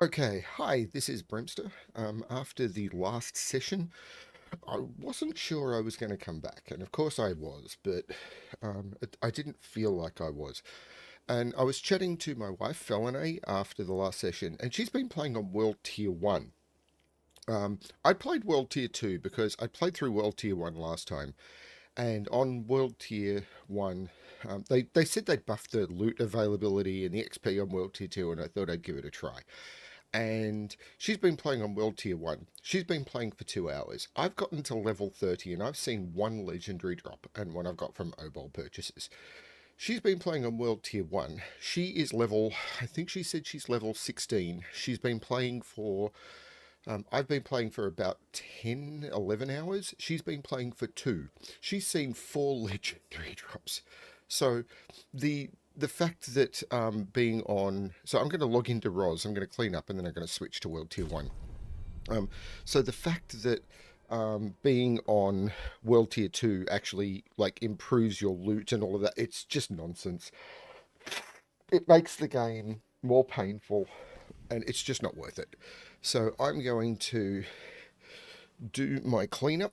Okay, hi, this is BremSter. After the last session, I wasn't sure I was going to come back, and of course I was, but I didn't feel like I was. And I was chatting to my wife, Felinae, after the last session, and she's been playing on World Tier 1. I played World Tier 2 because I played through World Tier 1 last time, and on World Tier 1, they said they'd buffed the loot availability and the XP on World Tier 2, and I thought I'd give it a try. And she's been playing on World Tier 1. She's been playing for 2 hours. I've gotten to level 30 and I've seen one legendary drop and one I've got from Obol purchases. She's been playing on World Tier 1. She is level, I think she said she's level 16. She's been playing for, I've been playing for about 10, 11 hours. She's been playing for 2. She's seen 4 legendary drops. So the fact that being on, so I'm going to log into Roz, I'm going to clean up, and then I'm going to switch to World Tier 1. Um, so the fact that being on World Tier 2 actually like improves your loot and all of that, it's just nonsense. It makes the game more painful, and it's just not worth it. So I'm going to do my cleanup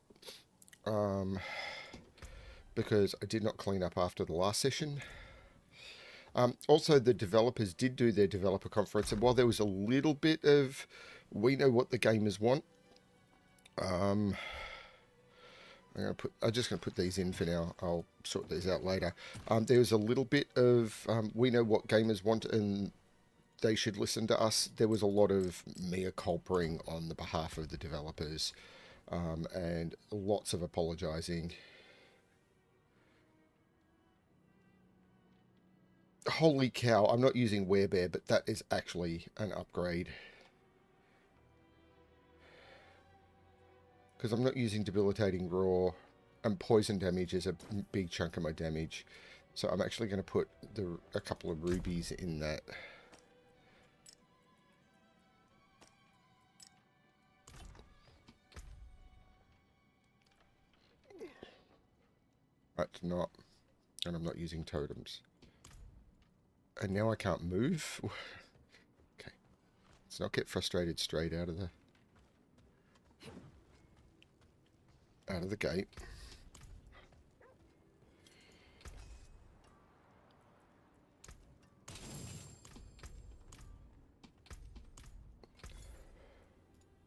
because I did not clean up after the last session. Also, the developers did do their developer conference, and while there was a little bit of we know what the gamers want, I'm just going to put these in for now. I'll sort these out later. There was a little bit of we know what gamers want, and they should listen to us. There was a lot of mea culping on the behalf of the developers, and lots of apologising. Holy cow, I'm not using Werebear, but that is actually an upgrade. Because I'm not using debilitating raw, and poison damage is a big chunk of my damage. So I'm actually going to put a couple of rubies in that. That's not, and I'm not using totems. And now I can't move. Okay, let's not get frustrated straight out of the gate.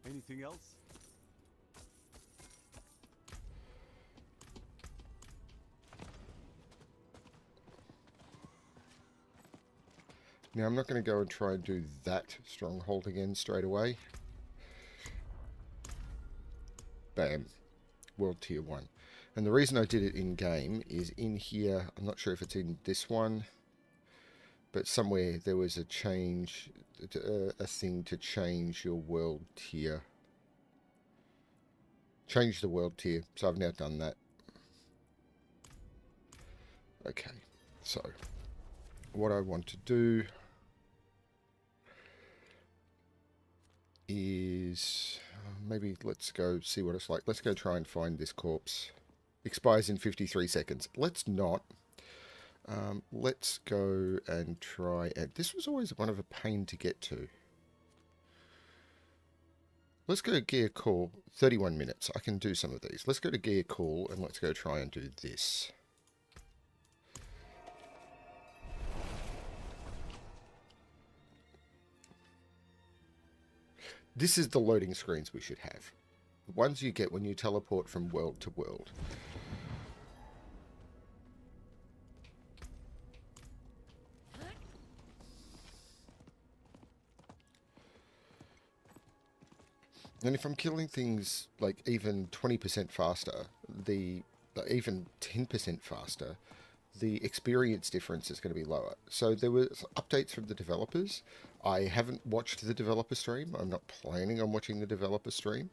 Anything else? Now I'm not going to go and try and do that stronghold again straight away. Bam. World Tier 1. And the reason I did it in game is in here, I'm not sure if it's in this one, but somewhere there was a change, a thing to change your world tier. Change the world tier. So I've now done that. Okay, so what I want to do is maybe let's go see what it's like. Let's go try and find this corpse. Expires in 53 seconds. Let's not. Let's go and try, and this was always one of a pain to get to. Let's go gear call, 31 minutes. I can do some of these. Let's go to gear call and let's go try and do this. This is the loading screens we should have. The ones you get when you teleport from world to world. And if I'm killing things like even 20% faster, even 10% faster, the experience difference is going to be lower. So there were updates from the developers. I haven't watched the developer stream. I'm not planning on watching the developer stream,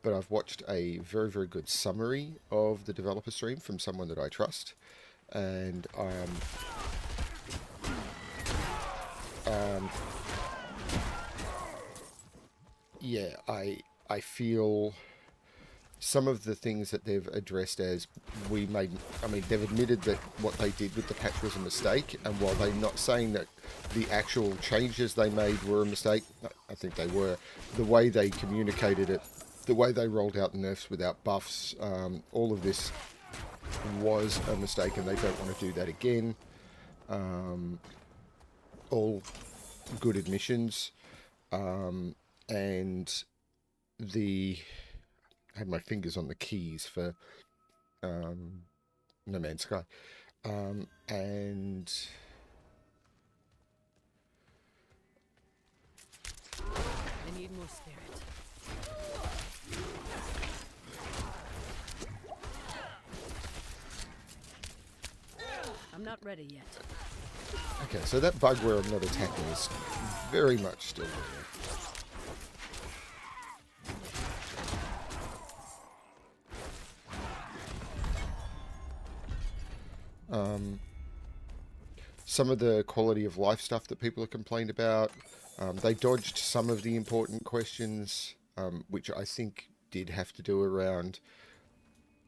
but I've watched a very, very good summary of the developer stream from someone that I trust. And yeah, I feel some of the things that they've addressed as we made, I mean, they've admitted that what they did with the patch was a mistake, and while they're not saying that the actual changes they made were a mistake, I think they were. The way they communicated it, the way they rolled out nerfs without buffs, all of this was a mistake, and they don't want to do that again. All good admissions, and the I had my fingers on the keys for No Man's Sky, and I need more spirit. I'm not ready yet. okay, so that bug where I'm not attacking is very much still there. Some of the quality of life stuff that people have complained about, they dodged some of the important questions, which I think did have to do around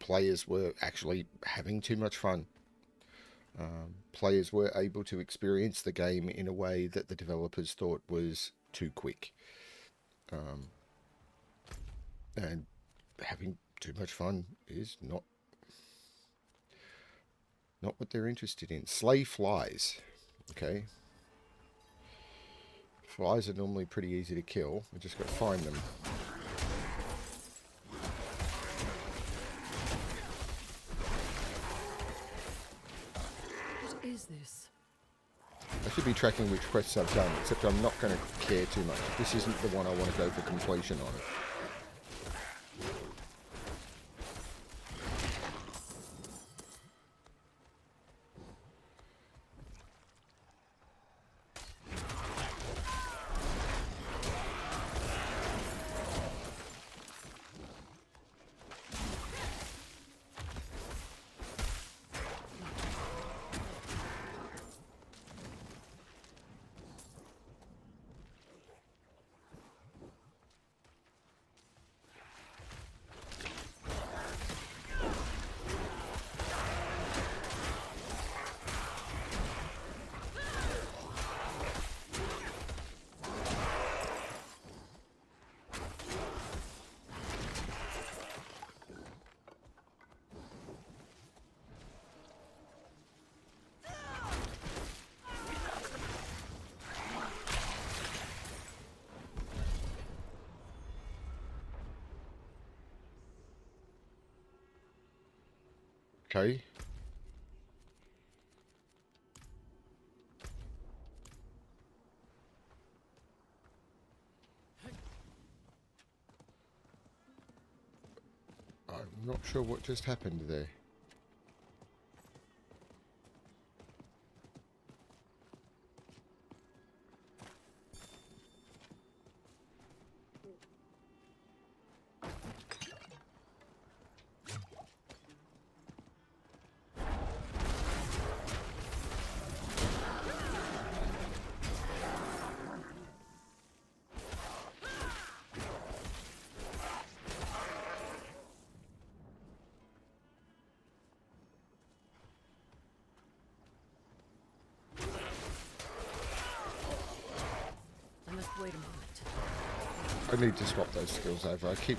players were actually having too much fun. Players were able to experience the game in a way that the developers thought was too quick. And having too much fun is not what they're interested in. Slay flies. Okay. Flies are normally pretty easy to kill. We just got to find them. What is this? I should be tracking which quests I've done, except I'm not going to care too much. This isn't the one I want to go for completion on. Okay. I'm not sure what just happened there. Wait a moment. I need to swap those skills over. I keep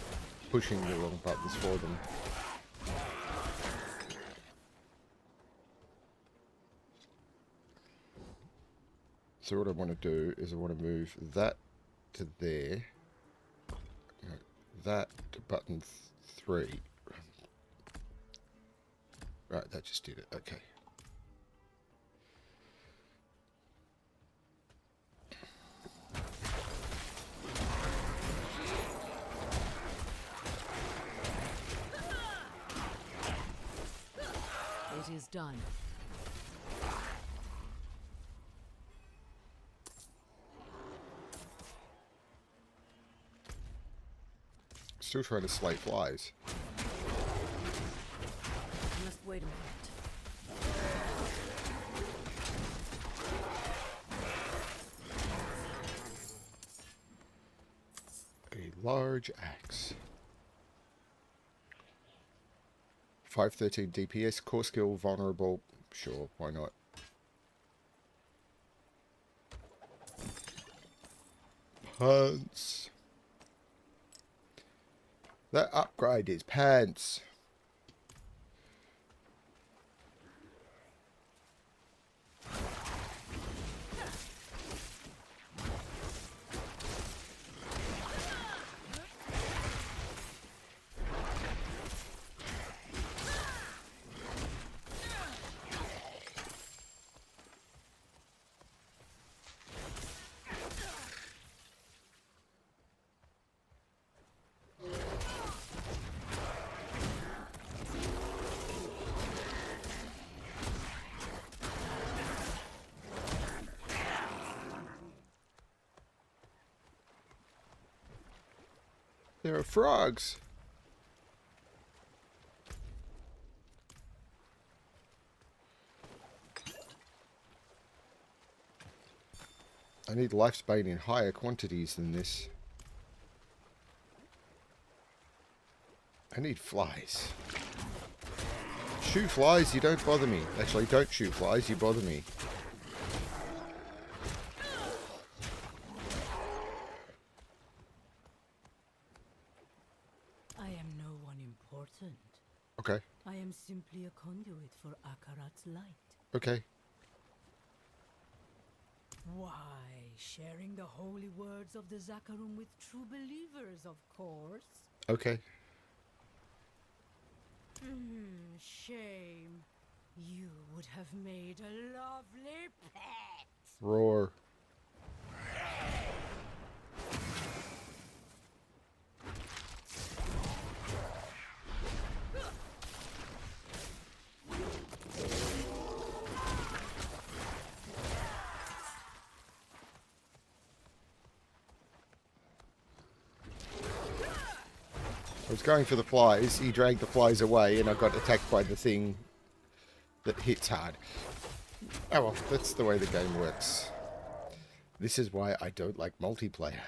pushing the wrong buttons for them. So what I want to do is I want to move that to there. That to button 3. Right, that just did it. Okay. It is done. Still trying to slay flies. I must wait a moment. A large axe. 513 DPS, core skill, vulnerable. Sure, why not? Pants. That upgrade is pants. There are frogs. I need lifespan in higher quantities than this. I need flies. Shoo flies, you don't bother me. Actually, don't shoo flies, you bother me. I am no one important. Okay, I am simply a conduit for Akarat's light. okay. Why, sharing the holy words of the Zakarum with true believers, of course. Okay. Shame. You would have made a lovely pet. Roar. I was going for the flies, he dragged the flies away, and I got attacked by the thing that hits hard. Oh well, that's the way the game works. This is why I don't like multiplayer.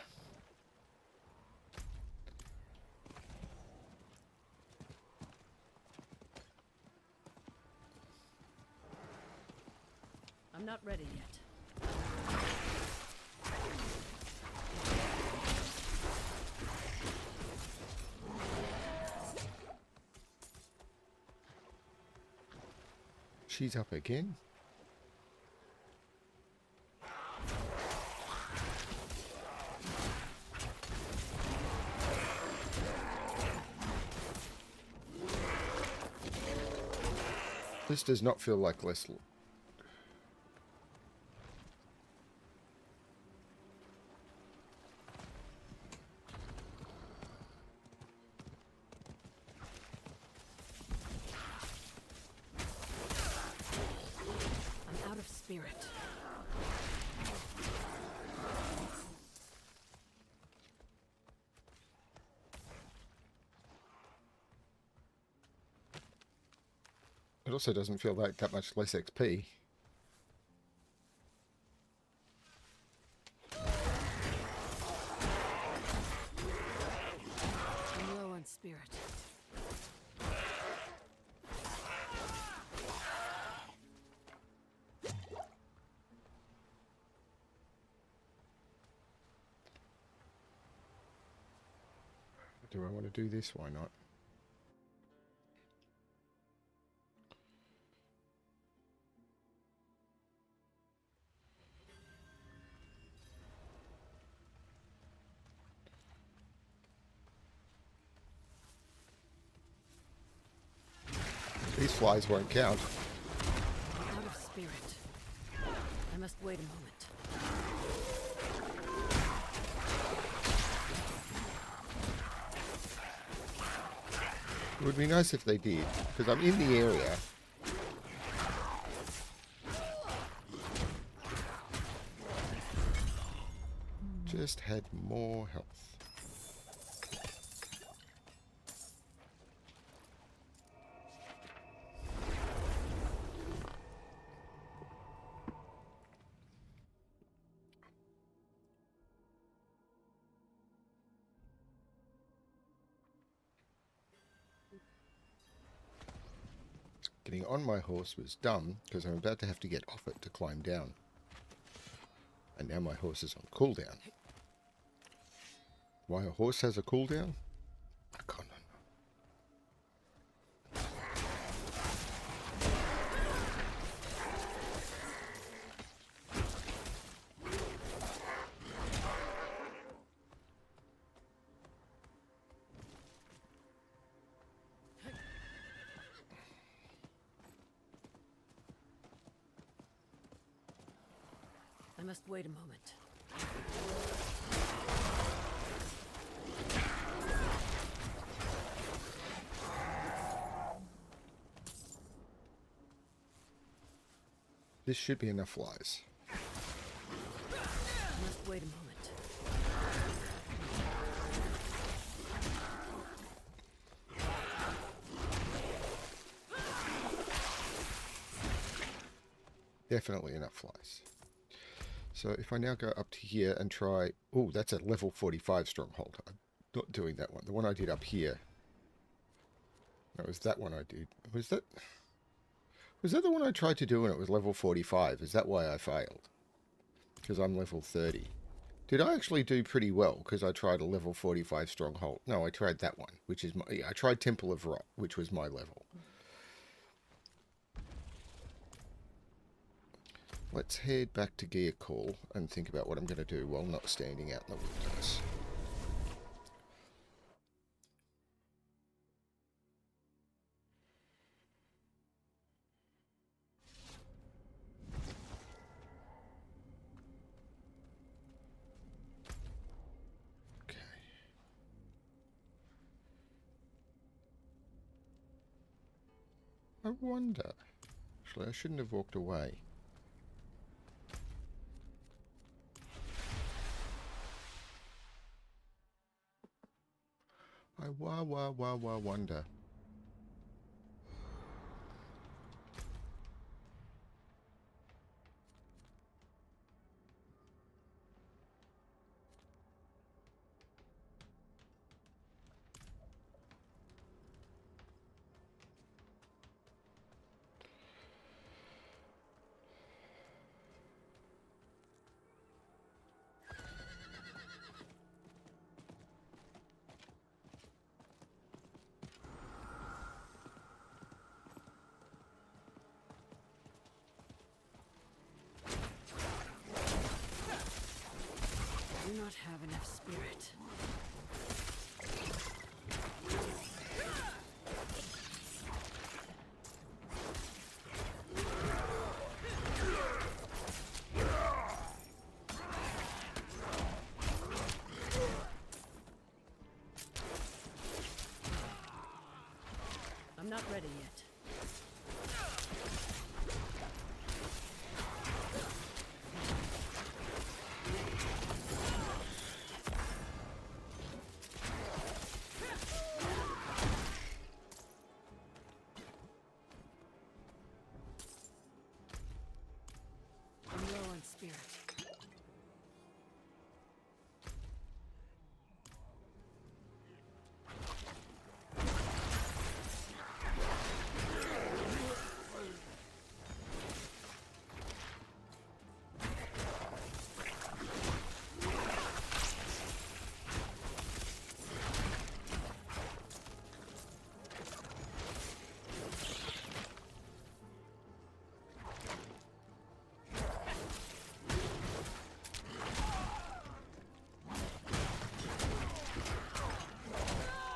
I'm not ready yet. She's up again. This does not feel like less. I'm out of spirit. It also doesn't feel like that much less XP. I'm low on spirit. Do I want to do this? Why not? These flies won't count. I'm out of spirit. I must wait a moment. It would be nice if they did, because I'm in the area. Just had more health. Getting on my horse was dumb, because I'm about to have to get off it to climb down. And now my horse is on cooldown. Why a horse has a cooldown? I can't know. I must wait a moment. This should be enough flies. I must wait a moment. Definitely enough flies. So if I now go up to here and try... Oh, that's a level 45 stronghold. I'm not doing that one. The one I did up here. That was that one I did. Was that the one I tried to do and it was level 45? Is that why I failed? Because I'm level 30. Did I actually do pretty well because I tried a level 45 stronghold? No, I tried that one, which is my... Yeah, I tried Temple of Rot, which was my level. Let's head back to Gear Call and think about what I'm going to do while not standing out in the wilderness. Okay. I wonder. Actually, I shouldn't have walked away. I wonder. I do not have enough spirit. I'm not ready yet. I'm low on spirit.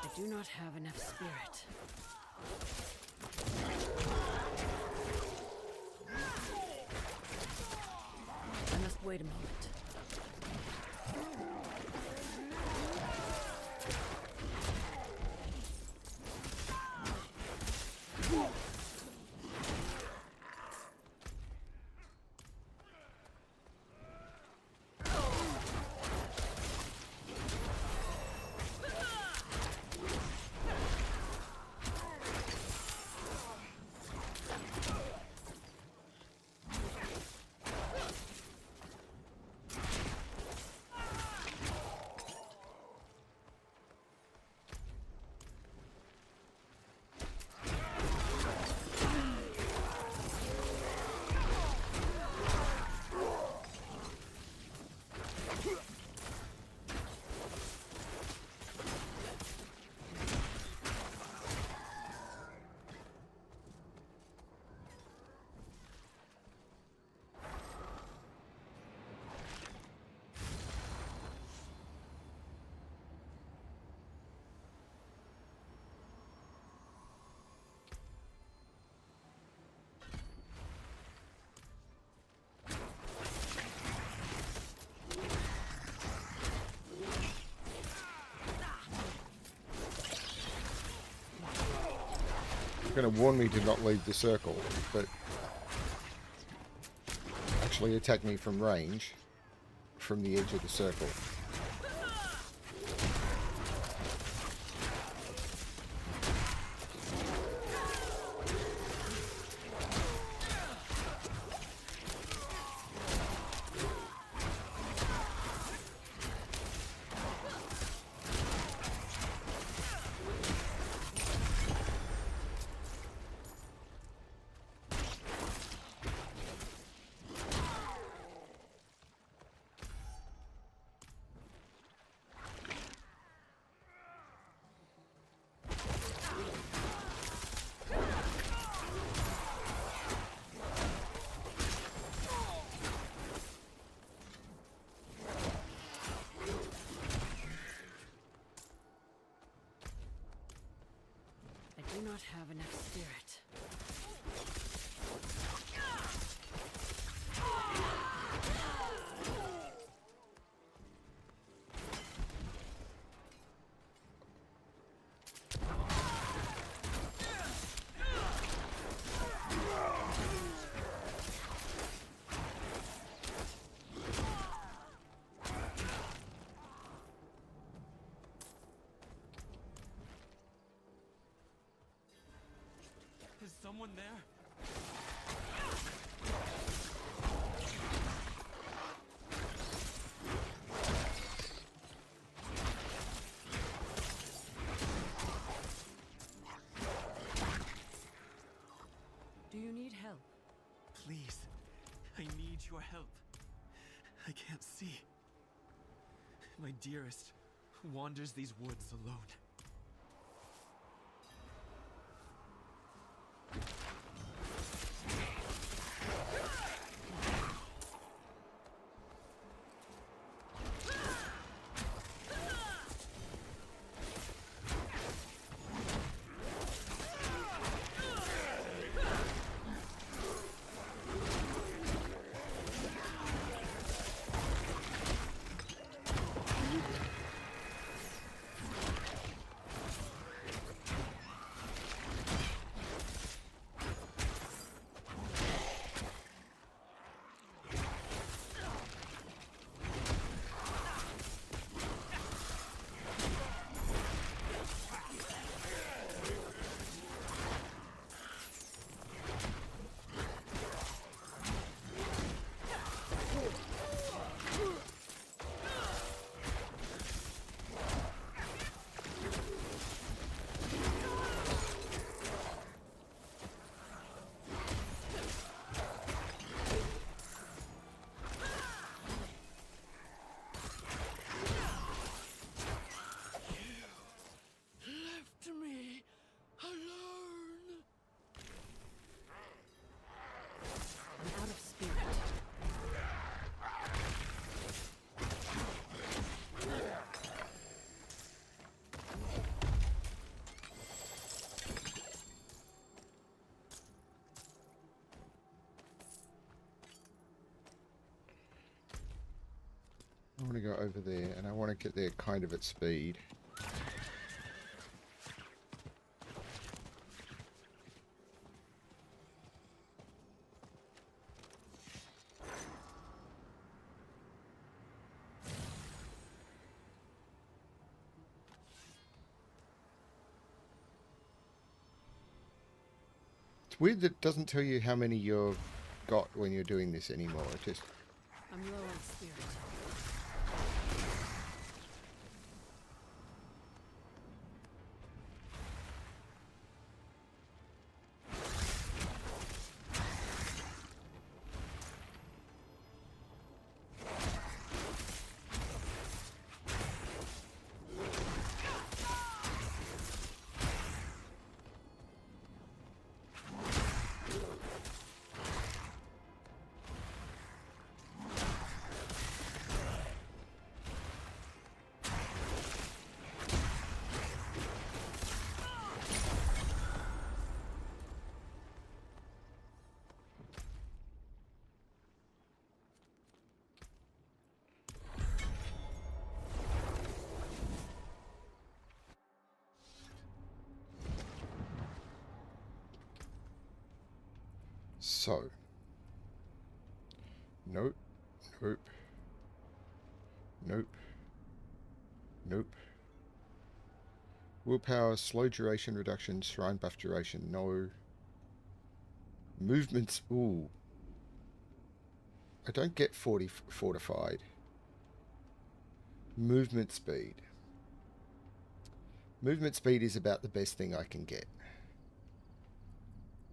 I do not have enough spirit. I must wait a moment. going to warn me to not leave the circle, but actually attack me from range, from the edge of the circle. I do not have enough spirit. Is someone there? Do you need help? Please, I need your help. I can't see. My dearest wanders these woods alone. I'm out of spirit. I want to go over there, and I want to get there kind of at speed. It's weird that it doesn't tell you how many you've got when you're doing this anymore. It just... I'm low on spirit. So, nope, nope, nope, nope. Willpower, slow duration reduction, shrine buff duration, no. Movements, ooh. I don't get 40 fortified. Movement speed. Movement speed is about the best thing I can get.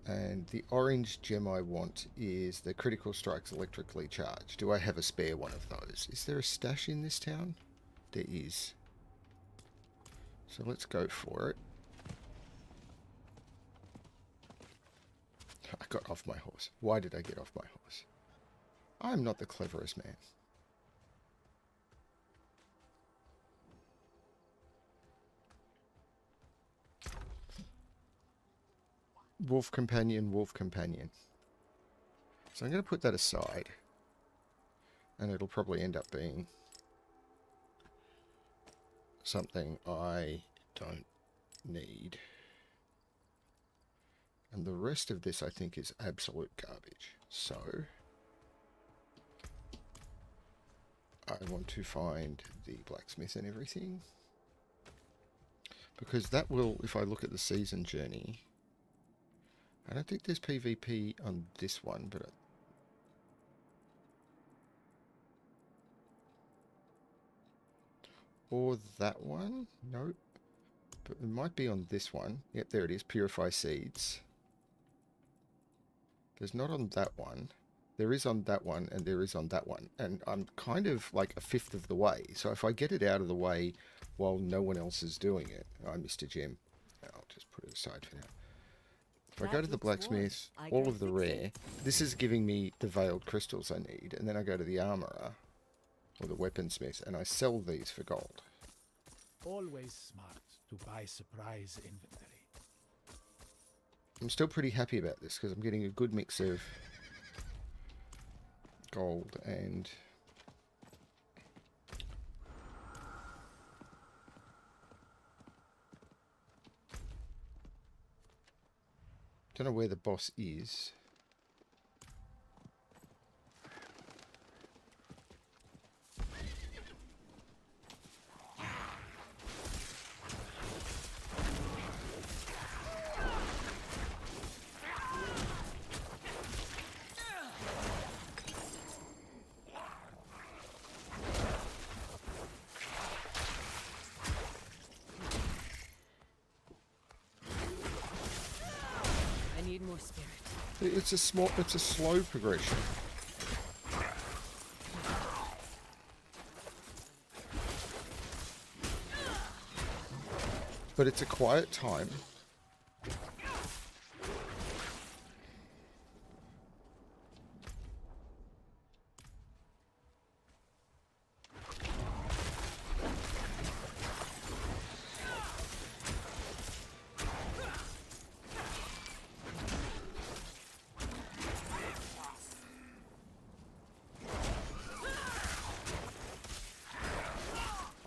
And the orange gem I want is the critical strikes electrically charged. Do I have a spare one of those? Is there a stash in this town? There is. So let's go for it. I got off my horse. Why did I get off my horse? I'm not the cleverest man. Wolf companion, wolf companion. So I'm going to put that aside. And it'll probably end up being something I don't need. And the rest of this I think is absolute garbage. So I want to find the blacksmith and everything. Because that will, if I look at the season journey, I don't think there's PvP on this one, but or that one? Nope. But it might be on this one. Yep, there it is. Purify seeds. There's not on that one. There is on that one, and there is on that one. And I'm kind of like a fifth of the way. So if I get it out of the way while no one else is doing it, I missed a gem. I'll just put it aside for now. If I go to the blacksmith, all of the rare, this is giving me the veiled crystals I need. And then I go to the armorer, or the weaponsmith, and I sell these for gold. Always smart to buy surprise inventory. I'm still pretty happy about this, because I'm getting a good mix of gold and don't know where the boss is. More spirit. It's a slow progression. But it's a quiet time.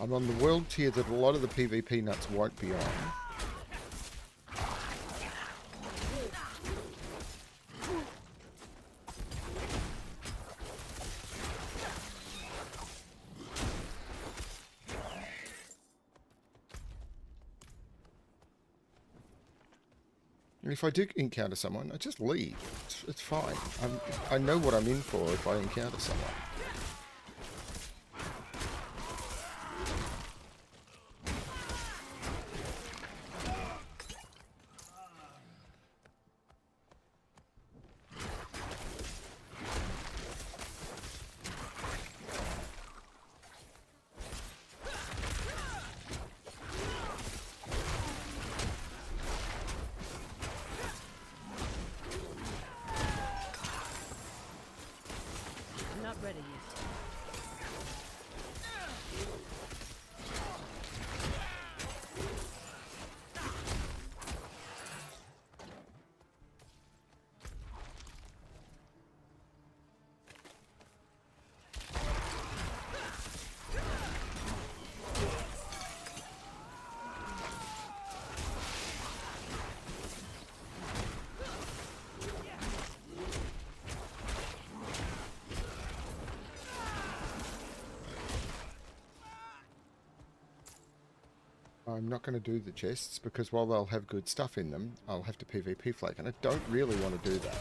I'm on the world tier that a lot of the PvP nuts won't be on. And if I do encounter someone, I just leave. It's fine. I know what I'm in for if I encounter someone. Ready yet. I'm not going to do the chests because while they'll have good stuff in them, I'll have to PvP flake, and I don't really want to do that.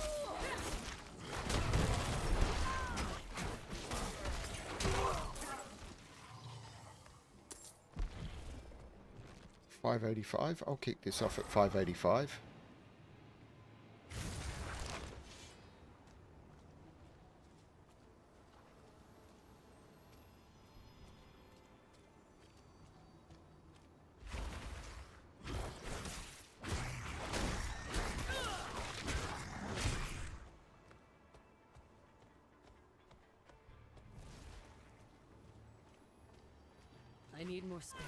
$585. I'll kick this off at $585. I need more space.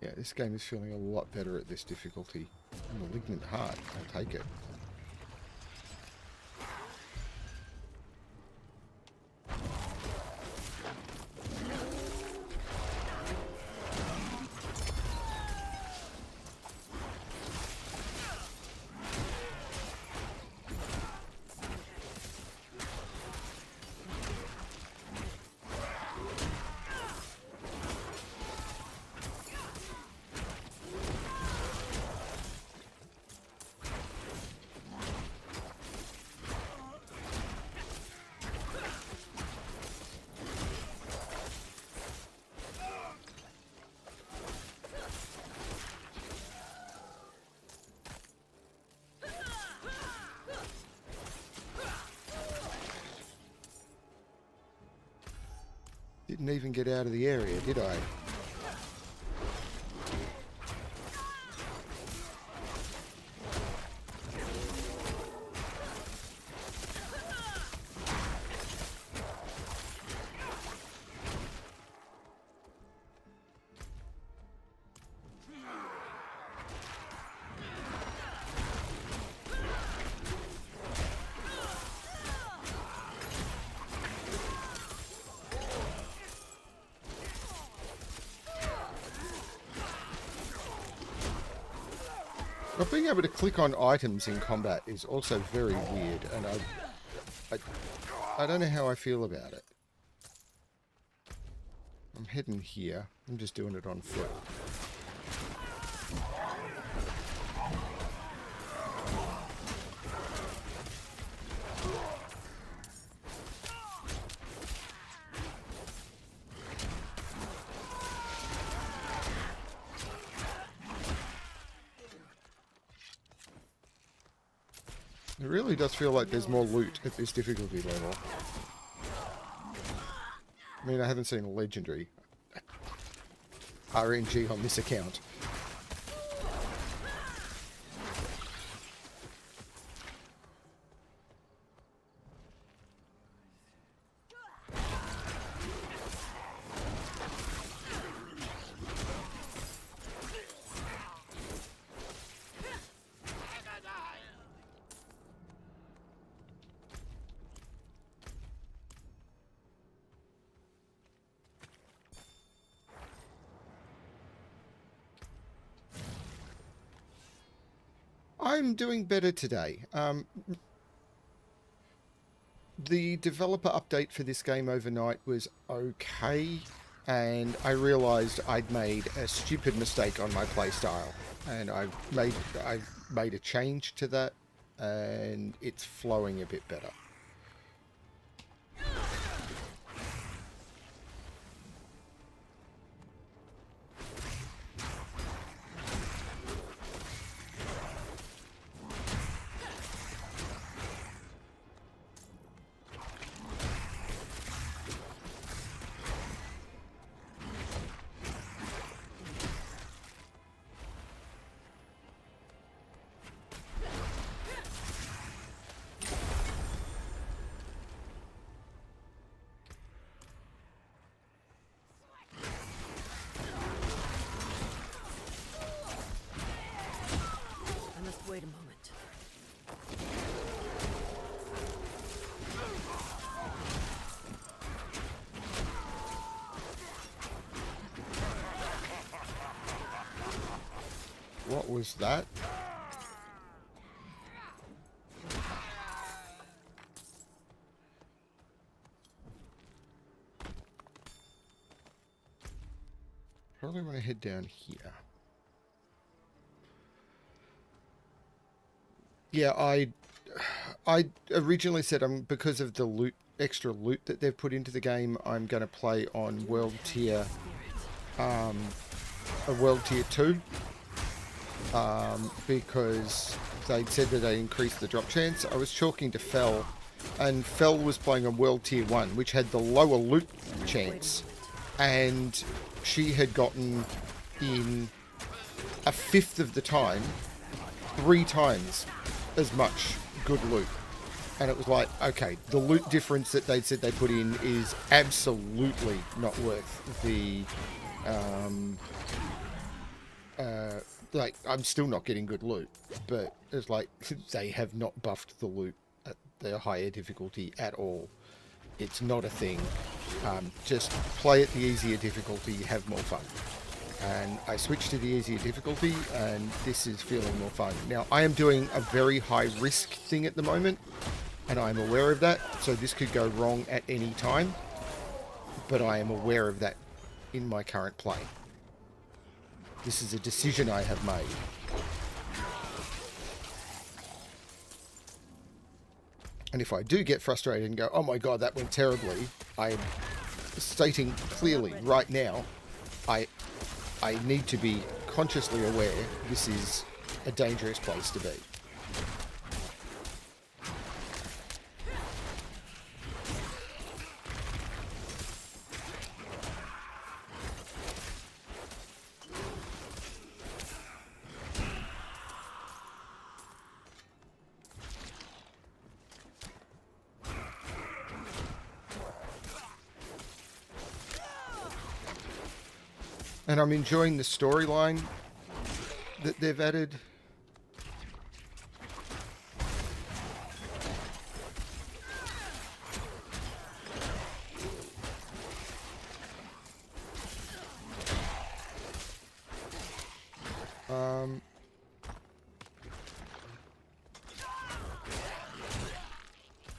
Yeah, this game is feeling a lot better at this difficulty. Malignant Heart, I'll take it. Didn't even get out of the area, did I? Not being able to click on items in combat is also very weird, and I don't know how I feel about it. I'm heading here. I'm just doing it on foot. It really does feel like there's more loot at this difficulty level. I mean, I haven't seen a legendary RNG on this account. I'm doing better today. The developer update for this game overnight was okay, and I realised I'd made a stupid mistake on my playstyle, and I've made a change to that, and it's flowing a bit better. wait a moment. What was that? Probably want to head down here. Yeah, I originally said because of the loot, extra loot that they've put into the game, I'm going to play on world tier, a world tier 2, because they said that they increased the drop chance. I was talking to Fel, and Fel was playing on world tier 1, which had the lower loot chance, and she had gotten in a fifth of the time, 3 times as much good loot. And it was like, okay, the loot difference that they said they put in is absolutely not worth the like, I'm still not getting good loot, but it's like they have not buffed the loot at the higher difficulty at all. It's not a thing. Just play at the easier difficulty, have more fun. And I switched to the easier difficulty, and this is feeling more fun. Now, I am doing a very high risk thing at the moment, and I'm aware of that, so this could go wrong at any time, but I am aware of that in my current play. This is a decision I have made. And if I do get frustrated and go, oh my god, that went terribly, I am stating clearly right now, I need to be consciously aware this is a dangerous place to be. And I'm enjoying the storyline that they've added.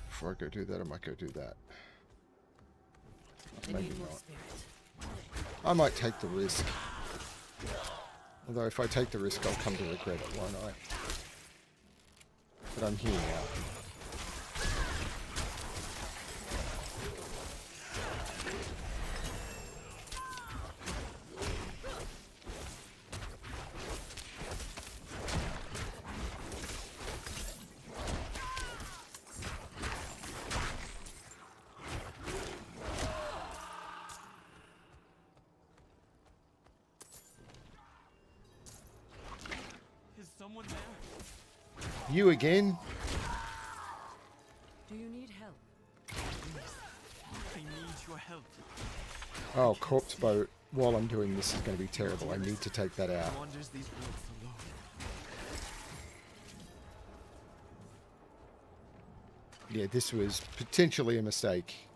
Before I go do that, I might go do that. Maybe not. I might take the risk. Although if I take the risk, I'll come to regret it, won't I? But I'm here now. Is someone there? You again? Do you need help? I need your help. Oh, corpse boat. While I'm doing this is going to be terrible. I need to take that out. Wanders these woods alone. Yeah, this was potentially a mistake.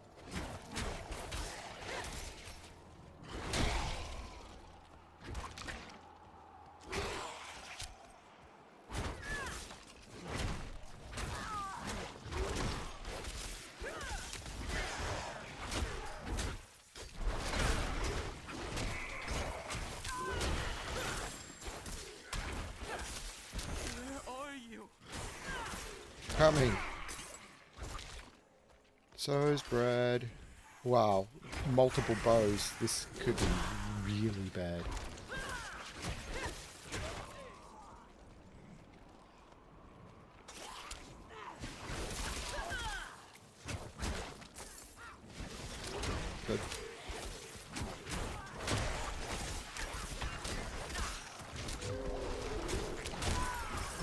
Where are you? Coming. So's Brad. Wow. Multiple bows. This could be really bad. Good.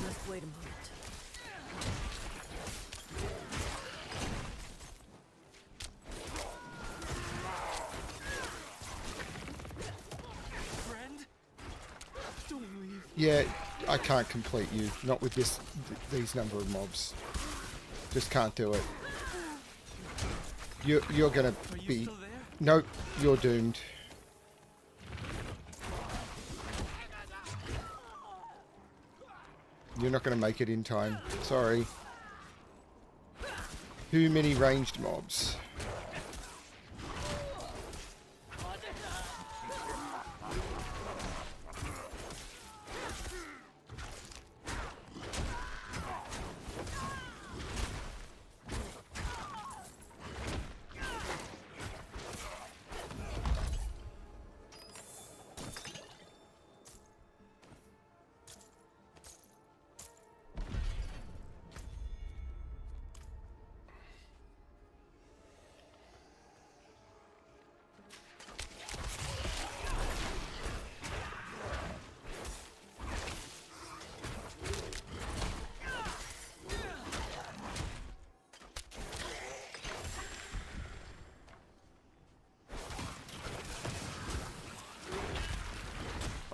Just wait a moment. Friend? Don't leave. Yeah, I can't complete you. Not with these number of mobs. Just can't do it. You're gonna Are you be... still there? Nope, you're doomed. You're not gonna make it in time. Sorry. Too many ranged mobs.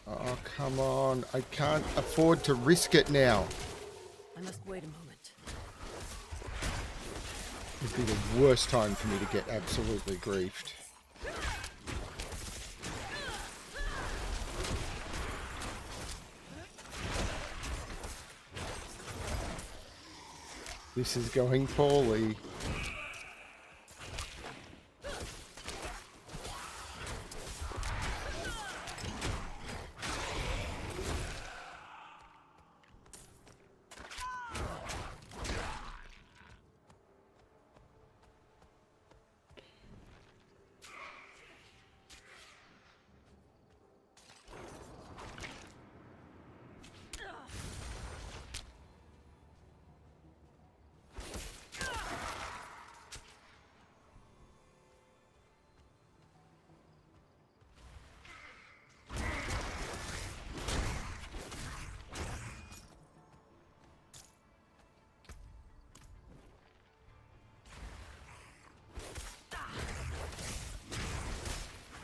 Oh, come on. I can't afford to risk it now. I must wait a moment. It'd be the worst time for me to get absolutely griefed. This is going poorly.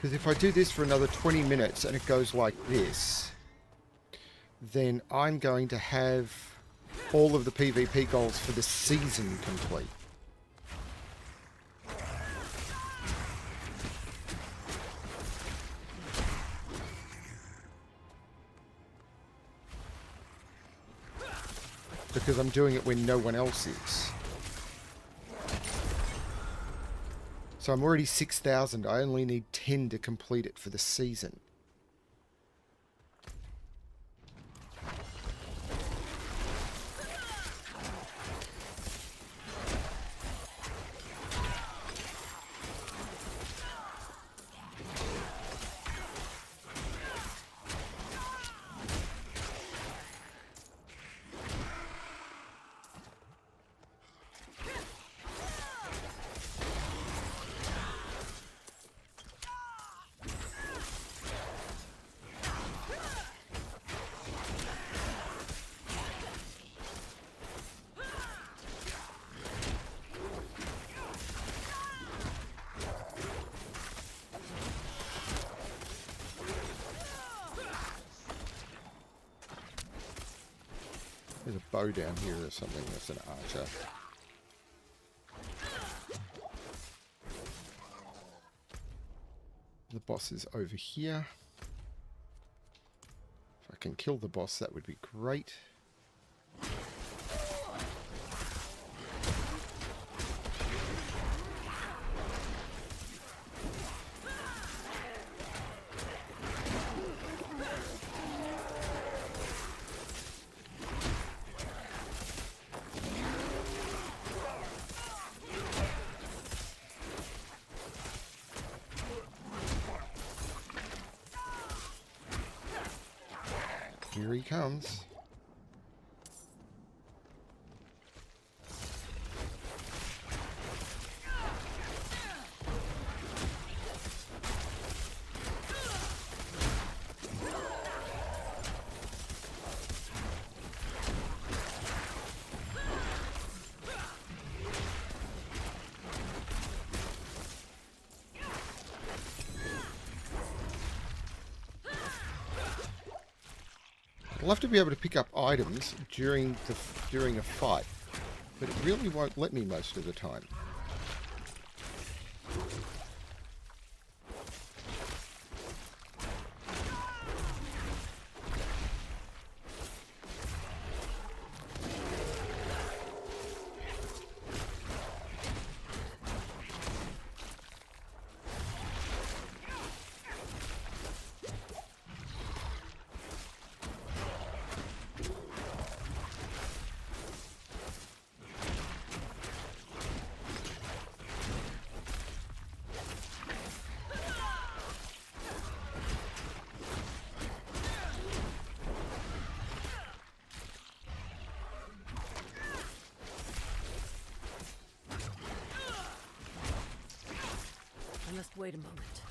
Because if I do this for another 20 minutes and it goes like this, then I'm going to have all of the PvP goals for the season complete. Because I'm doing it when no one else is. So I'm already 6,000. I only need 10 to complete it for the season. There's a bow down here or something. That's an archer. The boss is over here. If I can kill the boss, that would be great. Here he comes. I'd love to be able to pick up items during a fight, but it really won't let me most of the time. I must wait a moment.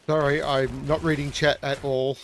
Sorry, I'm not reading chat at all.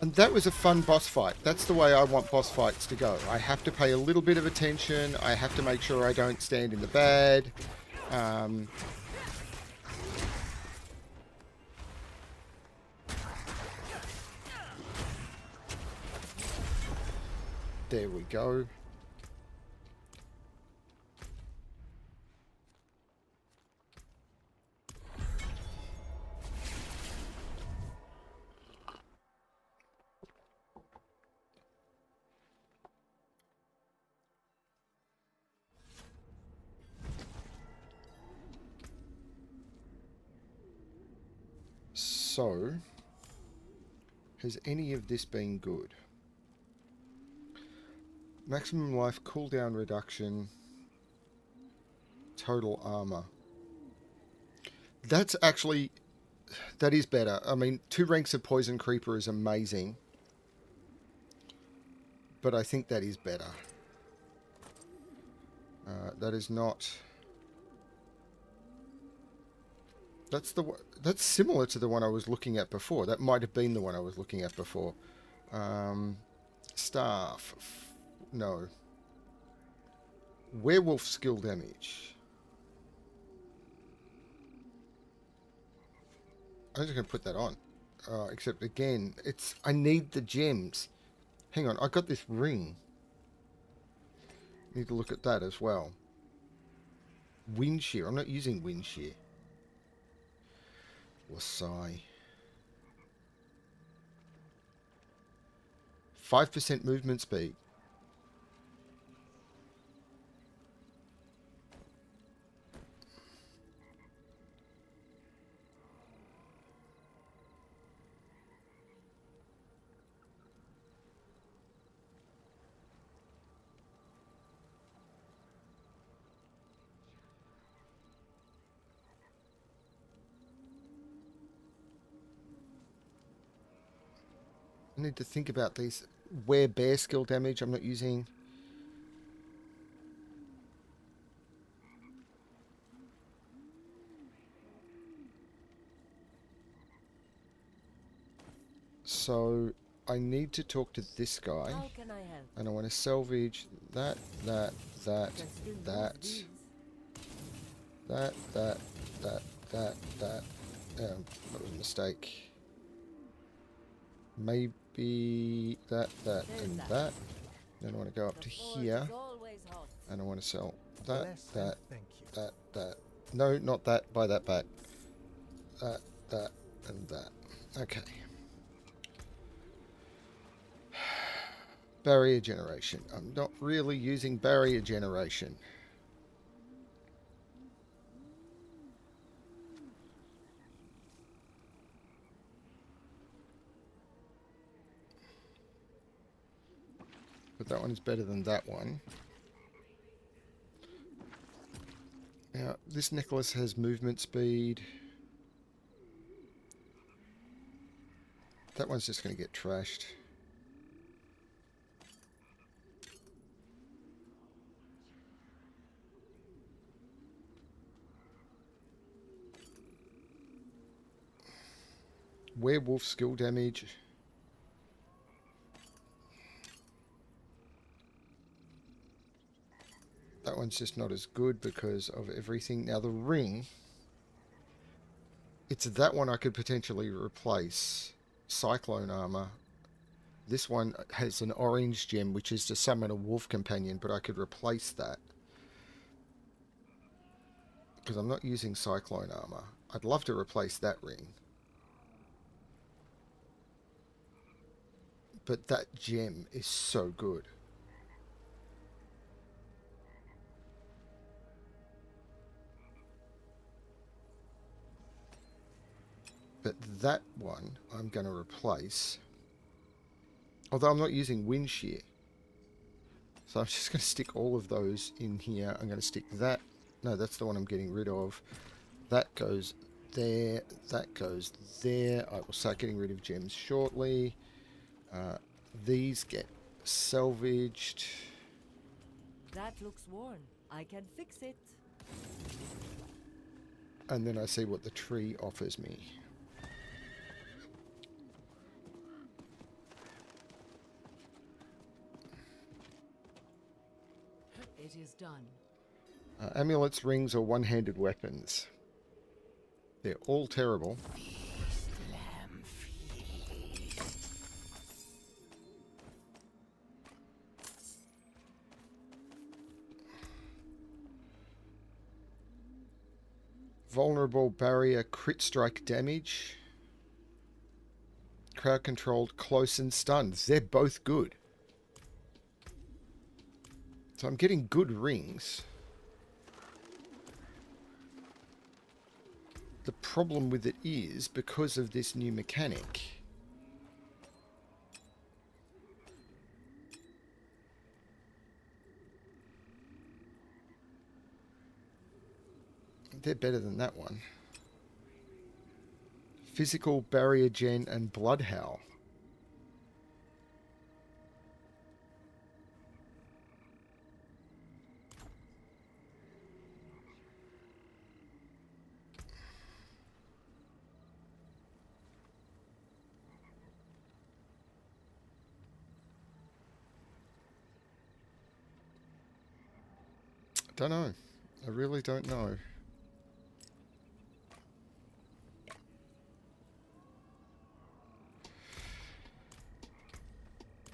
And that was a fun boss fight. That's the way I want boss fights to go. I have to pay a little bit of attention. I have to make sure I don't stand in the bad. There we go. So, has any of this been good? Maximum life, cooldown reduction, total armor. That's actually, that is better. I mean, 2 ranks of Poison Creeper is amazing. But I think that is better. That is not... That's similar to the one I was looking at before. That might have been the one I was looking at before. Staff. No. Werewolf skill damage. I'm just going to put that on. Except again, I need the gems. Hang on, I got this ring. Need to look at that as well. Wind shear. I'm not using wind shear. Wasai. 5% movement speed. I need to think about these. Wear bear skill damage I'm not using. So I need to talk to this guy. How can I help? And I want to salvage that. That, that. That, that was a mistake. Maybe that, and that. Then I want to go up to here. And I want to sell that, that. No, not that. Buy that back. That, and that. Okay. Barrier generation. I'm not really using barrier generation. But that one's better than that one. Now, this necklace has movement speed. That one's just going to get trashed. Werewolf skill damage. That one's just not as good because of everything. Now the ring, it's that one I could potentially replace. Cyclone armor. This one has an orange gem, which is to summon a wolf companion, but I could replace that. Because I'm not using cyclone armor. I'd love to replace that ring. But that gem is so good. But that one I'm going to replace. Although I'm not using wind shear. So I'm just going to stick all of those in here. I'm going to stick that. No, that's the one I'm getting rid of. That goes there. That goes there. I will start getting rid of gems shortly. These get salvaged. That looks worn. I can fix it. And then I see what the tree offers me. It is done. Amulets, rings, or one-handed weapons. They're all terrible. Vulnerable barrier, crit strike damage. Crowd controlled, close and stunned. They're both good. So I'm getting good rings. the problem with it is, because of this new mechanic, they're better than that one. Physical, Barrier Gen, and Blood Howl. Don't know. I really don't know.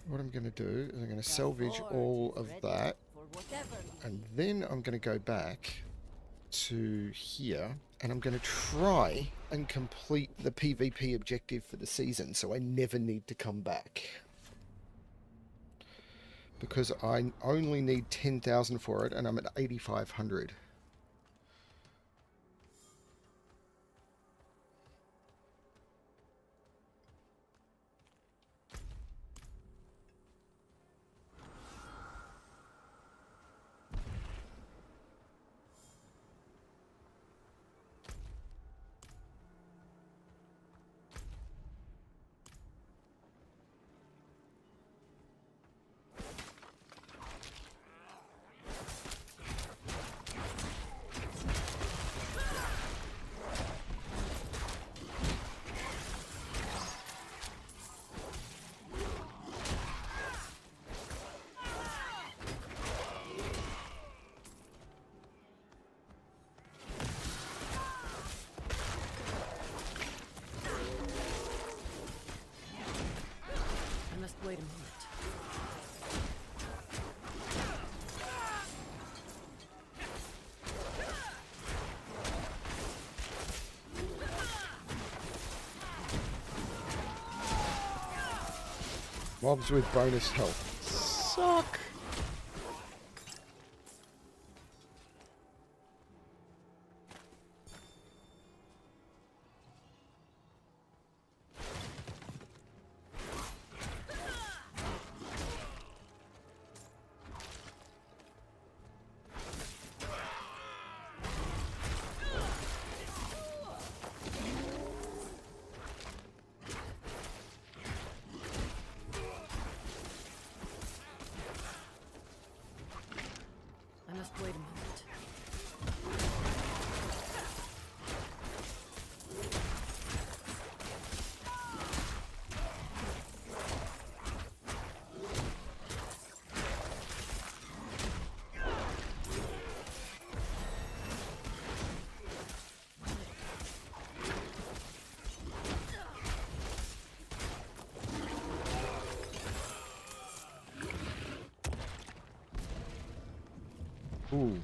What I'm going to do is I'm going to salvage all of that, and then I'm going to go back to here, and I'm going to try and complete the PvP objective for the season, so I never need to come back. Because I only need 10,000 for it, and I'm at 8,500. Wait a moment. Mobs with bonus health suck. Wait a moment. Ooh.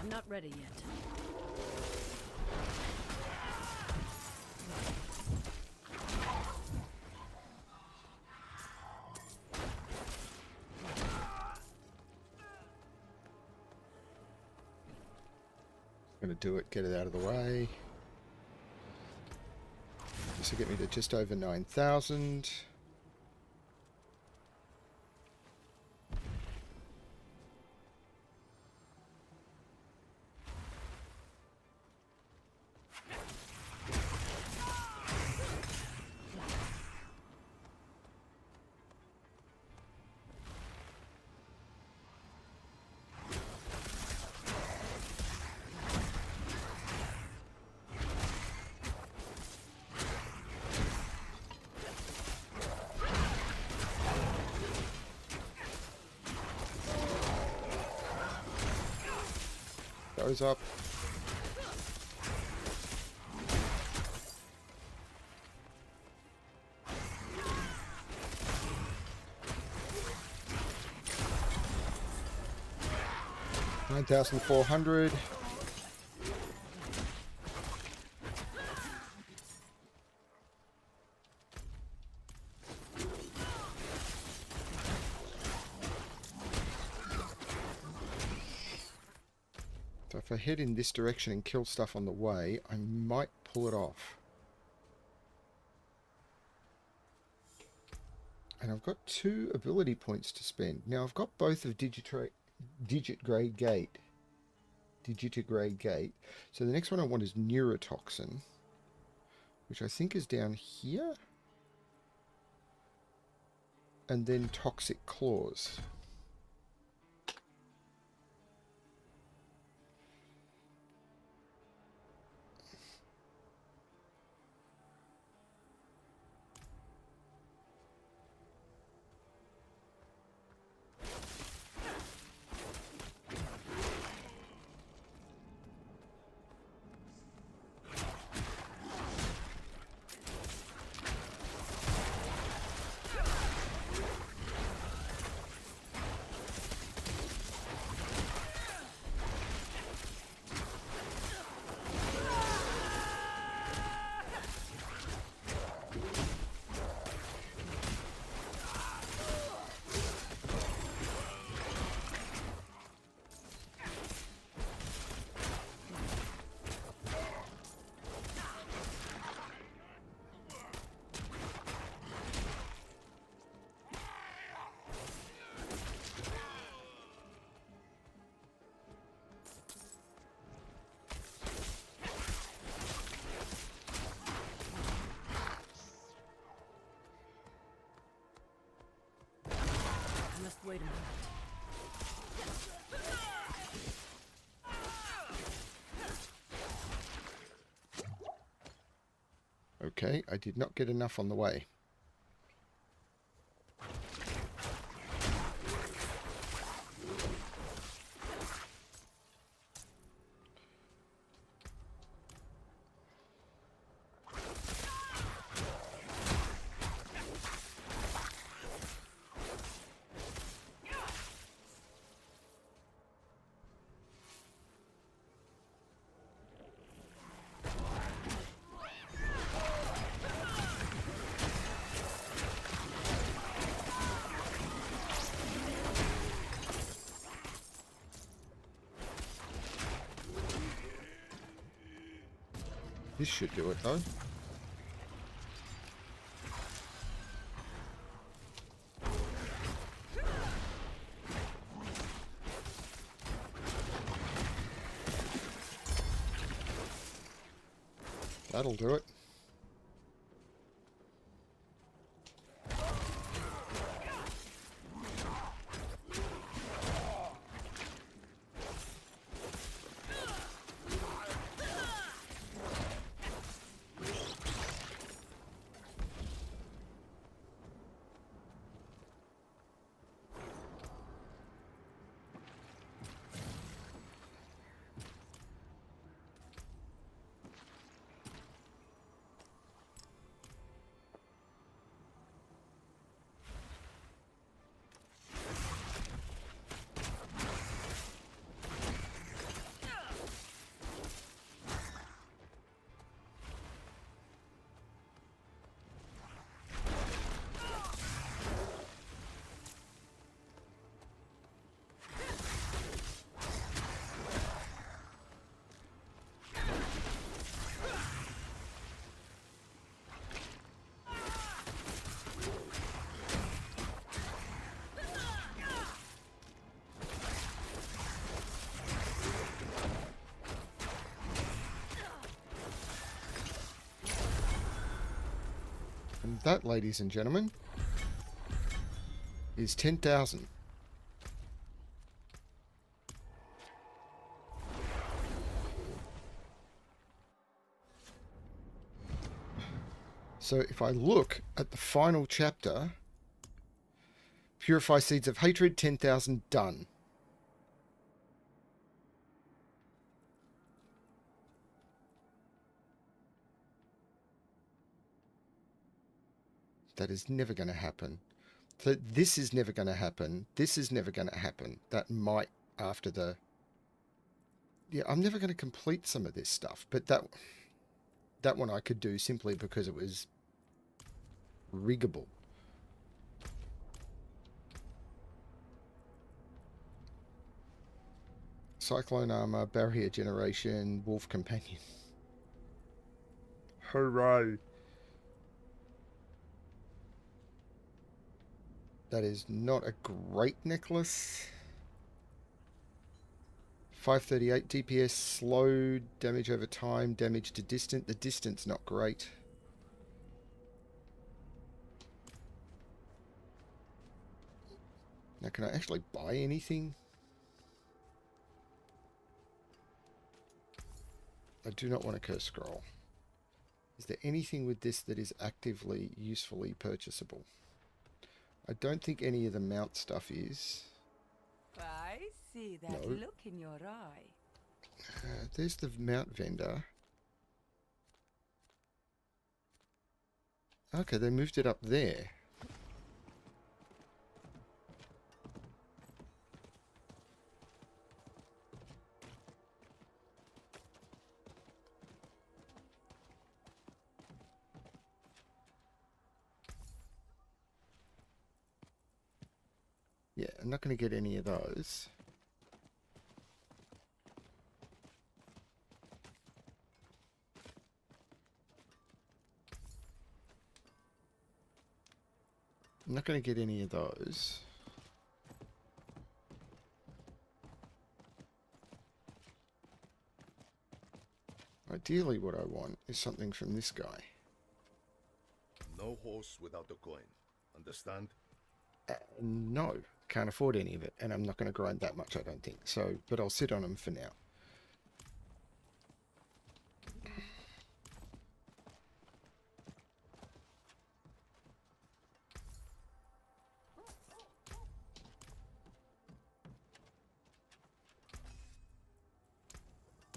Not ready yet. Gonna do it, get it out of the way. This will get me to just over 9,000. Goes up. $9,400. So if I head in this direction and kill stuff on the way, I might pull it off. And I've got 2 ability points to spend. Now I've got both of Digitigrade Gate. So the next one I want is Neurotoxin, which I think is down here. And then Toxic Claws. Just wait a minute. Okay, I did not get enough on the way. This should do it though. That'll do it. And that, ladies and gentlemen, is 10,000. So if I look at the final chapter, Purify Seeds of Hatred, 10,000 done. That is never going to happen. So this is never going to happen. This is never going to happen. That might after the... Yeah, I'm never going to complete some of this stuff. But that one I could do simply because it was riggable. Cyclone armor, barrier generation, wolf companion. Hooray! That is not a great necklace. 538 DPS, slow, damage over time, damage to distance. The distance not great. Now can I actually buy anything? I do not want a curse scroll. Is there anything with this that is actively, usefully purchasable? I don't think any of the mount stuff is. I see that No. look in your eye. There's the mount vendor. Okay, they moved it up there. Yeah, I'm not going to get any of those. I'm not going to get any of those. Ideally what I want is something from this guy. No horse without a coin. Understand? No, can't afford any of it, and I'm not going to grind that much, I don't think. So, but I'll sit on them for now.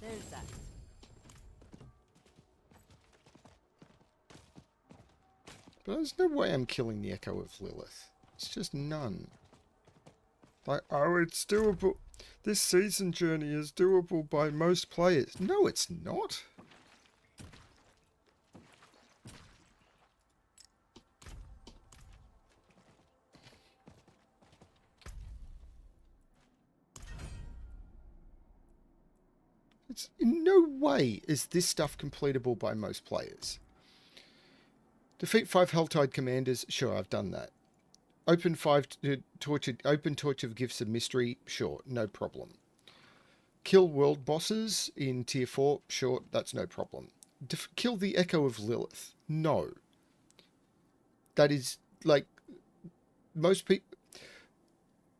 There's that. But there's no way I'm killing the Echo of Lilith. It's just none. Like, oh, it's doable. This season journey is doable by most players. No, it's not. It's in no way is this stuff completable by most players. Defeat 5 Helltide commanders. Sure, I've done that. Open 5 open Torch of Gifts of Mystery. Sure, no problem. Kill world bosses in tier 4. Sure, that's no problem. Kill the Echo of Lilith. No. That is like most people.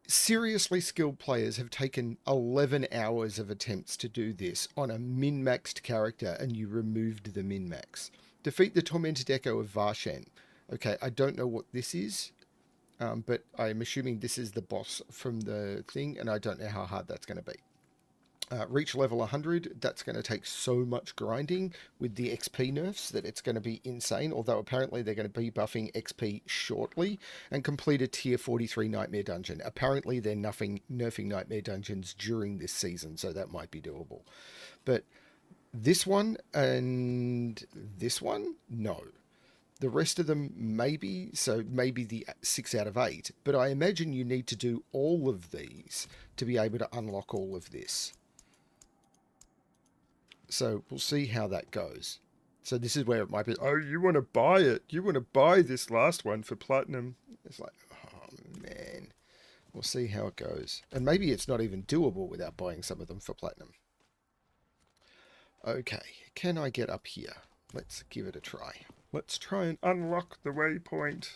Seriously skilled players have taken 11 hours of attempts to do this on a min-maxed character, and you removed the min-max. Defeat the Tormented Echo of Varshan. Okay, I don't know what this is, but I'm assuming this is the boss from the thing, and I don't know how hard that's going to be. Reach level 100, that's going to take so much grinding with the XP nerfs that it's going to be insane, although apparently they're going to be buffing XP shortly, and complete a tier 43 Nightmare Dungeon. Apparently they're nerfing Nightmare Dungeons during this season, so that might be doable. But this one and this one, no. The rest of them, maybe, so maybe the 6 out of 8, but I imagine you need to do all of these to be able to unlock all of this. So we'll see how that goes. So this is where it might be, oh, you want to buy it. You want to buy this last one for platinum. It's like, oh, man. We'll see how it goes. And maybe it's not even doable without buying some of them for platinum. Okay, can I get up here? Let's give it a try. Let's try and unlock the waypoint.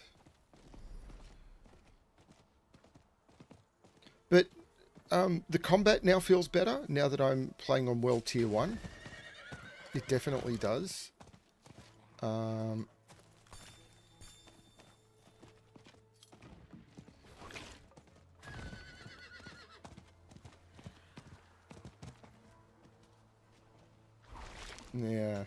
But the combat now feels better now that I'm playing on World Tier 1. It definitely does. Yeah.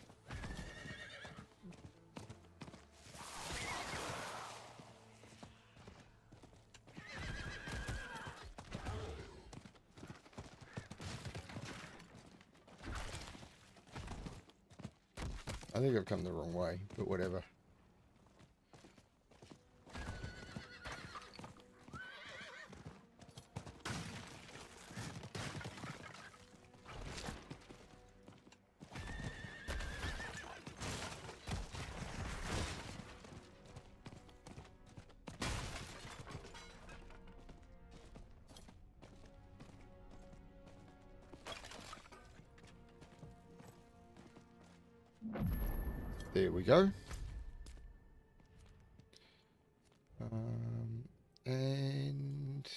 I think I've come the wrong way, but whatever. There we go. And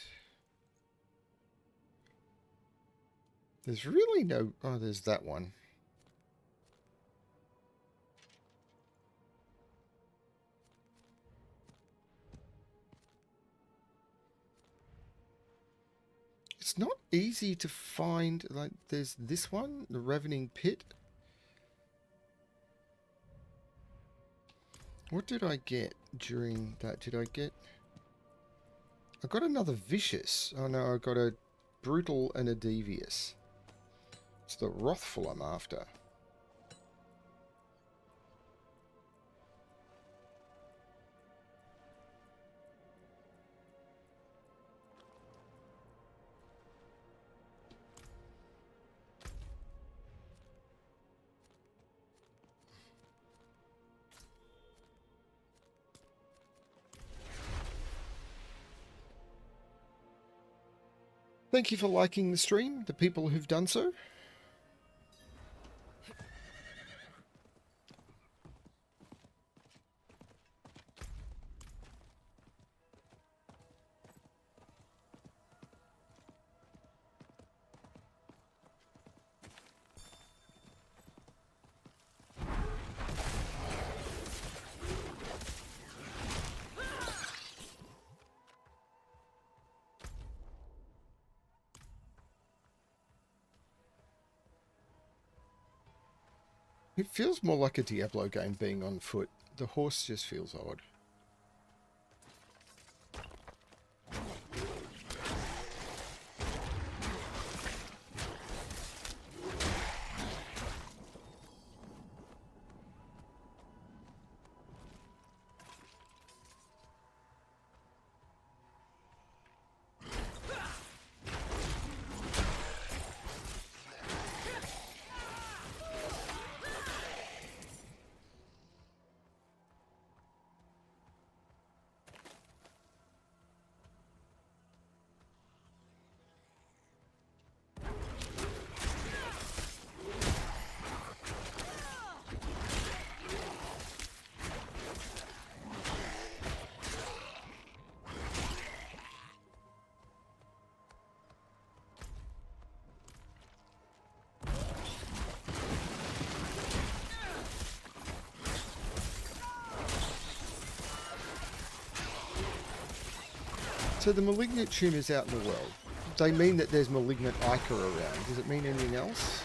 there's really no... Oh, there's that one. It's not easy to find. Like, there's this one, the Ravening Pit. What did I get during that? Did I get... I got another Vicious. Oh no, I got a Brutal and a Devious. It's the Wrathful I'm after. Thank you for liking the stream, the people who've done so. It feels more like a Diablo game being on foot. The horse just feels odd. So the malignant tumours out in the world, they mean that there's malignant ichor around. Does it mean anything else?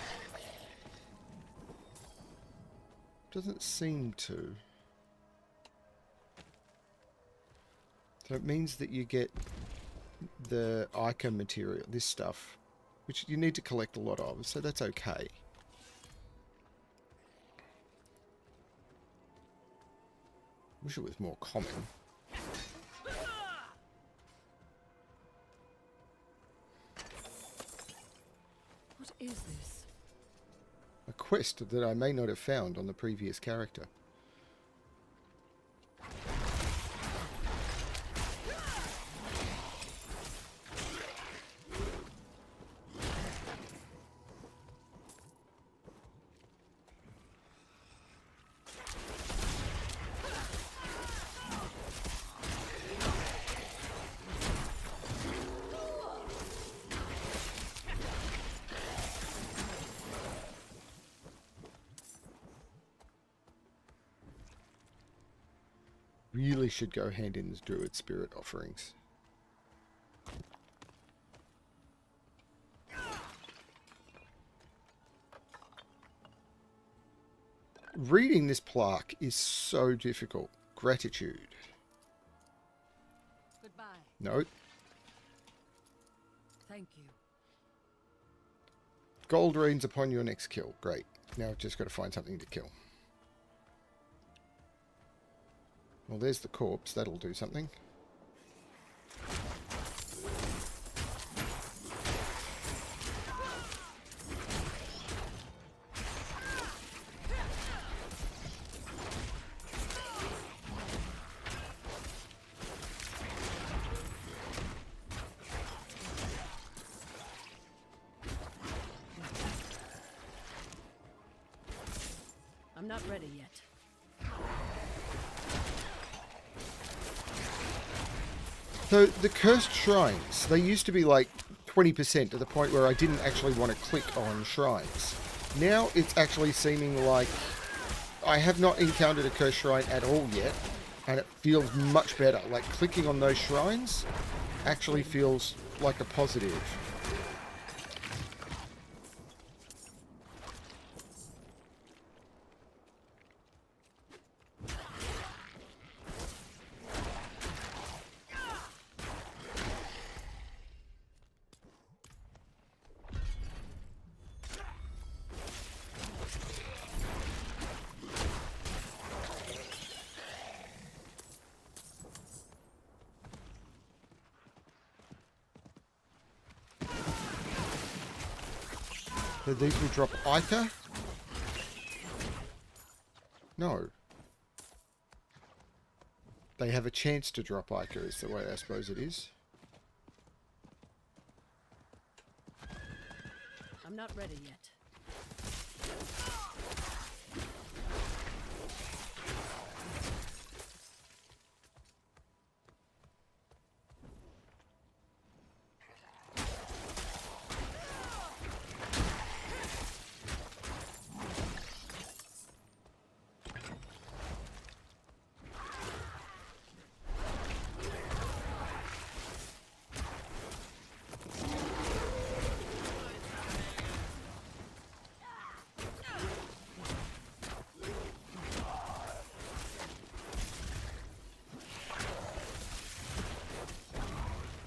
Doesn't seem to. So it means that you get the ichor material, this stuff, which you need to collect a lot of, so that's okay. Wish it was more common. What is this? A quest that I may not have found on the previous character. Really should go hand in the Druid spirit offerings. Reading this plaque is so difficult. Gratitude. Goodbye. No. Thank you. Gold rains upon your next kill. Great. Now I've just got to find something to kill. Well, there's the corpse. That'll do something. I'm not ready yet. So the cursed shrines, they used to be like 20% to the point where I didn't actually want to click on shrines. Now it's actually seeming like I have not encountered a cursed shrine at all yet, and it feels much better. Like clicking on those shrines actually feels like a positive. So these will drop Ica? No. They have a chance to drop Ica is the way I suppose it is. I'm not ready yet.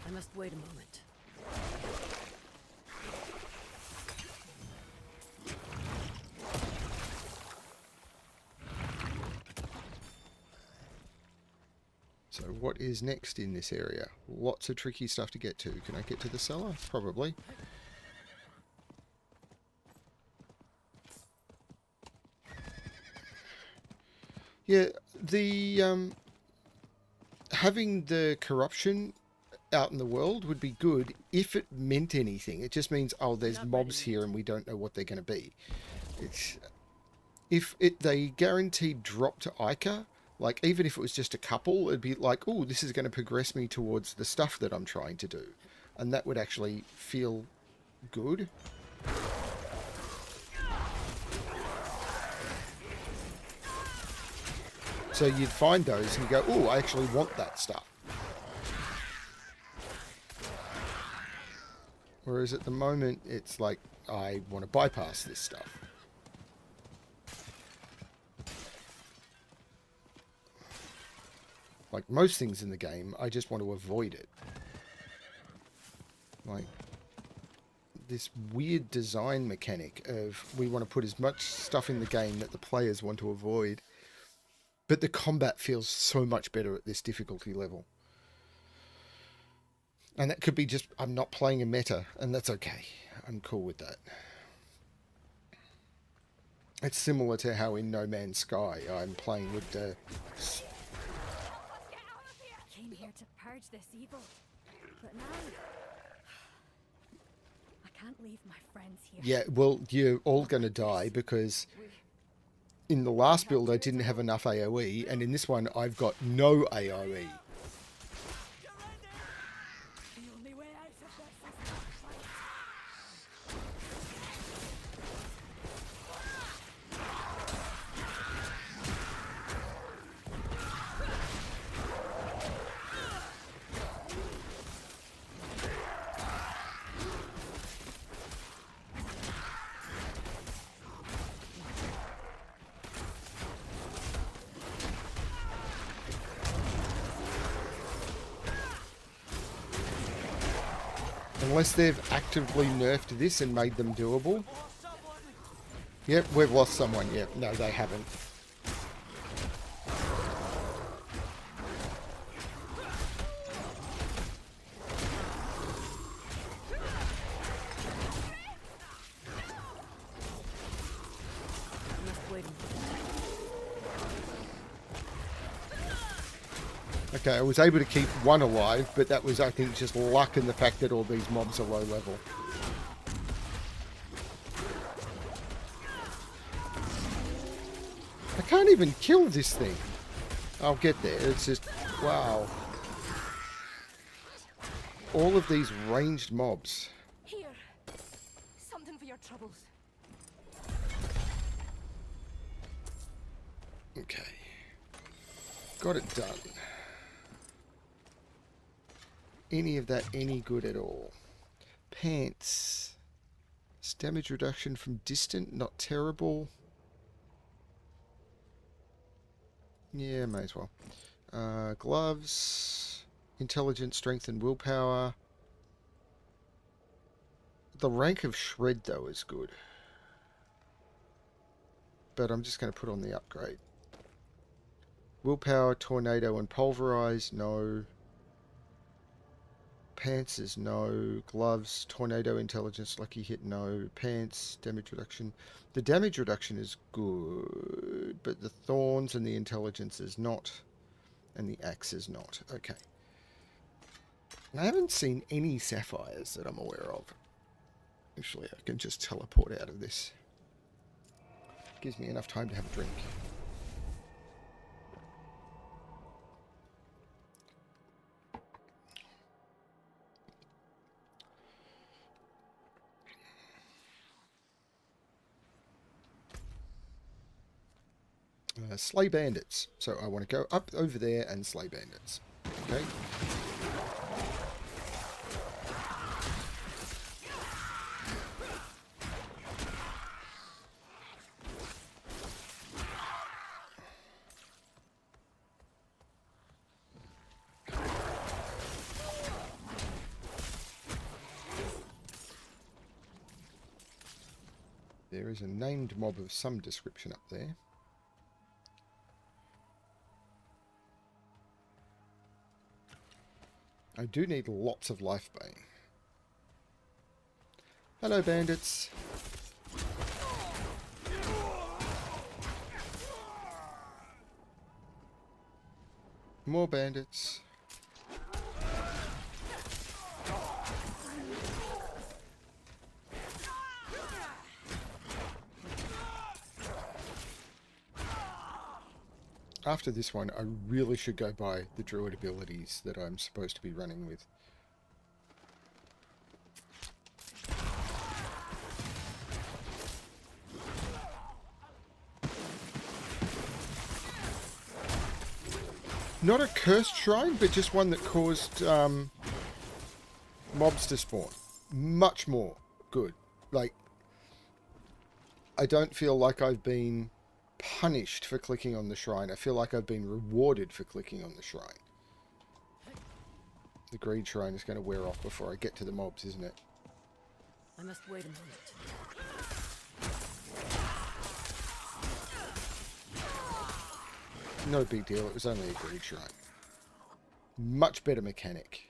I must wait a moment. So what is next in this area? Lots of tricky stuff to get to. Can I get to the cellar? Probably. Yeah, the having the corruption out in the world would be good if it meant anything. It just means, oh, there's mobs here and we don't know what they're going to be. It's, if they guaranteed drop to Ica, like even if it was just a couple, it'd be like, oh, this is going to progress me towards the stuff that I'm trying to do. And that would actually feel good. So you'd find those and you go, oh, I actually want that stuff. Whereas at the moment, it's like, I want to bypass this stuff. Like most things in the game, I just want to avoid it. Like this weird design mechanic of we want to put as much stuff in the game that the players want to avoid. But the combat feels so much better at this difficulty level. And that could be just, I'm not playing a meta, and that's okay. I'm cool with that. It's similar to how in No Man's Sky, I'm playing with the... I came here to purge this evil, but now I can't leave my friends here. Yeah, well, you're all going to die because in the last build I didn't have enough AoE, and in this one I've got no AoE. The only way out of this is to fight. Unless they've actively nerfed this and made them doable. Yep, we've lost someone. Yep, no, they haven't. Okay, I was able to keep one alive, but that was, I think, just luck and the fact that all these mobs are low level. I can't even kill this thing. I'll get there. It's just, wow. All of these ranged mobs. Here. Something for your troubles. Okay. Got it done. Any of that any good at all? Pants. It's damage reduction from distant, not terrible. Yeah, may as well. Gloves. Intelligence, strength, and willpower. The rank of shred, though, is good. But I'm just going to put on the upgrade. Willpower, tornado, and pulverize, no. Pants is no. Gloves, tornado, intelligence, lucky hit, no. Pants, damage reduction. The damage reduction is good, but the thorns and the intelligence is not. And the axe is not. Okay. I haven't seen any sapphires that I'm aware of. Actually, I can just teleport out of this. Gives me enough time to have a drink. Slay bandits. So I want to go up over there and slay bandits. Okay. There is a named mob of some description up there. I do need lots of life bane. Hello, bandits. More bandits. After this one, I really should go buy the Druid abilities that I'm supposed to be running with. Not a cursed shrine, but just one that caused mobs to spawn. Much more good. Like, I don't feel like I've been punished for clicking on the shrine. I feel like I've been rewarded for clicking on the shrine. The greed shrine is going to wear off before I get to the mobs, isn't it? I must wait a moment. No big deal, it was only a greed shrine. Much better mechanic.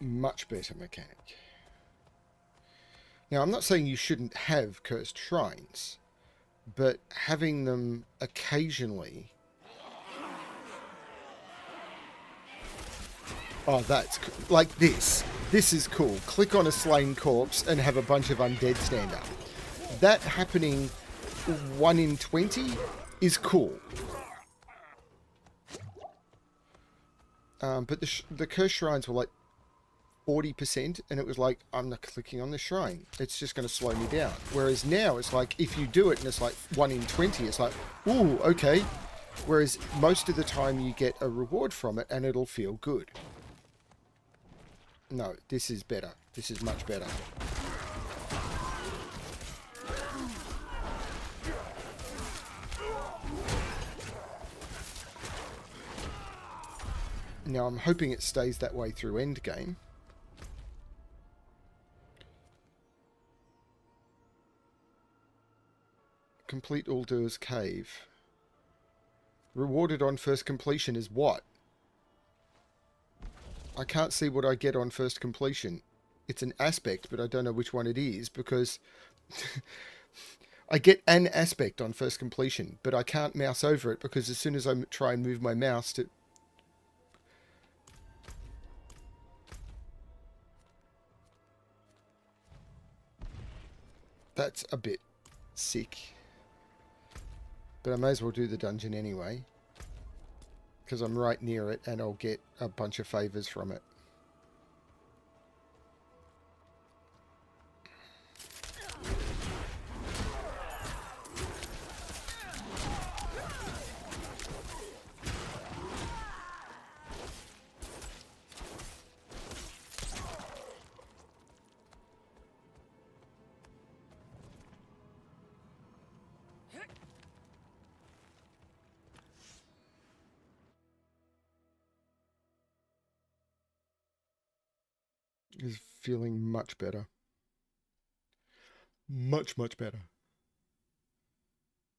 Much better mechanic. Now, I'm not saying you shouldn't have cursed shrines, but having them occasionally... Oh, that's cool. Like this. This is cool. Click on a slain corpse and have a bunch of undead stand up. That happening 1 in 20 is cool. But the cursed shrines were like 40%, and it was like, I'm not clicking on the shrine. It's just going to slow me down. Whereas now, it's like, if you do it and it's like 1 in 20, it's like, ooh, okay. Whereas most of the time you get a reward from it, and it'll feel good. No, this is better. This is much better. Now, I'm hoping it stays that way through endgame. Complete Uldur's Cave. Rewarded on first completion is what? I can't see what I get on first completion. It's an aspect, but I don't know which one it is because I get an aspect on first completion, but I can't mouse over it because as soon as I try and move my mouse to... That's a bit sick. But I may as well do the dungeon anyway, because I'm right near it and I'll get a bunch of favours from it. Is feeling much better. Much, much better.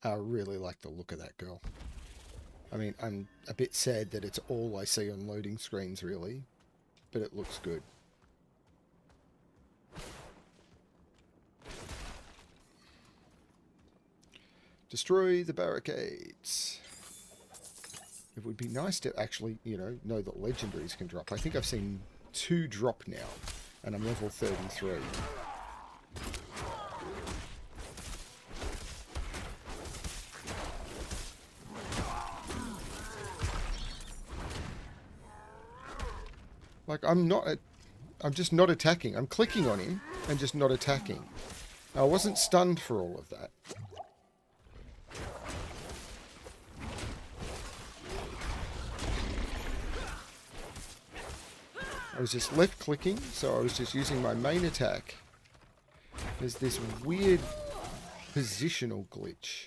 I really like the look of that girl. I mean, I'm a bit sad that it's all I see on loading screens, really. But it looks good. Destroy the barricades. It would be nice to actually, you know that legendaries can drop. I think I've seen 2 drop now, and I'm level 33. Like, I'm just not attacking. I'm clicking on him and just not attacking. I wasn't stunned for all of that. I was just left clicking, so I was just using my main attack. There's this weird positional glitch.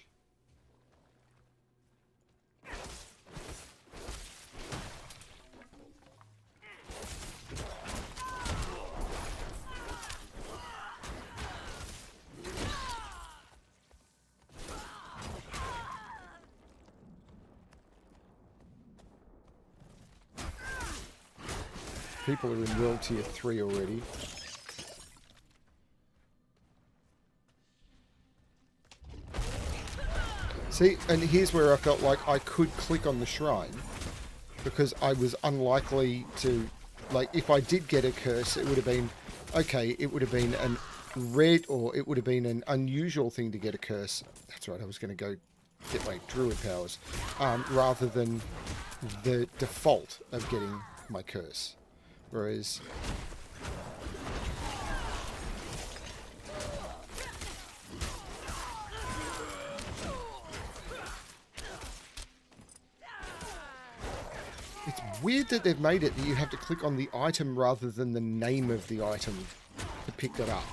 People are in World Tier 3 already. See, and here's where I felt like I could click on the shrine, because I was unlikely to, like, if I did get a curse, it would have been, okay, it would have been an red, or it would have been an unusual thing to get a curse. That's right, I was going to go get my Druid powers, rather than the default of getting my curse. Whereas it's weird that they've made it that you have to click on the item rather than the name of the item to pick that up.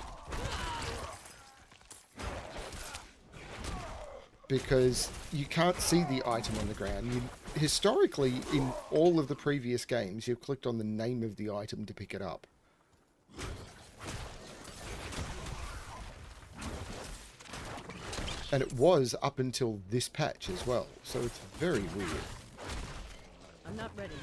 Because you can't see the item on the ground. Historically, in all of the previous games, you've clicked on the name of the item to pick it up. And it was up until this patch as well, so it's very weird. I'm not ready yet.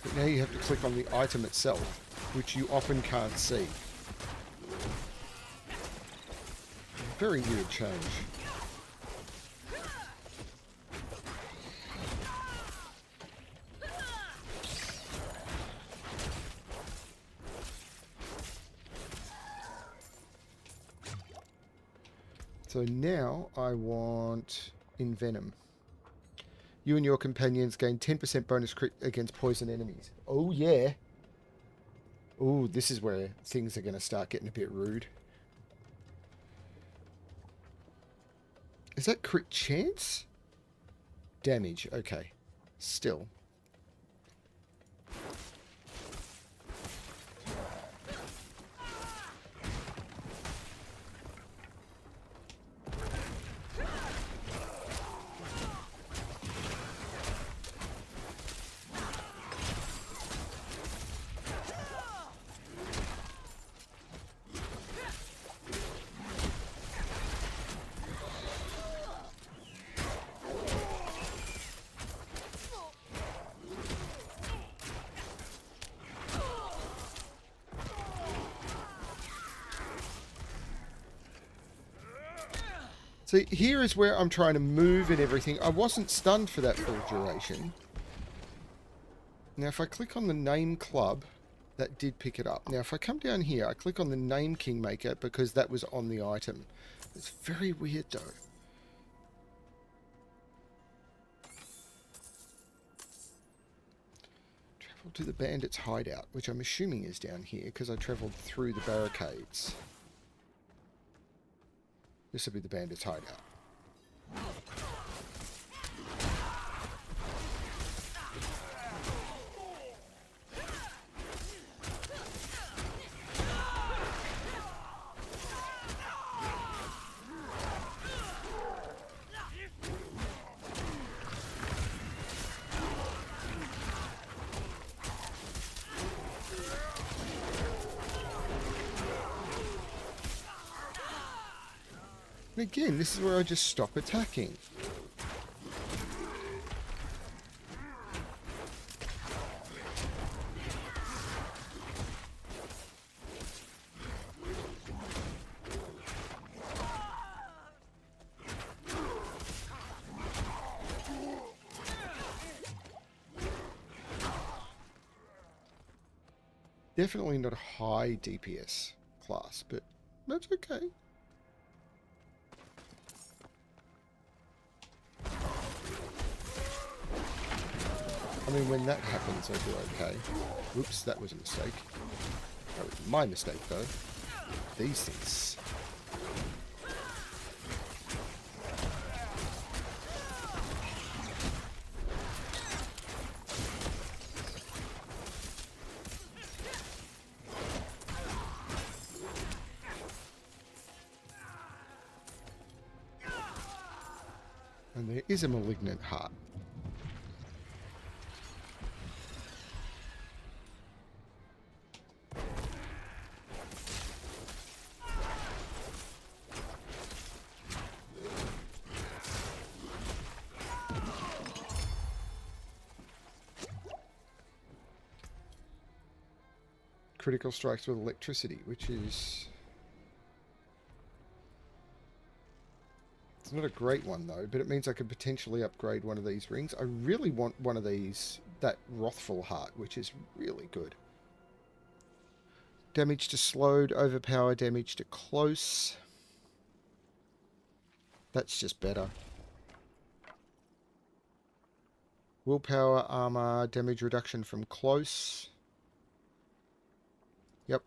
But now you have to click on the item itself, which you often can't see. Very weird change. So now I want Envenom. You and your companions gain 10% bonus crit against poison enemies. Oh, yeah. Oh, this is where things are going to start getting a bit rude. Is that crit chance? Damage, okay. Still. See, here is where I'm trying to move and everything. I wasn't stunned for that full duration. Now, if I click on the name club, that did pick it up. Now, if I come down here, I click on the name Kingmaker because that was on the item. It's very weird, though. Travel to the bandits' hideout, which I'm assuming is down here because I travelled through the barricades. This will be the bandits' hideout. And again, this is where I just stop attacking. Definitely not a high DPS class, but that's okay. I mean, when that happens, I do okay. Whoops, that was a mistake. That was my mistake, though. These things. And there is a malignant heart. Critical strikes with electricity, which is... It's not a great one, though, but it means I could potentially upgrade one of these rings. I really want one of these, that Wrathful Heart, which is really good. Damage to slowed, overpower, damage to close. That's just better. Willpower, armor, damage reduction from close. Yep.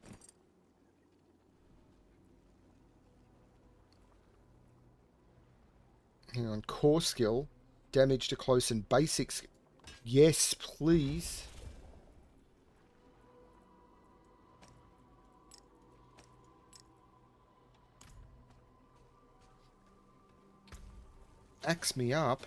Hang on, core skill, damage to close and basics. Yes, please. Axe me up.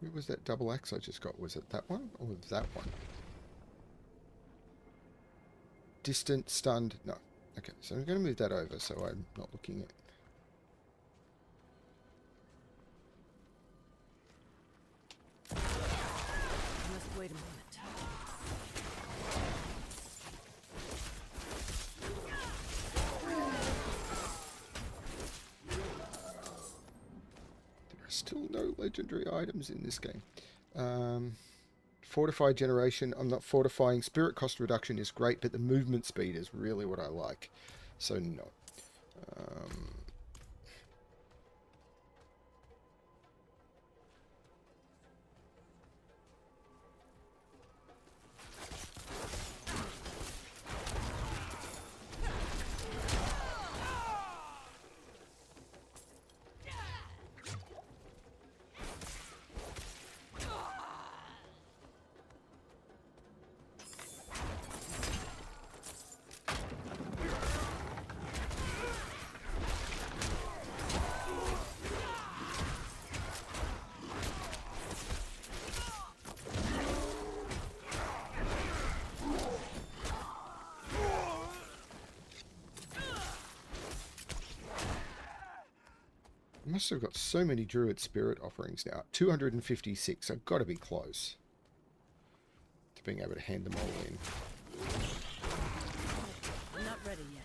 Where was that double axe I just got? Was it that one or that one? Distant, stunned. No. Okay, so I'm going to move that over so I'm not looking at... Just wait a moment. There are still no legendary items in this game. Fortify generation. I'm not fortifying. Spirit cost reduction is great, but the movement speed is really what I like. So no. I must have got so many Druid Spirit offerings now. 256. I've got to be close to being able to hand them all in. I'm not ready yet.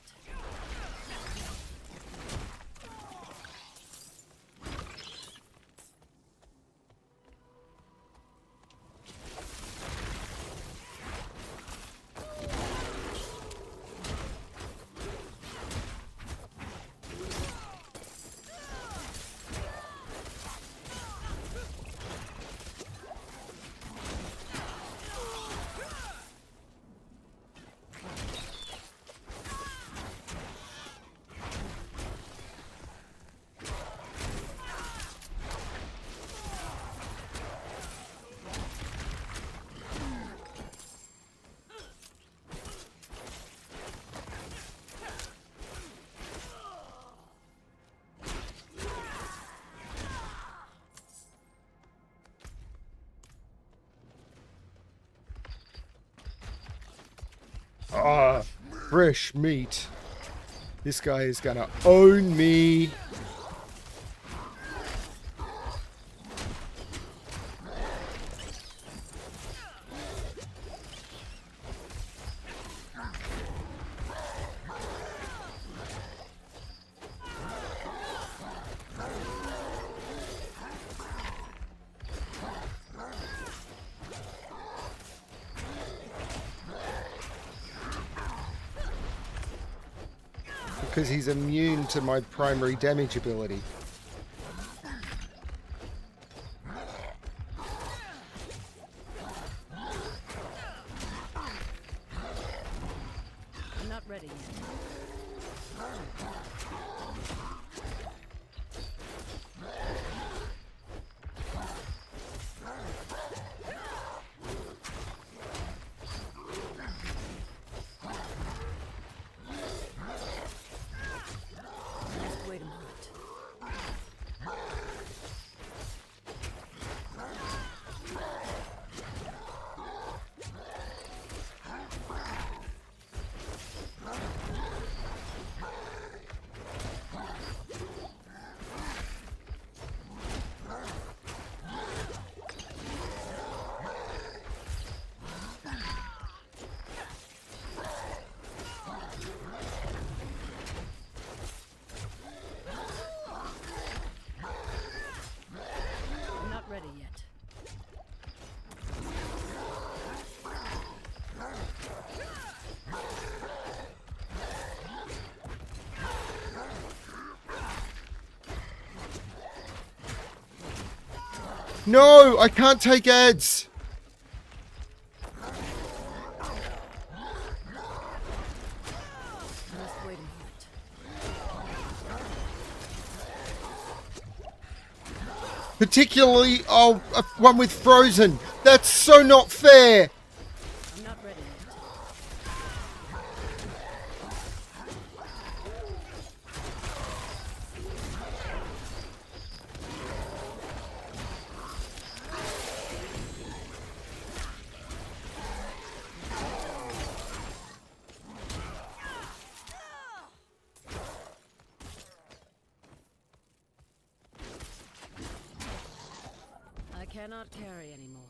Ah, fresh meat. This guy is gonna own me. Because he's immune to my primary damage ability. I'm not ready yet. Just wait a moment. I'm not ready yet. No, I can't take ads. Just wait a moment. Particularly, one with Frozen. That's so not fair. I'm not ready yet. I cannot carry anymore.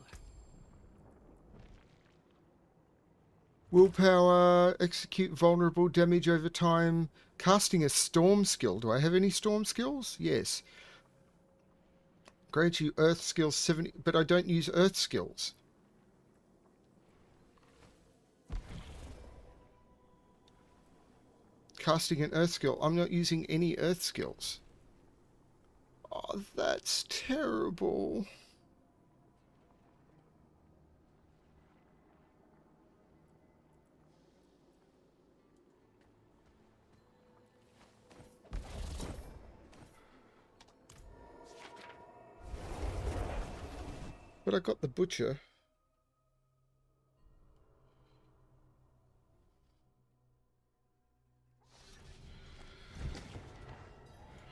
Willpower, execute vulnerable damage over time. Casting a storm skill. Do I have any storm skills? Yes. Grant you earth skills 70, but I don't use earth skills. Casting an earth skill. I'm not using any earth skills. Oh, that's terrible. But I got the butcher.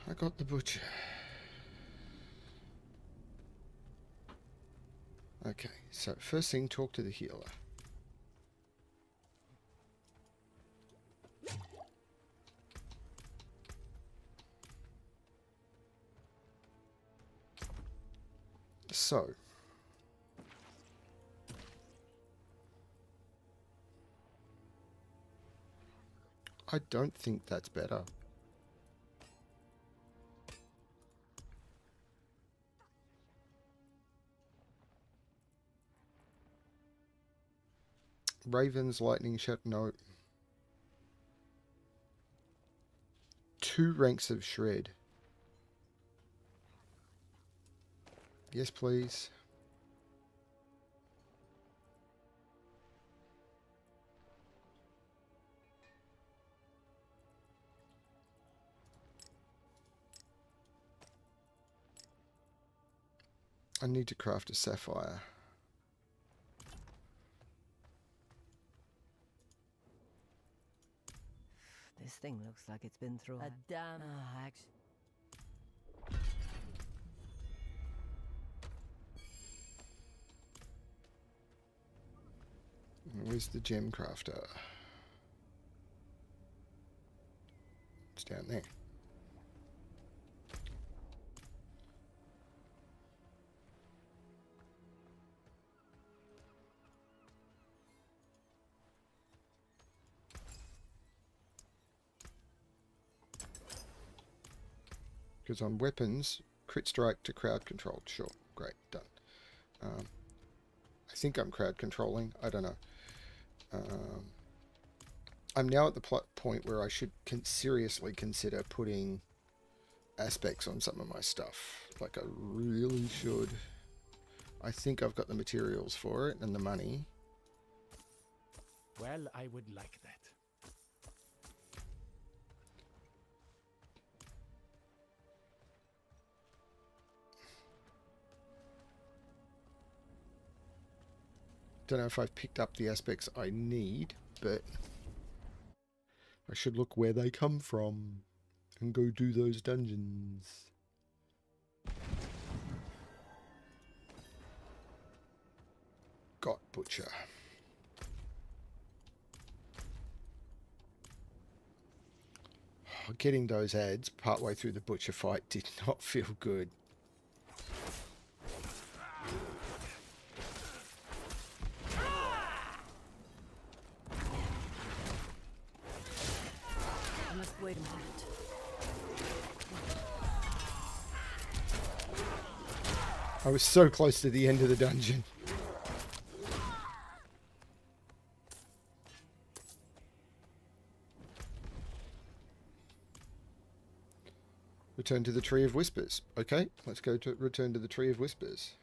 I got the butcher. Okay, so first thing, talk to the healer. So, I don't think that's better. Ravens, lightning shot, no. 2 ranks of shred. Yes, please. I need to craft a sapphire. This thing looks like it's been through a damn. Where's the gem crafter? It's down there. Because on weapons, crit strike to crowd control. Sure, great, done. I think I'm crowd controlling. I don't know. I'm now at the point where I should seriously consider putting aspects on some of my stuff. Like I really should. I think I've got the materials for it and the money. Well, I would like that. Don't know if I've picked up the aspects I need, but I should look where they come from and go do those dungeons. Got Butcher. Getting those ads partway through the Butcher fight did not feel good. Wait a minute. I was so close to the end of the dungeon. Return to the Tree of Whispers. Okay, let's go to return to the Tree of Whispers.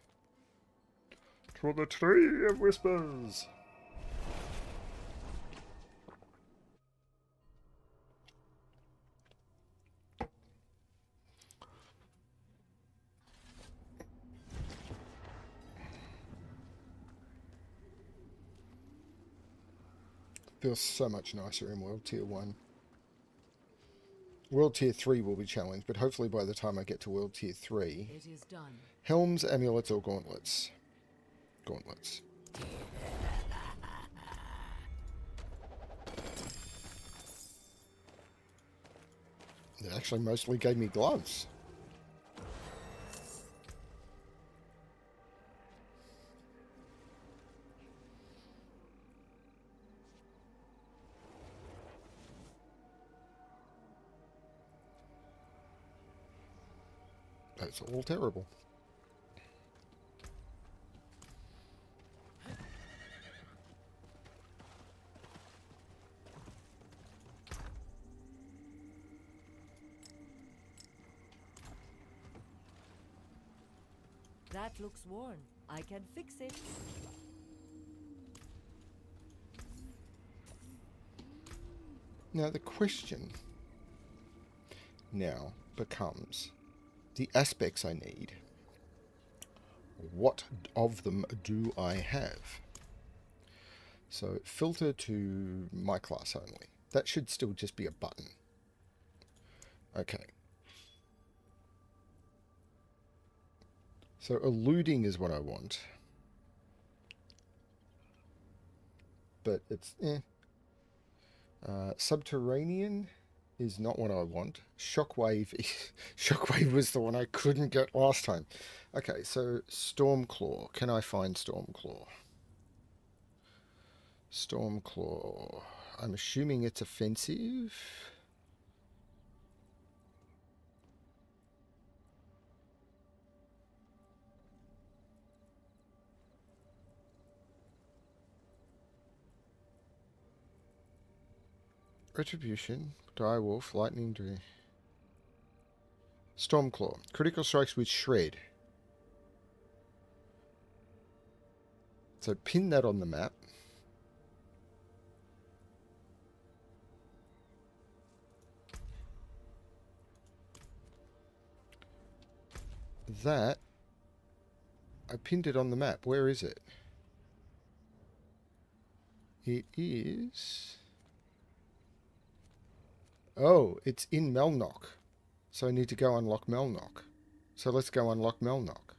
To the Tree of Whispers! Feels so much nicer in World Tier 1. World Tier 3 will be challenged, but hopefully by the time I get to World Tier 3... It is done. Helms, amulets, or gauntlets? Gauntlets. It actually mostly gave me gloves. That's all terrible. That looks worn. I can fix it. Now the question now becomes the aspects I need. What of them do I have? So filter to my class only. That should still just be a button. Okay. So eluding is what I want. But it's subterranean is not what I want. Shockwave. Shockwave was the one I couldn't get last time. Okay, so Stormclaw. Can I find Stormclaw? Stormclaw. I'm assuming it's offensive. Retribution, Direwolf, Lightning Dream. Stormclaw. Critical strikes with Shred. So pin that on the map. That, I pinned it on the map. Where is it? It is... Oh, it's in Melnock. So I need to go unlock Melnock. So let's go unlock Melnock.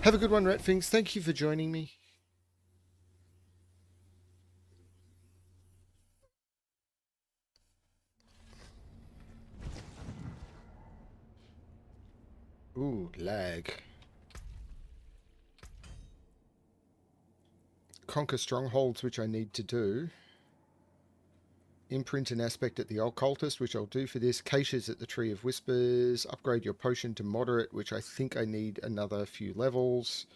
Have a good one, Ratfings. Thank you for joining me. Ooh, lag. Conquer strongholds, which I need to do. Imprint an aspect at the occultist, which I'll do for this. Caches at the Tree of Whispers. Upgrade your potion to moderate, which I think I need another few levels.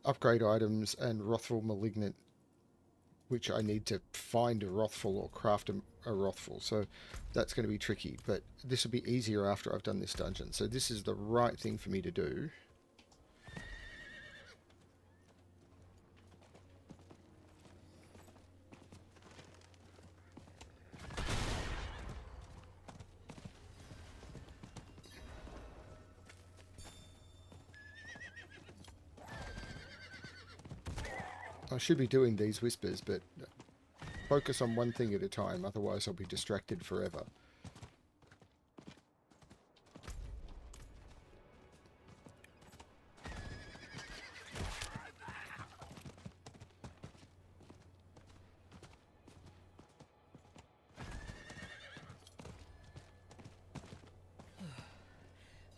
Upgrade items and Wrathful Malignant, which I need to find a Wrathful or craft a Wrathful. So that's going to be tricky, but this will be easier after I've done this dungeon. So this is the right thing for me to do. I should be doing these whispers, but focus on one thing at a time, otherwise I'll be distracted forever.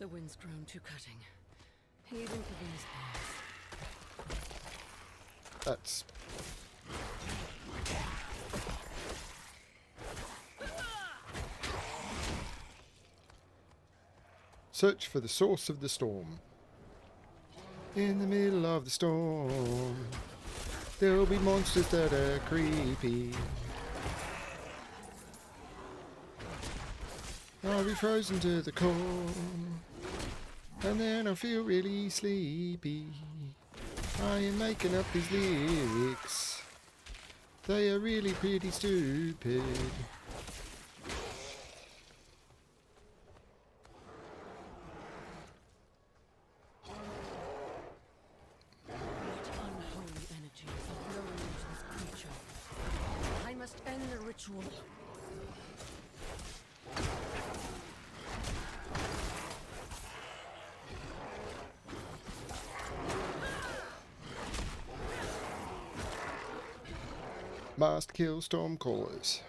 The wind's grown too cutting, even for these paths. That's... Search for the source of the storm. In the middle of the storm, there'll be monsters that are creepy. I'll be frozen to the core, and then I'll feel really sleepy. I am making up these lyrics. They are really pretty stupid. What unholy energies are blowing into this creature? I must end the ritual. Must kill Stormcallers.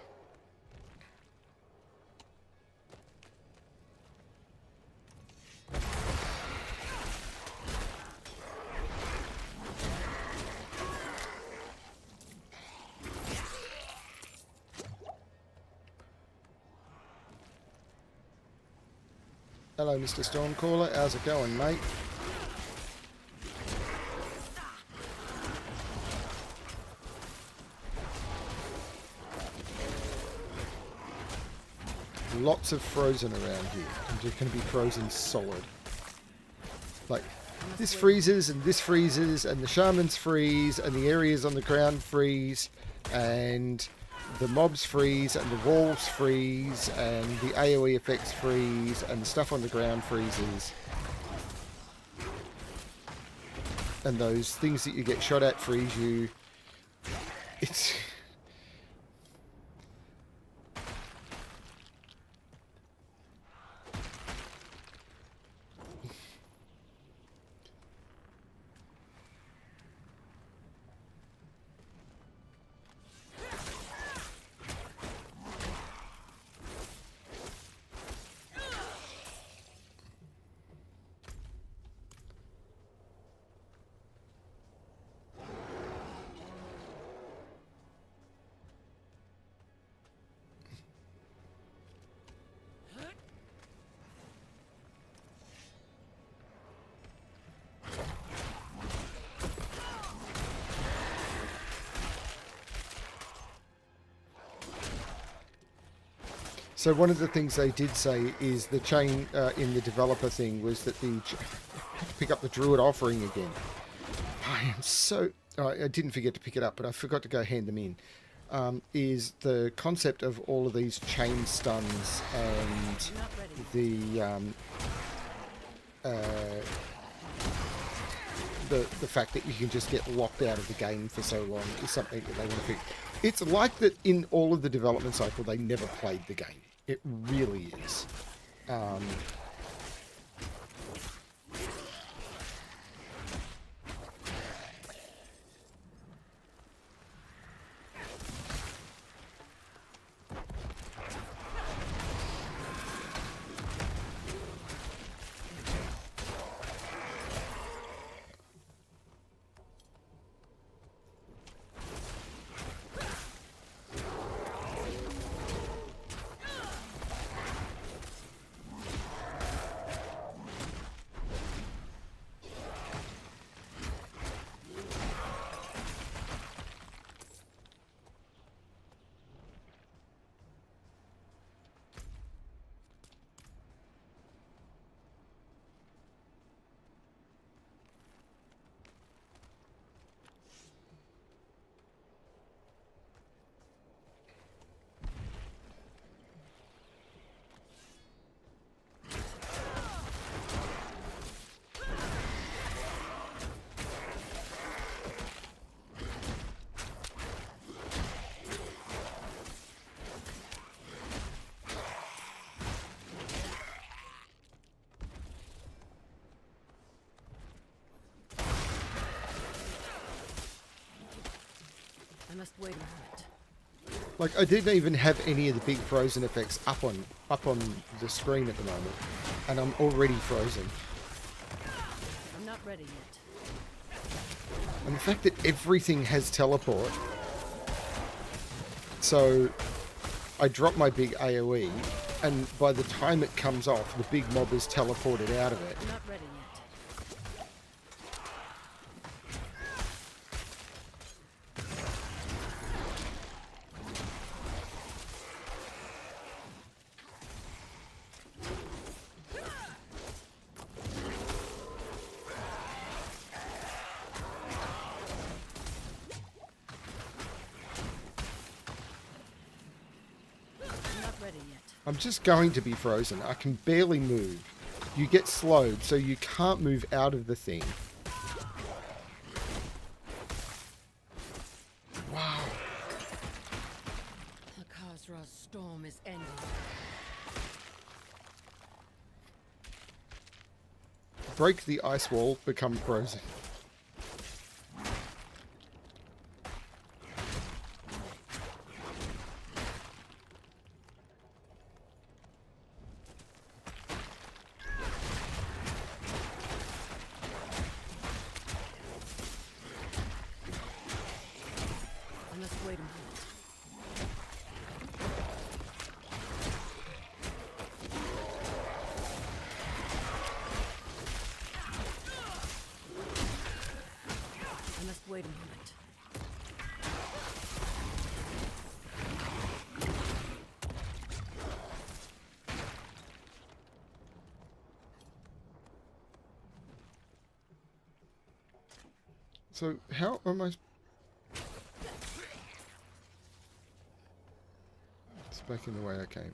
Hello, Mr. Stormcaller. How's it going, mate? Lots of frozen around here. I'm just going to be frozen solid. Like, this freezes, and the shamans freeze, and the areas on the ground freeze, and the mobs freeze, and the walls freeze, and the AoE effects freeze, and the stuff on the ground freezes. And those things that you get shot at freeze you. It's... So one of the things they did say is the chain in the developer thing was that I had to pick up the Druid offering again. I am so... I didn't forget to pick it up, but I forgot to go hand them in. Is the concept of all of these chain stuns and the fact that you can just get locked out of the game for so long is something that they want to fix. It's like that in all of the development cycle, they never played the game. It really is. I must wait a moment. Like, I didn't even have any of the big frozen effects up on the screen at the moment, and I'm already frozen. I'm not ready yet. And the fact that everything has teleport, so I drop my big AoE, and by the time it comes off, the big mob is teleported out of it. I'm not ready yet. I'm just going to be frozen. I can barely move. You get slowed, so you can't move out of the thing. Wow. The Khazra's storm is ending. Break the ice wall, become frozen. Wait a moment. I must wait a moment. So how am I... It's back in the way I came.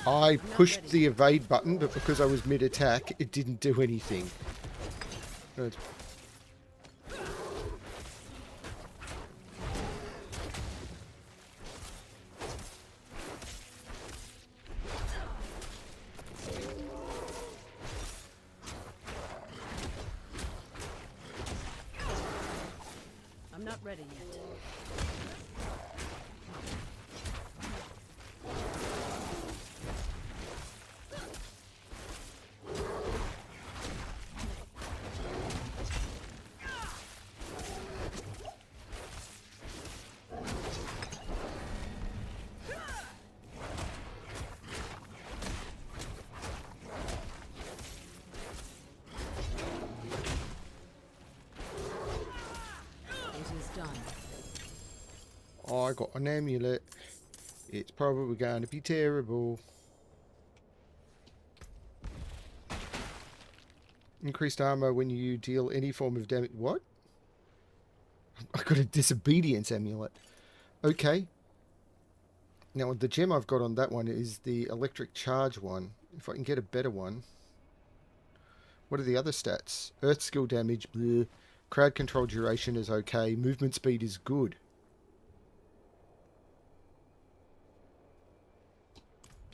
I pushed the evade button, but because I was mid-attack, it didn't do anything. Good. I'm not ready yet. done. Oh, I got an amulet. It's probably going to be terrible. Increased armor when you deal any form of damage. What? I got a disobedience amulet. Okay. Now, the gem I've got on that one is the electric charge one. If I can get a better one. What are the other stats? Earth skill damage, bleh. Crowd control duration is okay. Movement speed is good.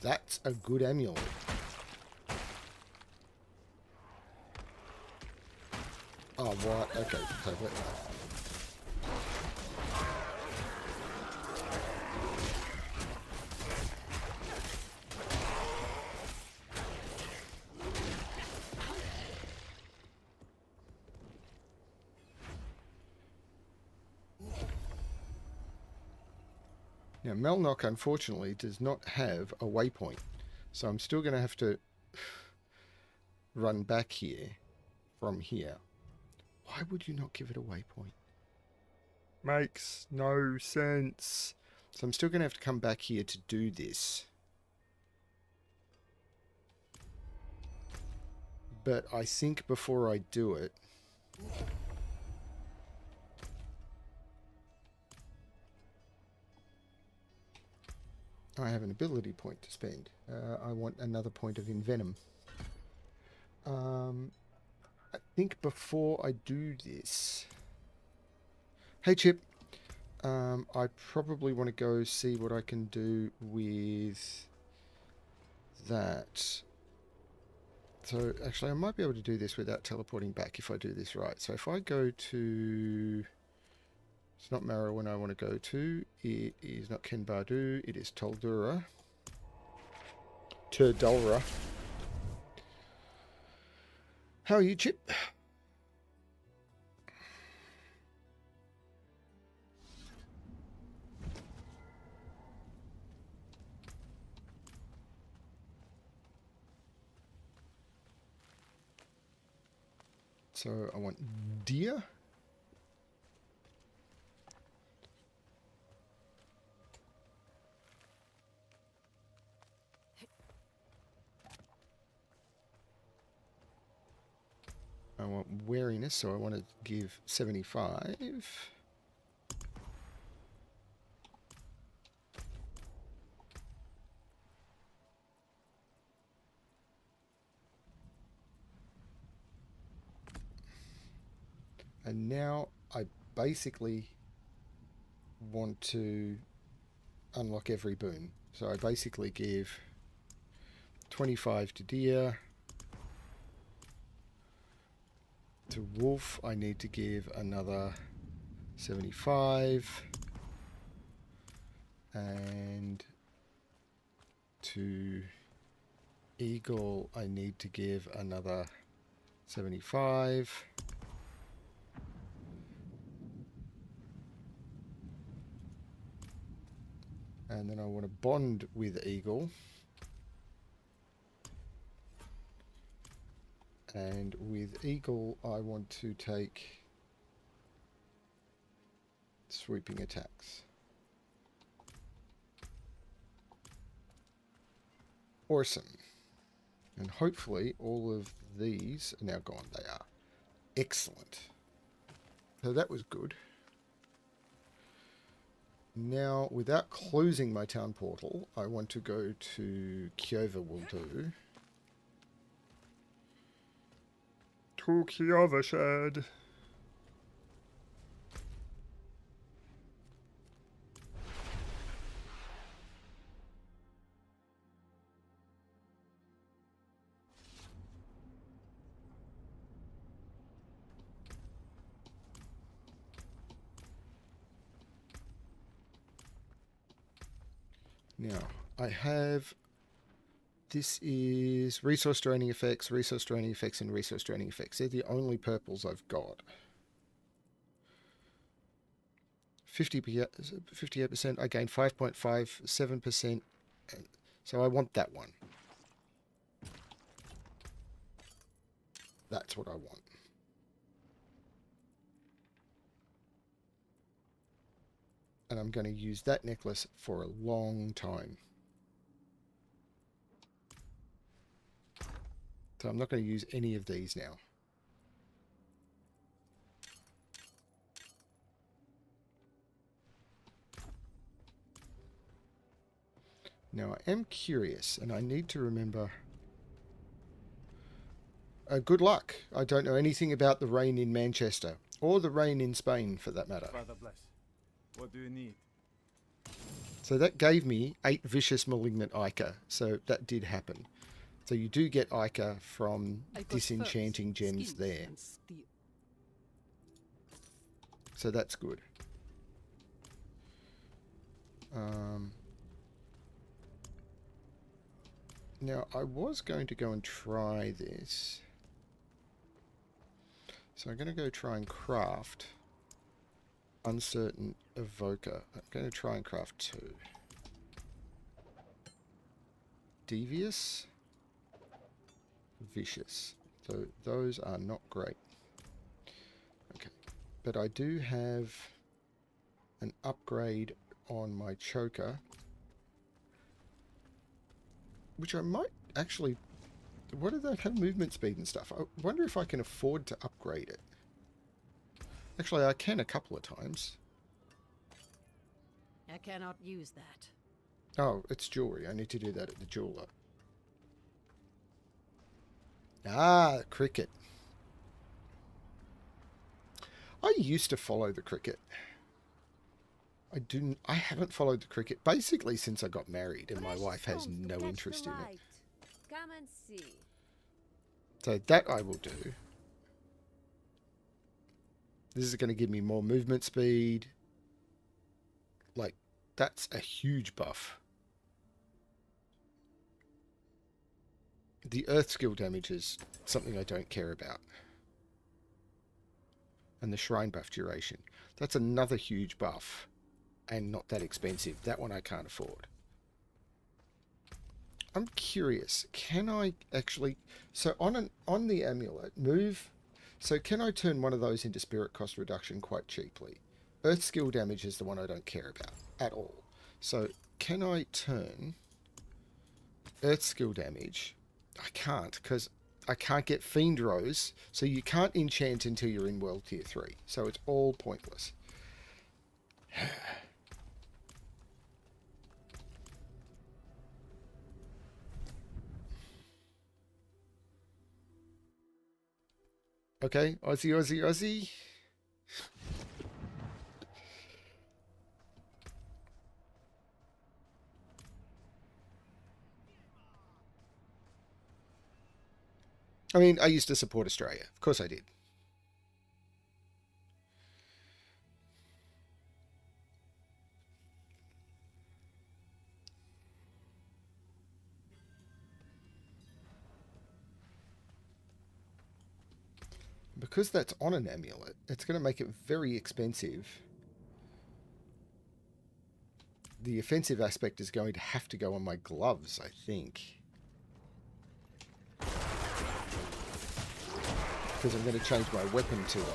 That's a good amulet. Oh, what? Okay, so let Now, Melnock, unfortunately, does not have a waypoint. So I'm still going to have to run back here from here. Why would you not give it a waypoint? Makes no sense. So I'm still going to have to come back here to do this. But I think before I do it... I have an ability point to spend. I want another point of Envenom. I think before I do this... Hey, Chip. I probably want to go see what I can do with that. So, actually, I might be able to do this without teleporting back if I do this right. So, if I go to... It's not Marrowen I want to go to. It is not Kenbadu. It is Toldura. Turdulra. How are you, Chip? So I want deer. I want wariness, so I want to give 75. And now I basically want to unlock every boon. So I basically give 25 to deer. To wolf, I need to give another 75. And to eagle, I need to give another 75. And then I want to bond with eagle. And with eagle, I want to take sweeping attacks. Awesome. And hopefully all of these are now gone. They are. Excellent. So that was good. Now, without closing my town portal, I want to go to Kiova will do. To Kiova shed. Now, I have... This is resource draining effects, and resource draining effects. They're the only purples I've got. 58%, I gain 5.57%. So I want that one. That's what I want. And I'm going to use that necklace for a long time. So I'm not going to use any of these now. Now I am curious, and I need to remember... good luck. I don't know anything about the rain in Manchester, or the rain in Spain for that matter. Father bless. What do you need? So that gave me 8 vicious malignant Ica, so that did happen. So you do get Ica from disenchanting gems there. So that's good. Now I was going to go and try this. So I'm going to go try and craft Uncertain Evoker. I'm going to try and craft 2. Devious. Vicious. So those are not great. Okay. But I do have an upgrade on my choker, which I might actually... What do they have? Movement speed and stuff. I wonder if I can afford to upgrade it. Actually, I can a couple of times. I cannot use that. Oh, it's jewelry. I need to do that at the jeweler. Ah, cricket. I used to follow the cricket. I haven't followed the cricket basically since I got married, and my wife has no interest in it. Come and see. So that I will do. This is going to give me more movement speed. Like, that's a huge buff. The earth skill damage is something I don't care about. And the shrine buff duration. That's another huge buff. And not that expensive. That one I can't afford. I'm curious, can I actually... So on the amulet, move... So can I turn one of those into spirit cost reduction quite cheaply? Earth skill damage is the one I don't care about at all. So can I turn earth skill damage? I can't, because I can't get Fiend Rose. So you can't enchant until you're in World Tier 3. So it's all pointless. Okay, Aussie, Aussie, Aussie. I mean, I used to support Australia. Of course I did. Because that's on an amulet, it's going to make it very expensive. The offensive aspect is going to have to go on my gloves, I think. Because I'm going to change my weapon to it.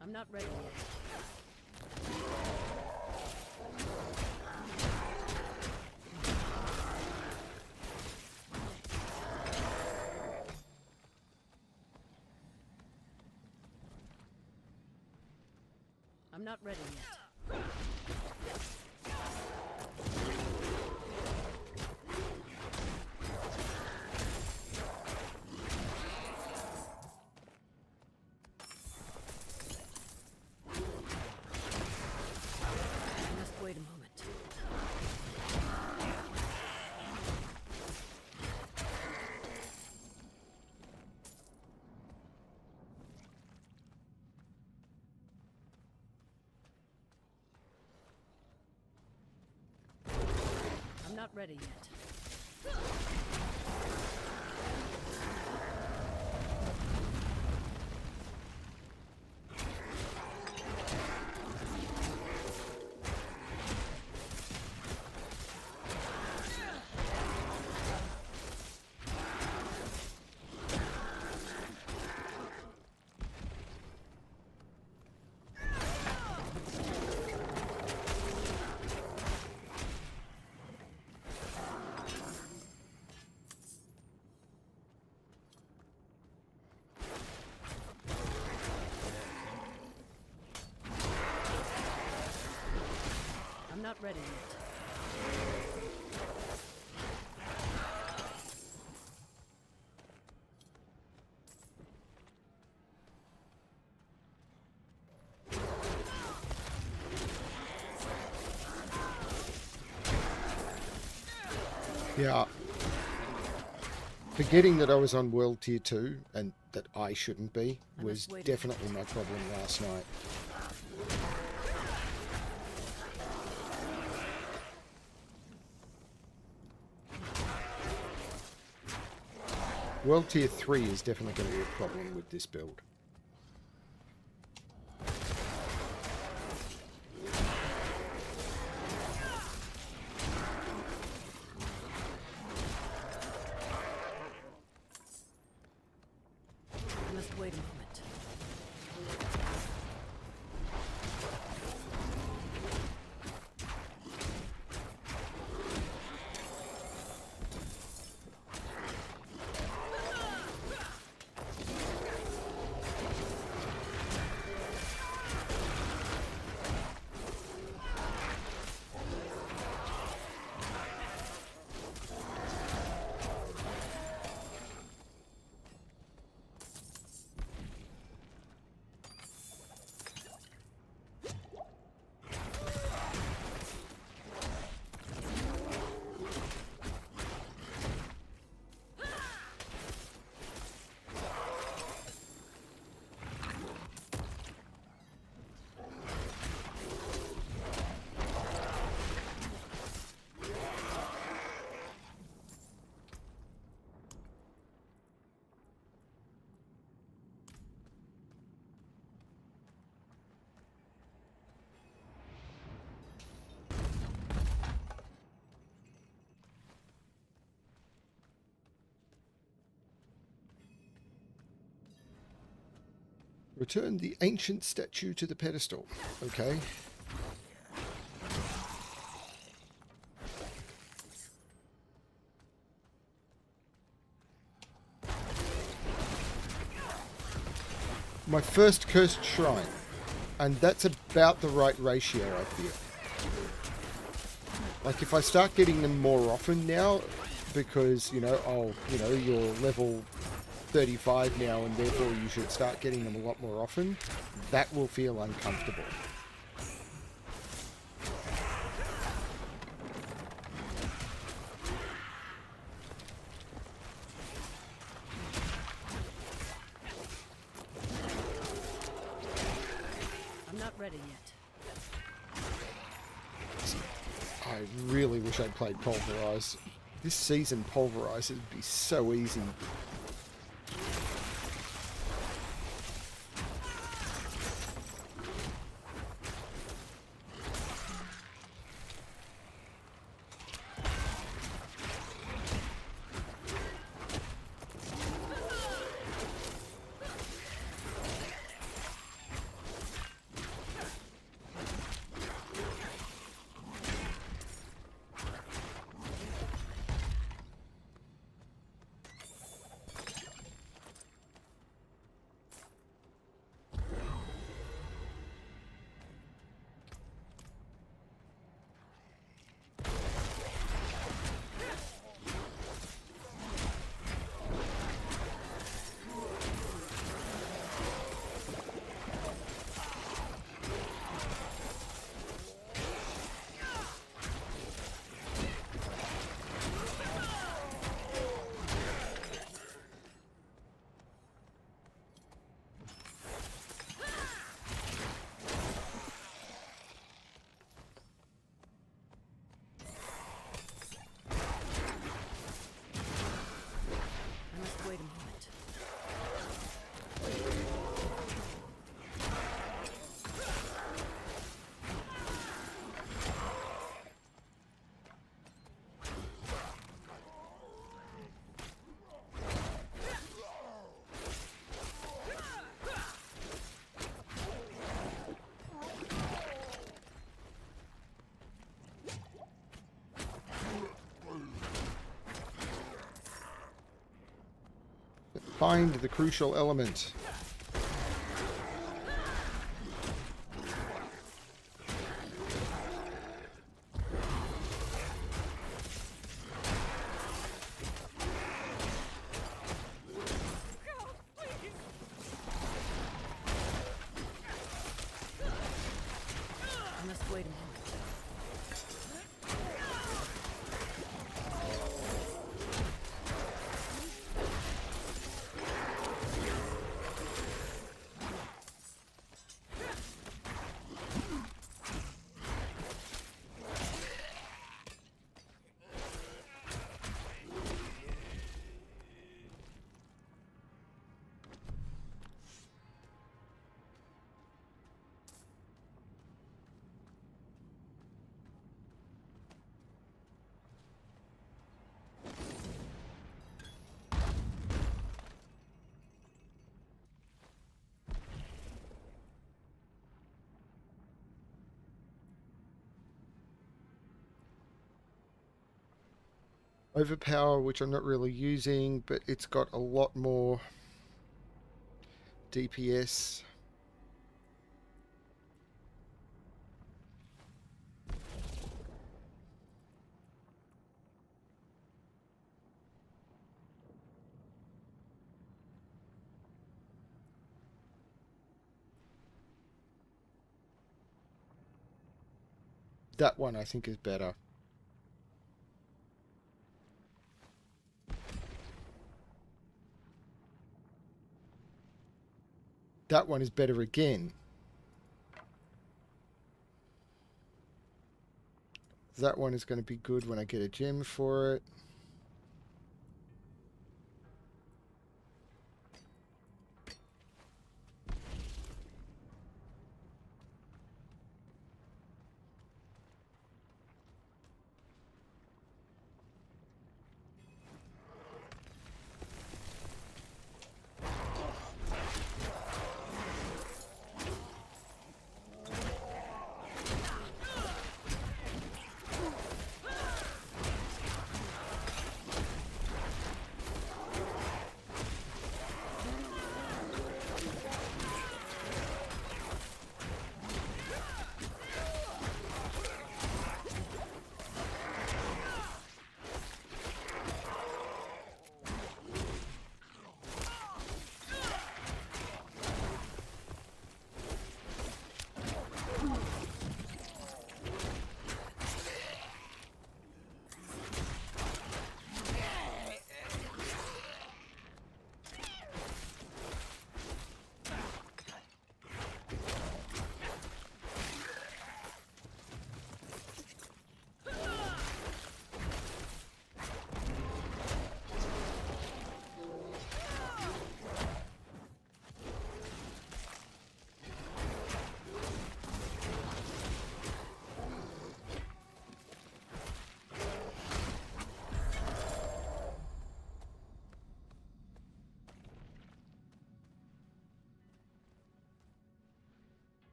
I'm not ready yet. I'm not ready yet. I must wait a moment. I'm not ready yet. not ready yet. Yeah. Forgetting that I was on World Tier 2 and that I shouldn't be was definitely my problem last night. World Tier 3 is definitely going to be a problem with this build. I must wait a moment. Return the ancient statue to the pedestal. Okay. My first cursed shrine. And that's about the right ratio, I feel. Like, if I start getting them more often now, because, you know, oh, you know, you're level 35 now, and therefore you should start getting them a lot more often, that will feel uncomfortable. I'm not ready yet. I really wish I'd played Pulverize. This season, Pulverize would be so easy. I must wait a moment. Find the crucial element. Overpower, which I'm not really using, but it's got a lot more DPS. That one I think is better. That one is better again. That one is going to be good when I get a gem for it.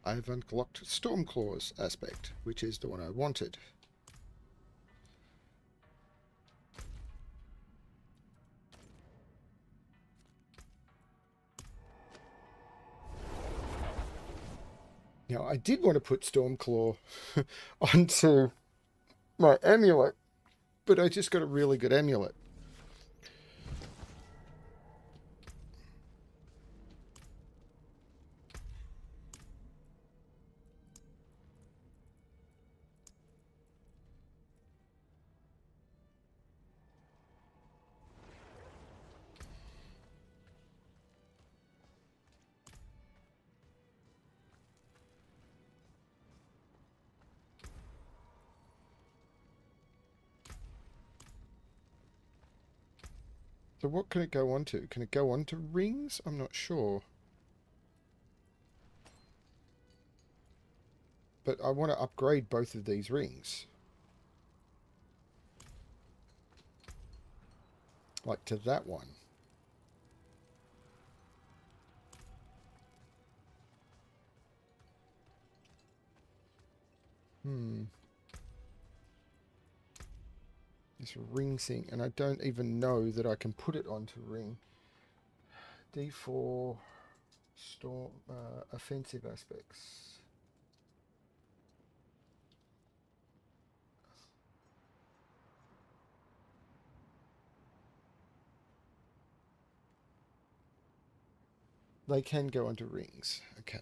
I've unlocked Stormclaw's aspect, which is the one I wanted. Now, I did want to put Stormclaw onto my amulet, but I just got a really good amulet. So what can it go on to? Can it go on to rings? I'm not sure. But I want to upgrade both of these rings. Like to that one. This ring thing, and I don't even know that I can put it onto ring. D4 storm offensive aspects. They can go onto rings. Okay.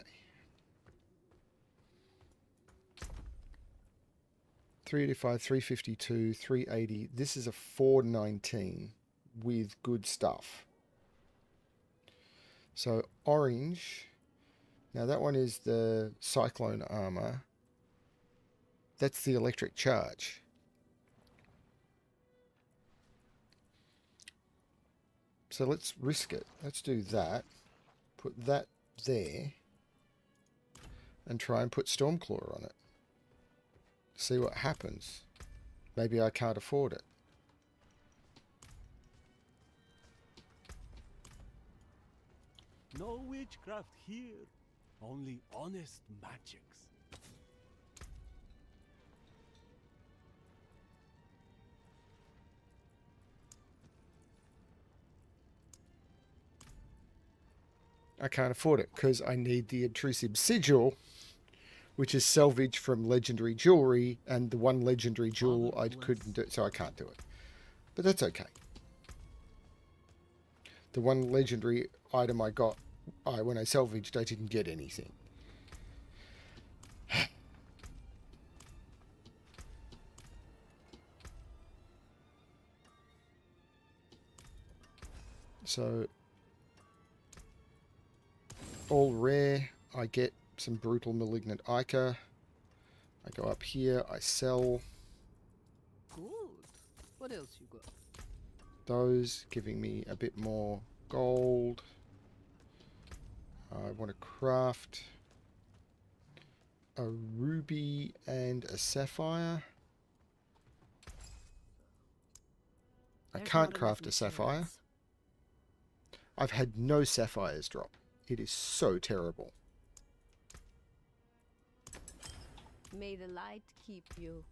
385, 352, 380. This is a 419 with good stuff. So orange. Now that one is the cyclone armor. That's the electric charge. So let's risk it. Let's do that. Put that there. And try and put Stormclaw on it. See what happens. Maybe I can't afford it. No witchcraft here, only honest magics. I can't afford it because I need the intrusive sigil, which is salvage from legendary jewelry, and the one legendary jewel I couldn't do, so I can't do it. But that's okay. The one legendary item I got, when I salvaged, I didn't get anything. So, all rare, I get some brutal malignant Ica. I go up here, I sell Good. What else you got? those, giving me a bit more gold. I want to craft a ruby and a sapphire. I There's can't not craft enough a sapphire. materials. I've had no sapphires drop. It is so terrible. May the light keep you.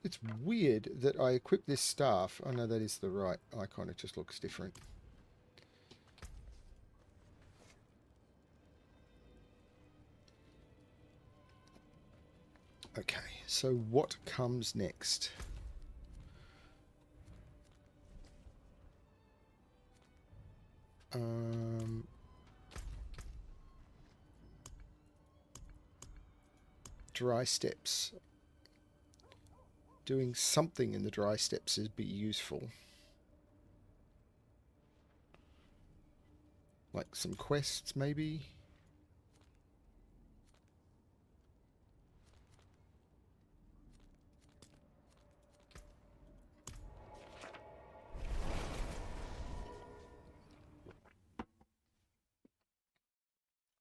It's weird that I equip this staff. Oh no, that is the right icon. It just looks different. Okay, so what comes next? Dry steps. Doing something in the dry steps would be useful. Like some quests, maybe?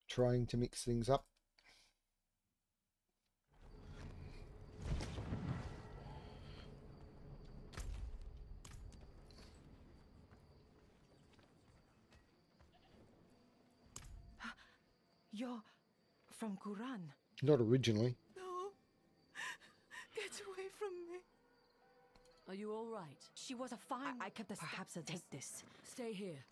Trying to mix things up. You're from Quran. Not originally. No. Get away from me. Are you all right? She was a fine. I kept this. Perhaps take this. Stay here.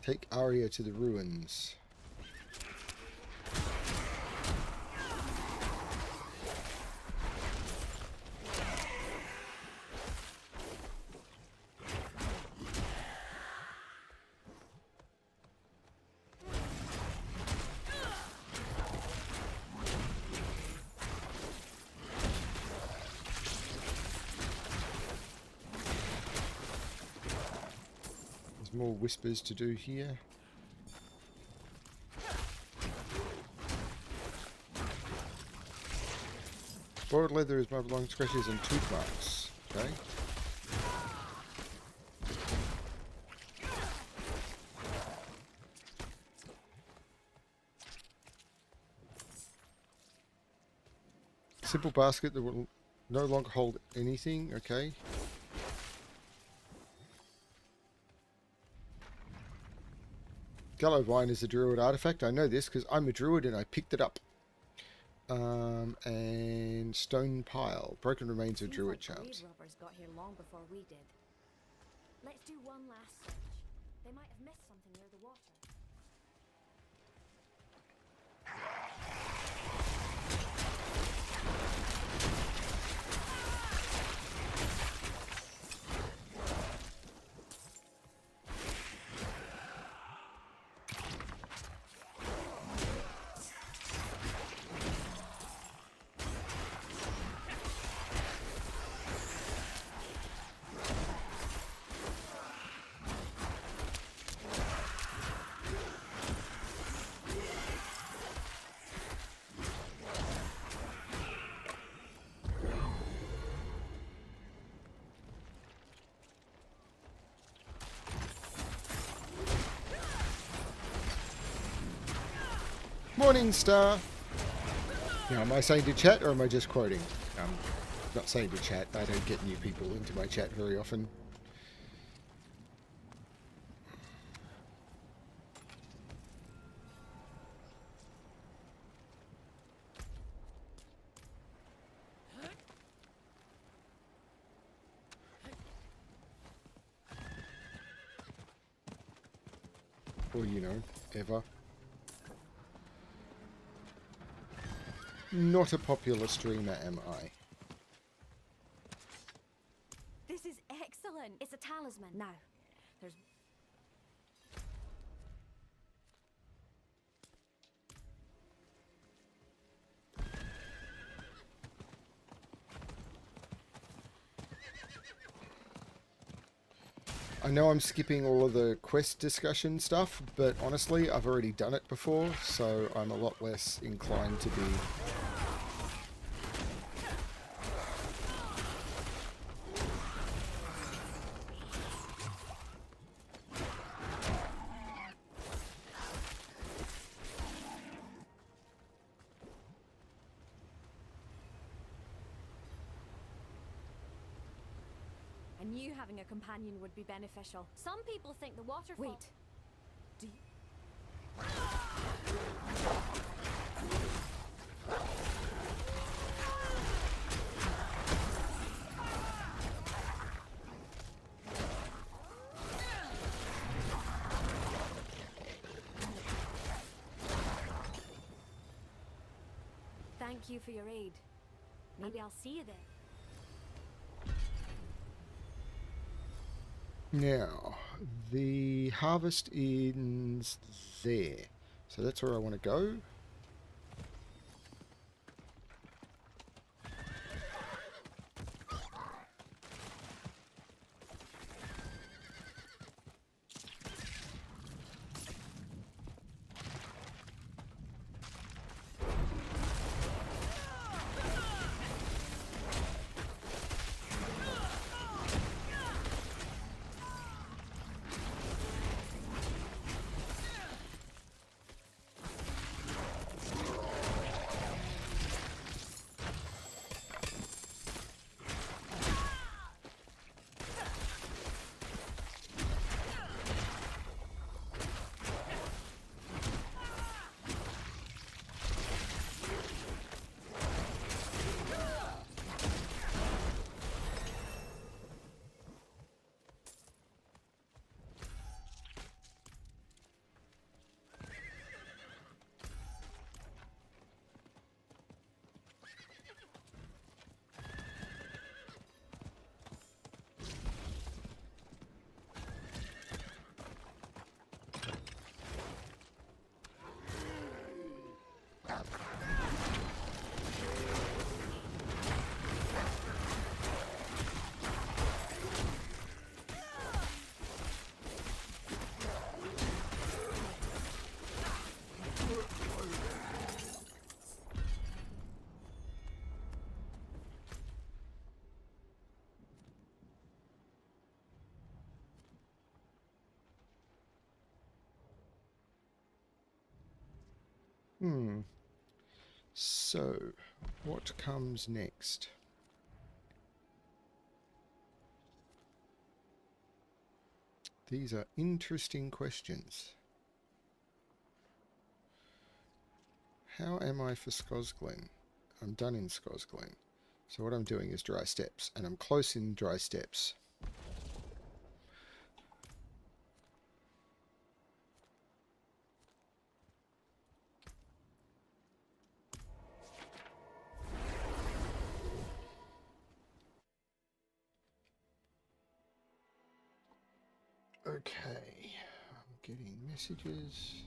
Take Arya to the ruins. More whispers to do here. Boiled leather is marked along scratches and tooth marks. Okay. Simple basket that will no longer hold anything. Okay. Gallow Vine is a Druid artifact. I know this because I'm a Druid and I picked it up. And Stone Pile. Broken remains of Druid charms. Robbers got here long before we did. Let's do one last search. They might have missed something near the water. Morning Star. Now, am I saying to chat or am I just quoting? Not saying to chat. I don't get new people into my chat very often. Or, you know, ever. Not a popular streamer, am I? This is excellent. It's a talisman. Now, there's... I know I'm skipping all of the quest discussion stuff, but honestly, I've already done it before, so I'm a lot less inclined to be... I knew having a companion would be beneficial. Some people think the waterfall... Wait. Do you... Thank you for your aid. Maybe I'll see you there. Now, the harvest ends there. So that's where I want to go. So, what comes next? These are interesting questions. How am I for Skosglen? I'm done in Skosglen. So what I'm doing is dry steps, and I'm close in dry steps. Okay, I'm getting messages.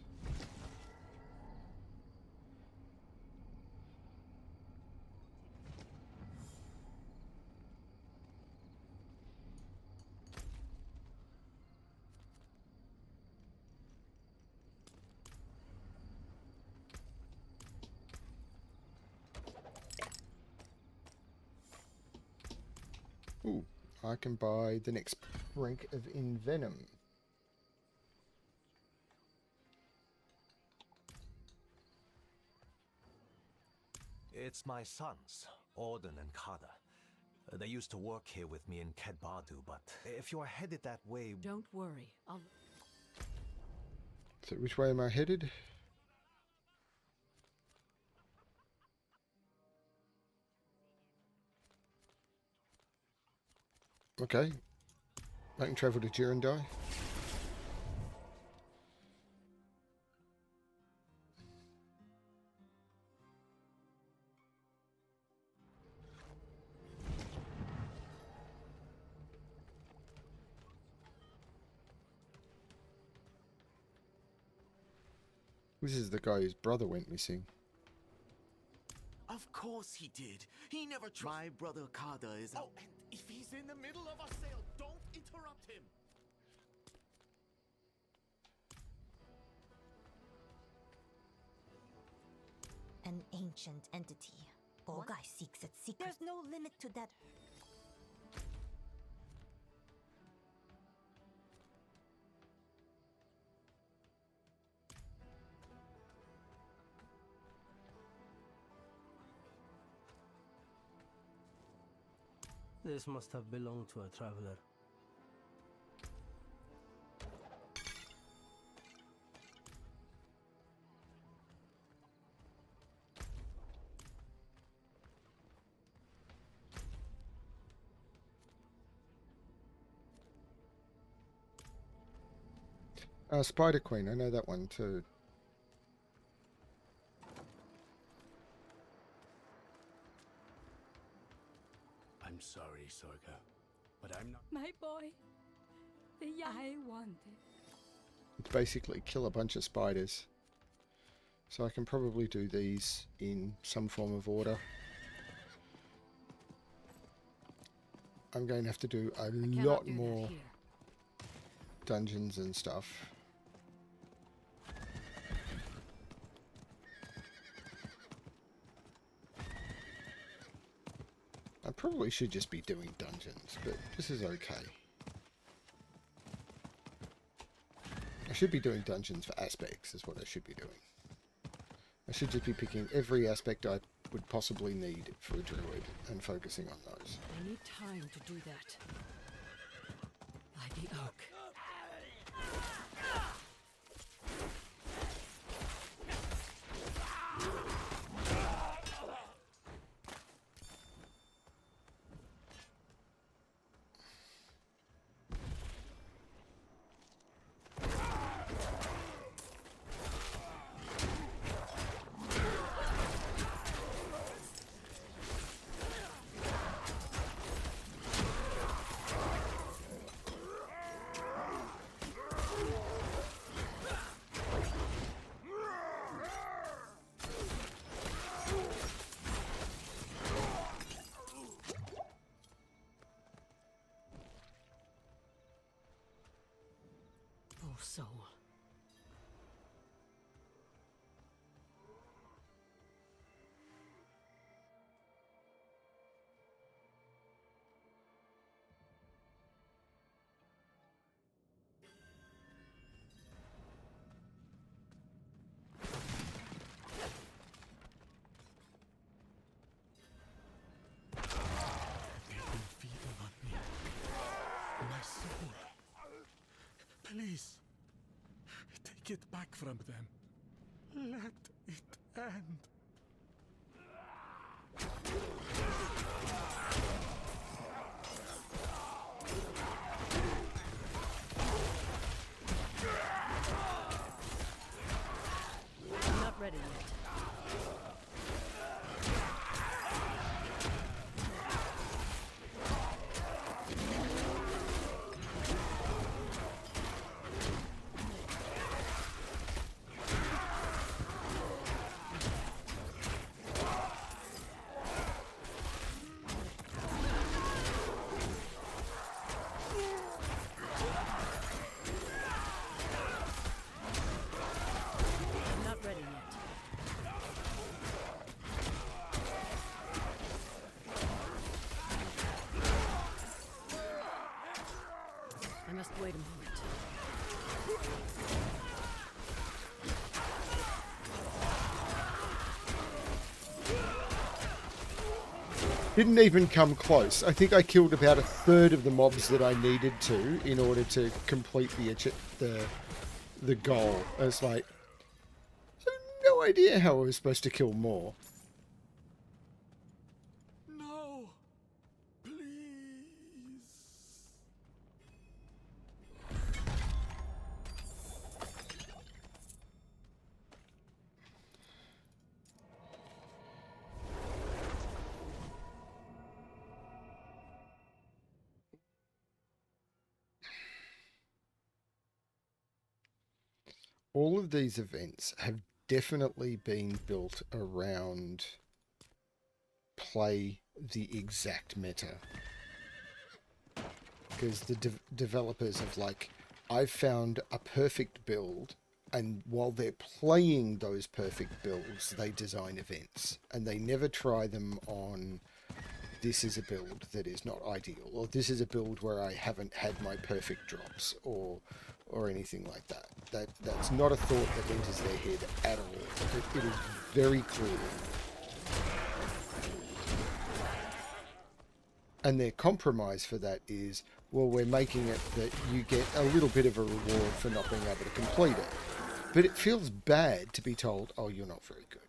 Ooh, I can buy the next rank of Envenom. It's my sons, Auden and Kada. They used to work here with me in Kedbadu, but if you are headed that way... Don't worry. I'll... So which way am I headed? Okay. I can travel to Jirundai. This is the guy whose brother went missing. Of course he did. He never My brother Kada is... Oh, and if he's in the middle of a sale, don't interrupt him! An ancient entity. Bogai seeks its secret. There's no limit to that. This must have belonged to a traveler. Spider Queen, I know that one too. I'm sorry, Sorga, but I'm not... My boy. The young I wanted. It's basically kill a bunch of spiders. So I can probably do these in some form of order. I'm going to have to do a lot more dungeons and stuff. I probably should just be doing dungeons, but this is okay. I should be doing dungeons for aspects, is what I should be doing. I should just be picking every aspect I would possibly need for a druid and focusing on those. I need time to do that. By the oak. Soul. Feeding on me. My soul. Please. Take it back from them. Let it end. I'm not ready yet. Didn't even come close. I think I killed about a third of the mobs that I needed to in order to complete the goal. I was like, I have no idea how I was supposed to kill more. No! Please! All of these events have definitely been built around play the exact meta. Because the developers have like, I've found a perfect build, and while they're playing those perfect builds, they design events. And they never try them on, this is a build that is not ideal, or this is a build where I haven't had my perfect drops, or anything like that. That's not a thought that enters their head at all. It is very clear. And their compromise for that is, well, we're making it that you get a little bit of a reward for not being able to complete it. But it feels bad to be told, oh, you're not very good.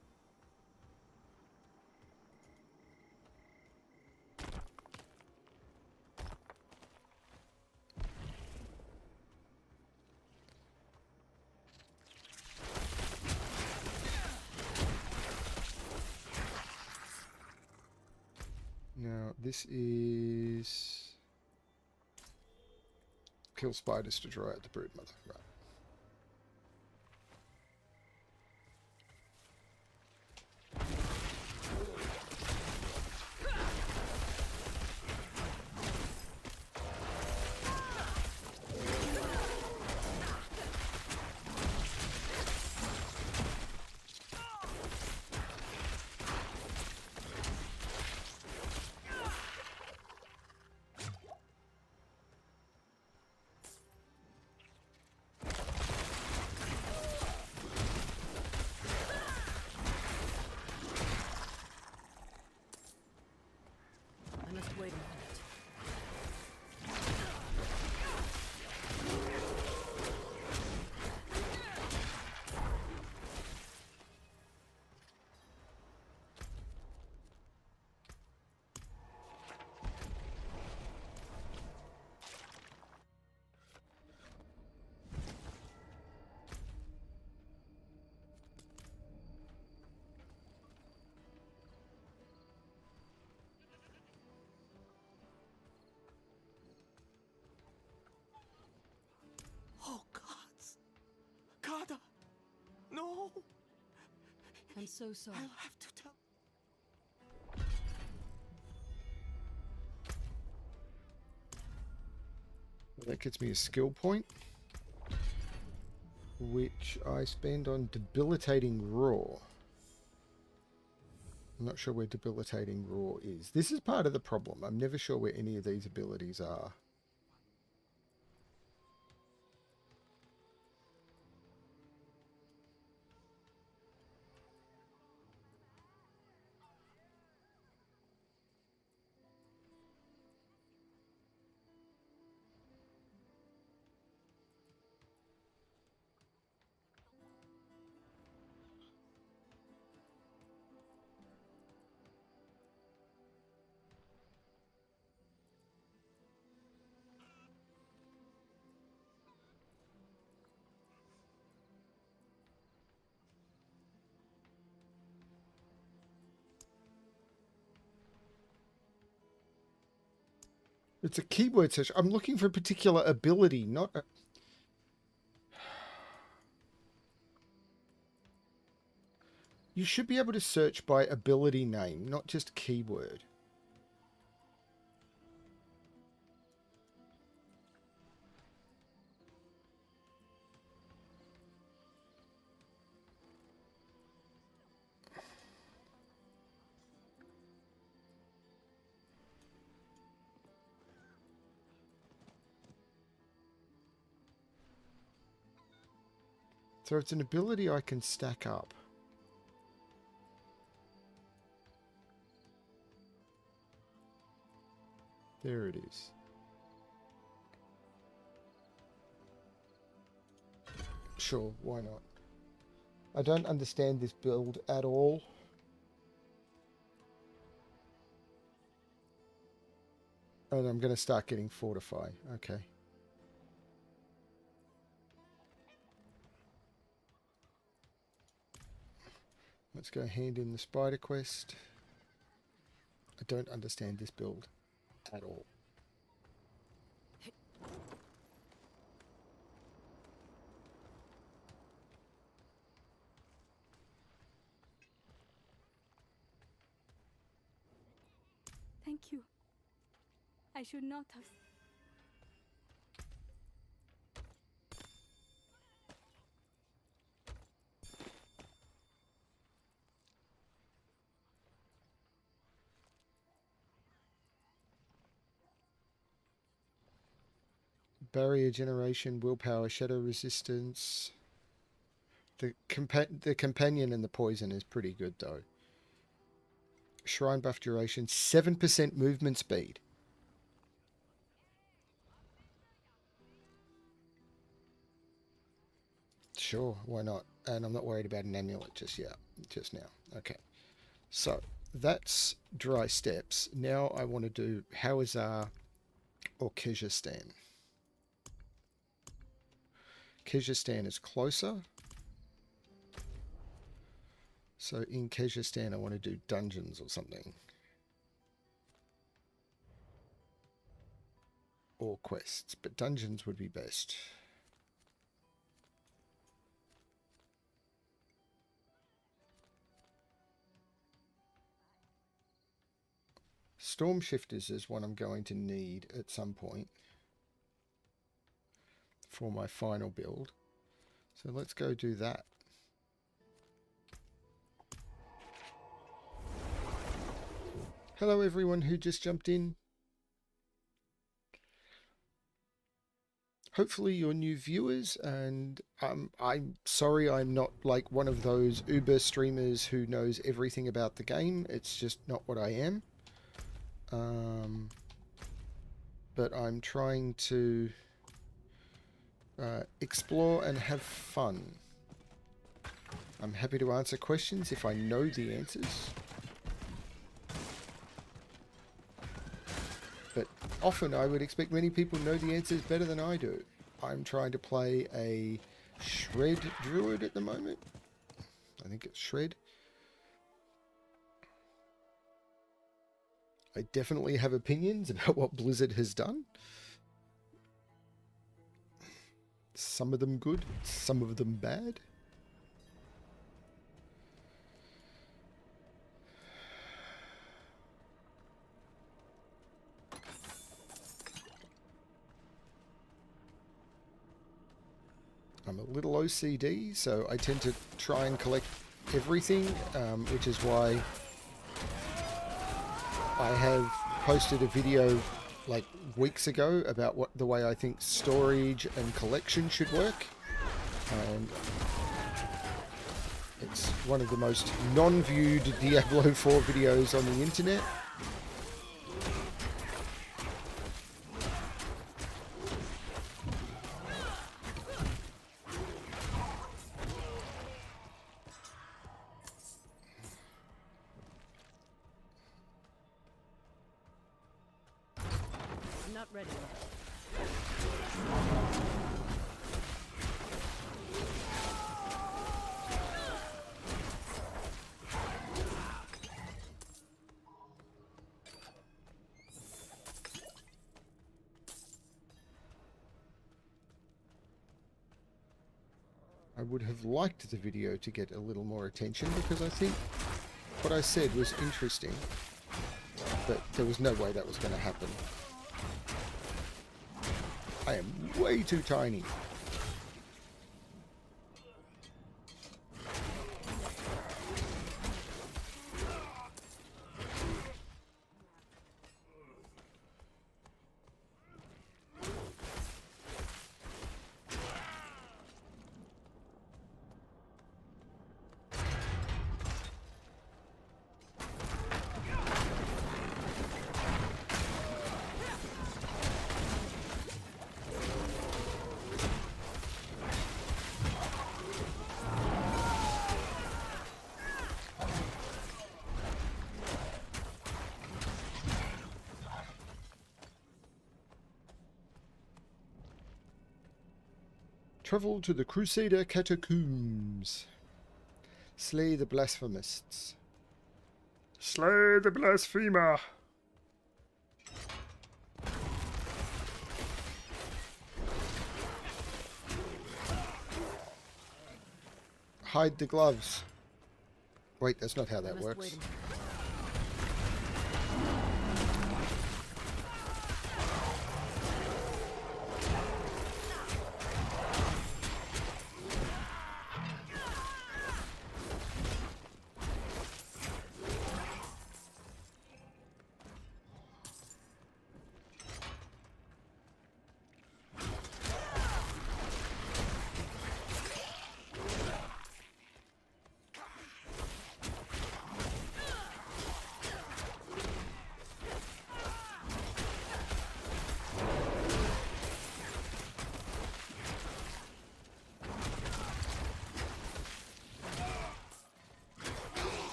Now, this is kill spiders to draw out the brood mother. Right. I must wait a minute. Oh, gods! Kada! No! I'm so sorry. I'll have to tell. That gets me a skill point, which I spend on debilitating roar. I'm not sure where debilitating roar is. This is part of the problem. I'm never sure where any of these abilities are. It's a keyword search. I'm looking for a particular ability, not a... You should be able to search by ability name, not just keyword. So it's an ability I can stack up. There it is. Sure, why not? I don't understand this build at all. And I'm going to start getting Fortify. Okay. Let's go hand in the Spider Quest. I don't understand this build at all. Thank you. I should not have. Barrier generation, willpower, shadow resistance. The companion and the poison is pretty good though. Shrine buff duration, 7% movement speed. Sure, why not? And I'm not worried about an amulet just now. Okay. So that's Dry Steppes. Now I want to do Hawazar or Kyrgyzstan. Kyrgyzstan is closer. So in Kyrgyzstan I want to do dungeons or something. Or quests, but dungeons would be best. Storm Shifters is one I'm going to need at some point for my final build. So let's go do that. Hello everyone who just jumped in. Hopefully you're new viewers, and I'm sorry I'm not like one of those Uber streamers who knows everything about the game. It's just not what I am. But I'm trying to explore and have fun. I'm happy to answer questions if I know the answers. But often I would expect many people know the answers better than I do. I'm trying to play a Shred Druid at the moment. I think it's Shred. I definitely have opinions about what Blizzard has done. Some of them good, some of them bad. I'm a little OCD, so I tend to try and collect everything, which is why I have posted a video like weeks ago about what the way I think storage and collection should work. And it's one of the most non-viewed Diablo 4 videos on the internet. Ready. I would have liked the video to get a little more attention because I think what I said was interesting, but there was no way that was going to happen. I am way too tiny. Travel to the Crusader Catacombs. Slay the blasphemists. Slay the blasphemer! Hide the gloves. Wait, that's not how that works.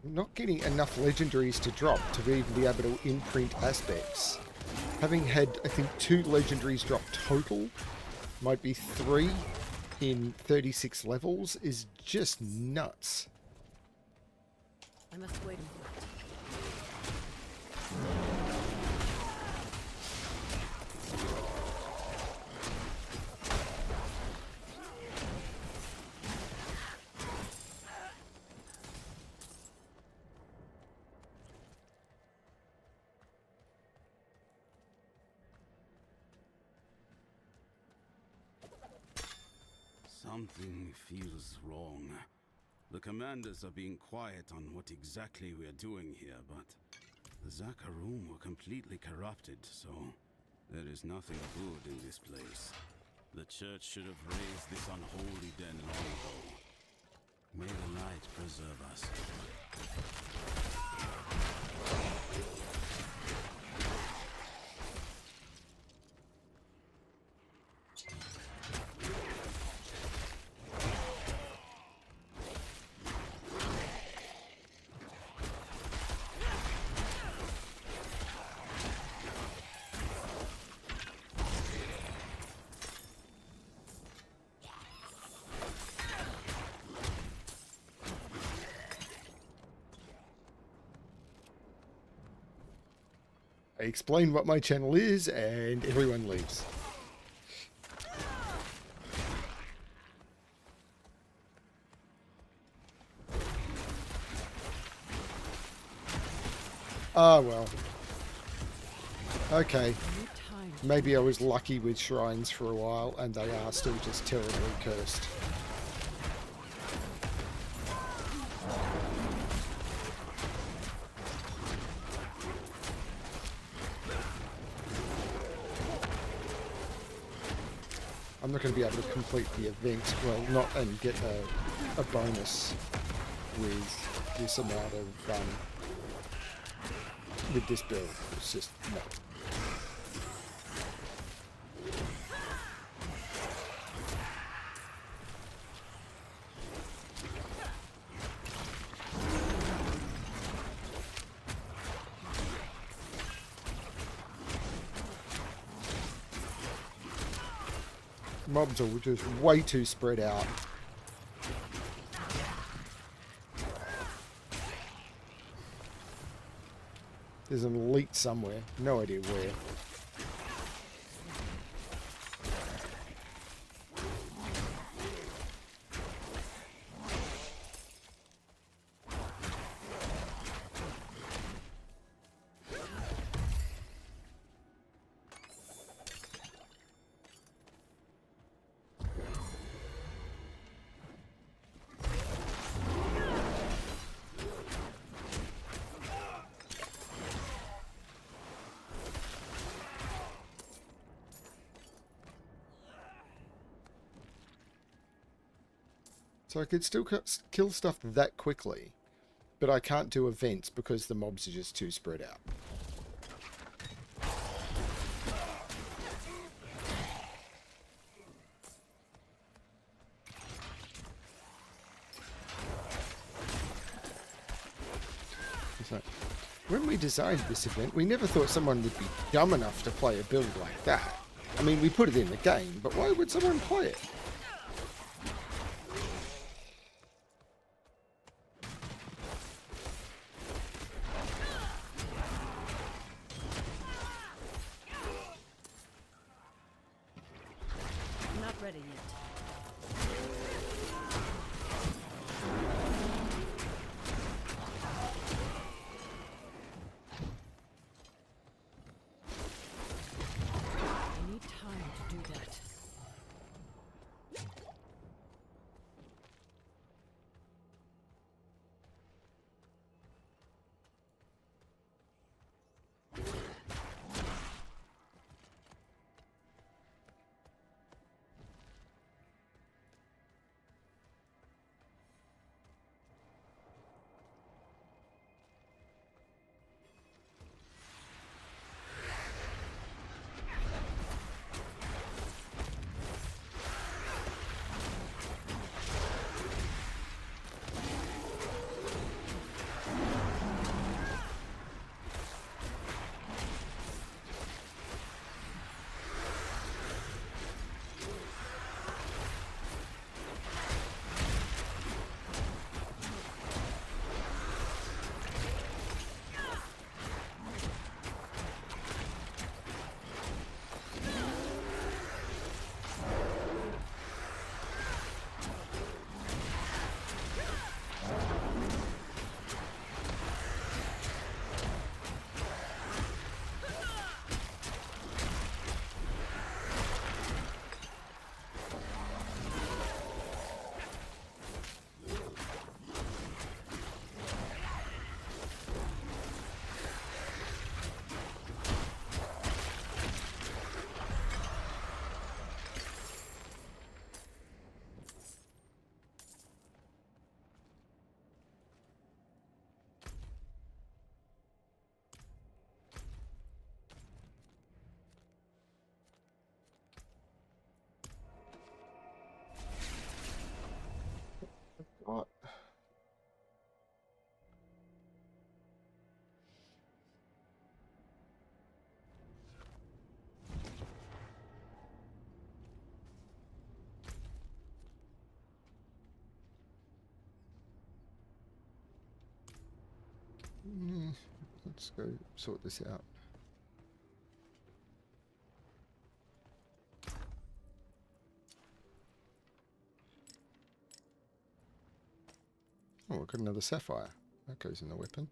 Not getting enough legendaries to drop to even be able to imprint aspects. Having had, I think, 2 legendaries drop total, might be 3 in 36 levels, is just nuts. I must wait. Something feels wrong. The commanders are being quiet on what exactly we are doing here, but the Zakarum were completely corrupted, so there is nothing good in this place. The church should have raised this unholy den long ago. May the light preserve us. I explain what my channel is, and everyone leaves. Ah, well. Okay. Maybe I was lucky with shrines for a while, and they are still just terribly cursed. I'm not going to be able to complete the event, well, not and get a bonus with this amount of, with this build. It's just, no. Mobs are just way too spread out. There's an elite somewhere. No idea where. So I could still kill stuff that quickly, but I can't do events because the mobs are just too spread out. So, when we designed this event, we never thought someone would be dumb enough to play a build like that. I mean, we put it in the game, but why would someone play it? Not ready yet. I need time to do that. What? Let's go sort this out. Oh, we've got another sapphire. That goes in the weapon.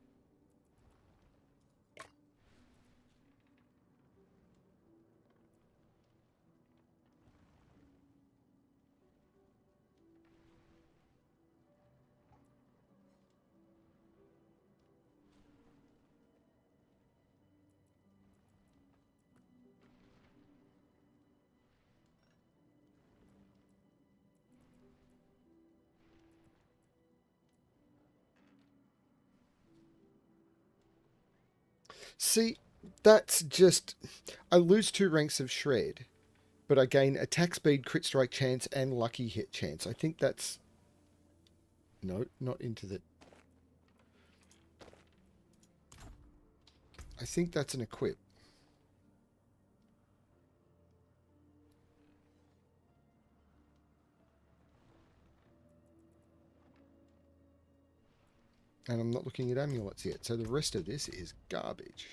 See, that's just... I lose 2 ranks of shred, but I gain attack speed, crit strike chance, and lucky hit chance. I think that's... No, not into the... I think that's an equip. And I'm not looking at amulets yet, so the rest of this is garbage.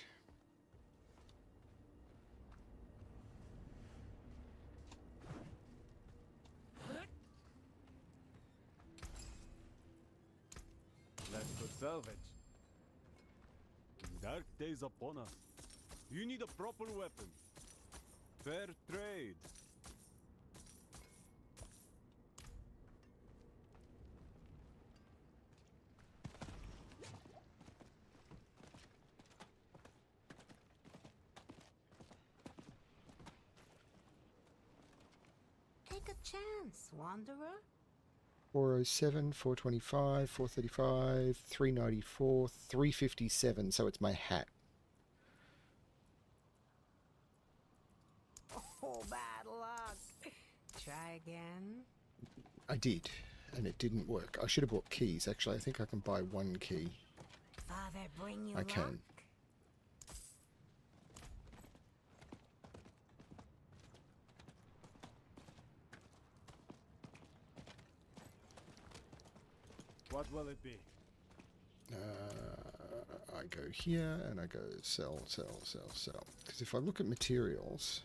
Let's go salvage. Dark days upon us. You need a proper weapon. Fair trade. Take a chance, wanderer. 407, 425, 435, 394, 357, so it's my hat. Oh, bad luck. Try again. I did, and it didn't work. I should have bought keys, actually. I think I can buy 1 key. Father, bring you I luck. can. What will it be? I go here and I go sell, sell, sell, sell. Because if I look at materials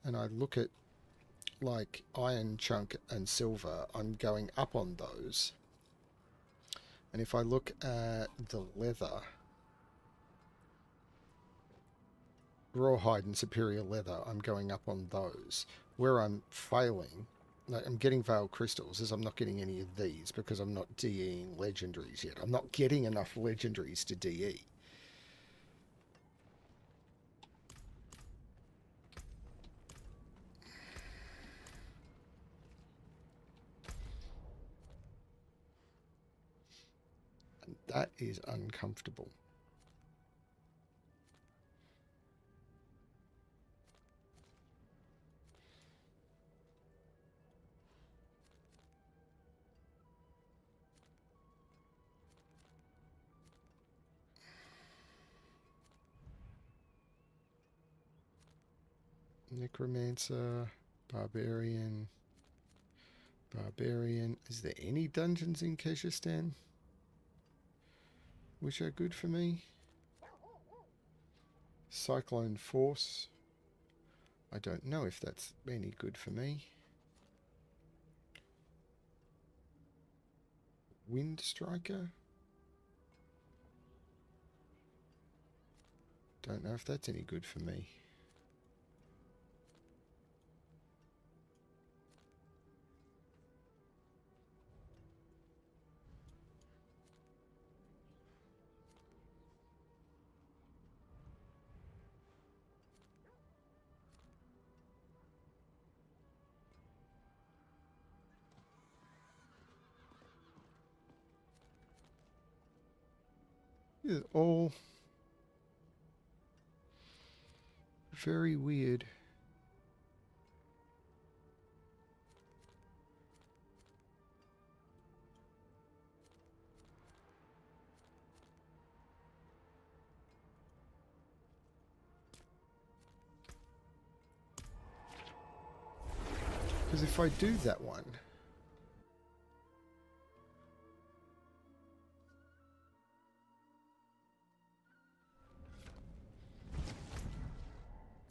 and I look at like iron chunk and silver, I'm going up on those. And if I look at the leather, rawhide and superior leather, I'm going up on those. Where I'm failing, like I'm getting veiled crystals, is I'm not getting any of these because I'm not DEing legendaries yet. I'm not getting enough legendaries to DE. And that is uncomfortable. Necromancer, Barbarian. Is there any dungeons in Keshistan which are good for me? Cyclone Force. I don't know if that's any good for me. Wind Striker. Don't know if that's any good for me. It's all very weird. Because if I do that one,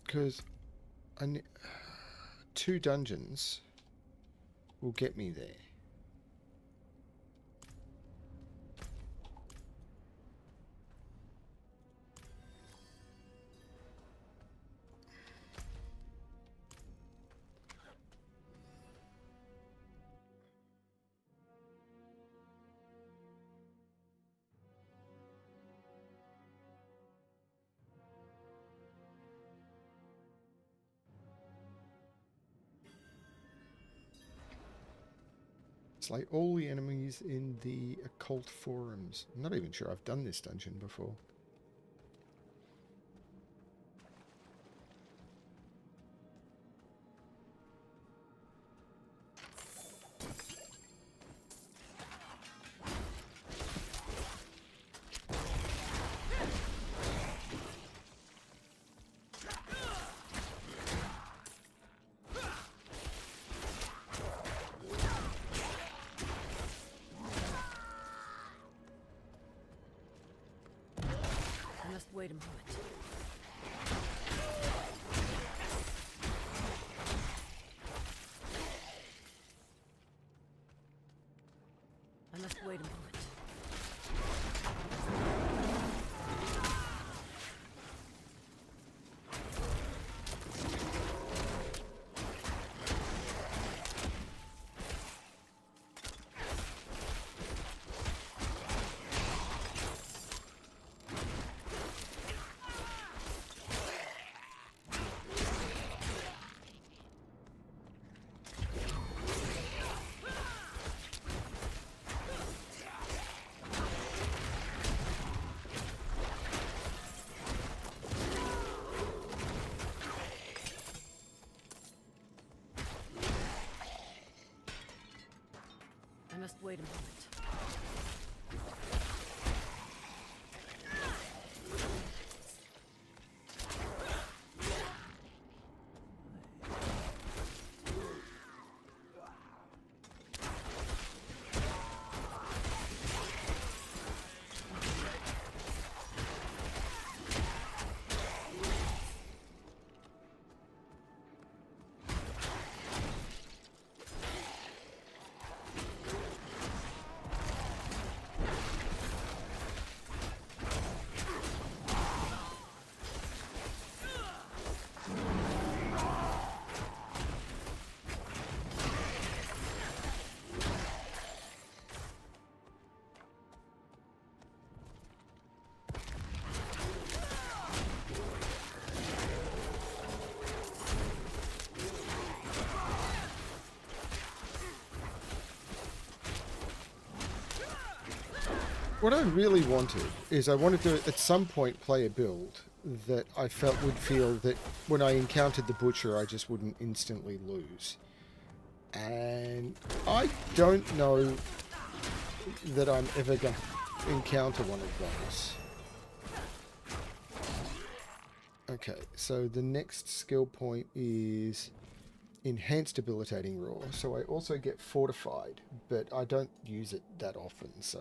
because I need 2 dungeons will get me there. Slay all the enemies in the occult forums. I'm not even sure I've done this dungeon before. Wait a moment. I must wait a moment. I must wait a moment. what I really wanted is I wanted to, at some point, play a build that I felt would feel that when I encountered the Butcher, I just wouldn't instantly lose. And I don't know that I'm ever going to encounter one of those. Okay, so the next skill point is Enhanced Debilitating Roar. So I also get Fortified, but I don't use it that often, so...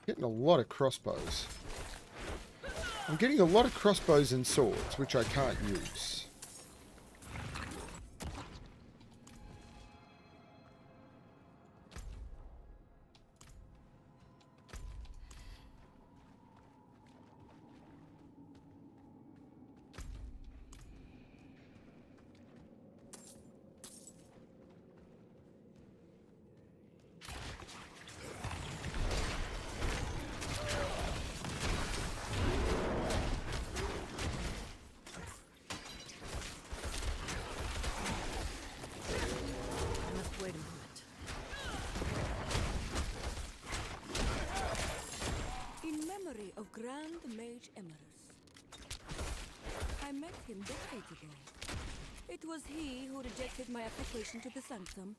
Getting a lot of crossbows. I'm getting a lot of crossbows and swords, which I can't use. Of Grand Mage Emerus. I met him decades ago. It was he who rejected my application to the Sanctum.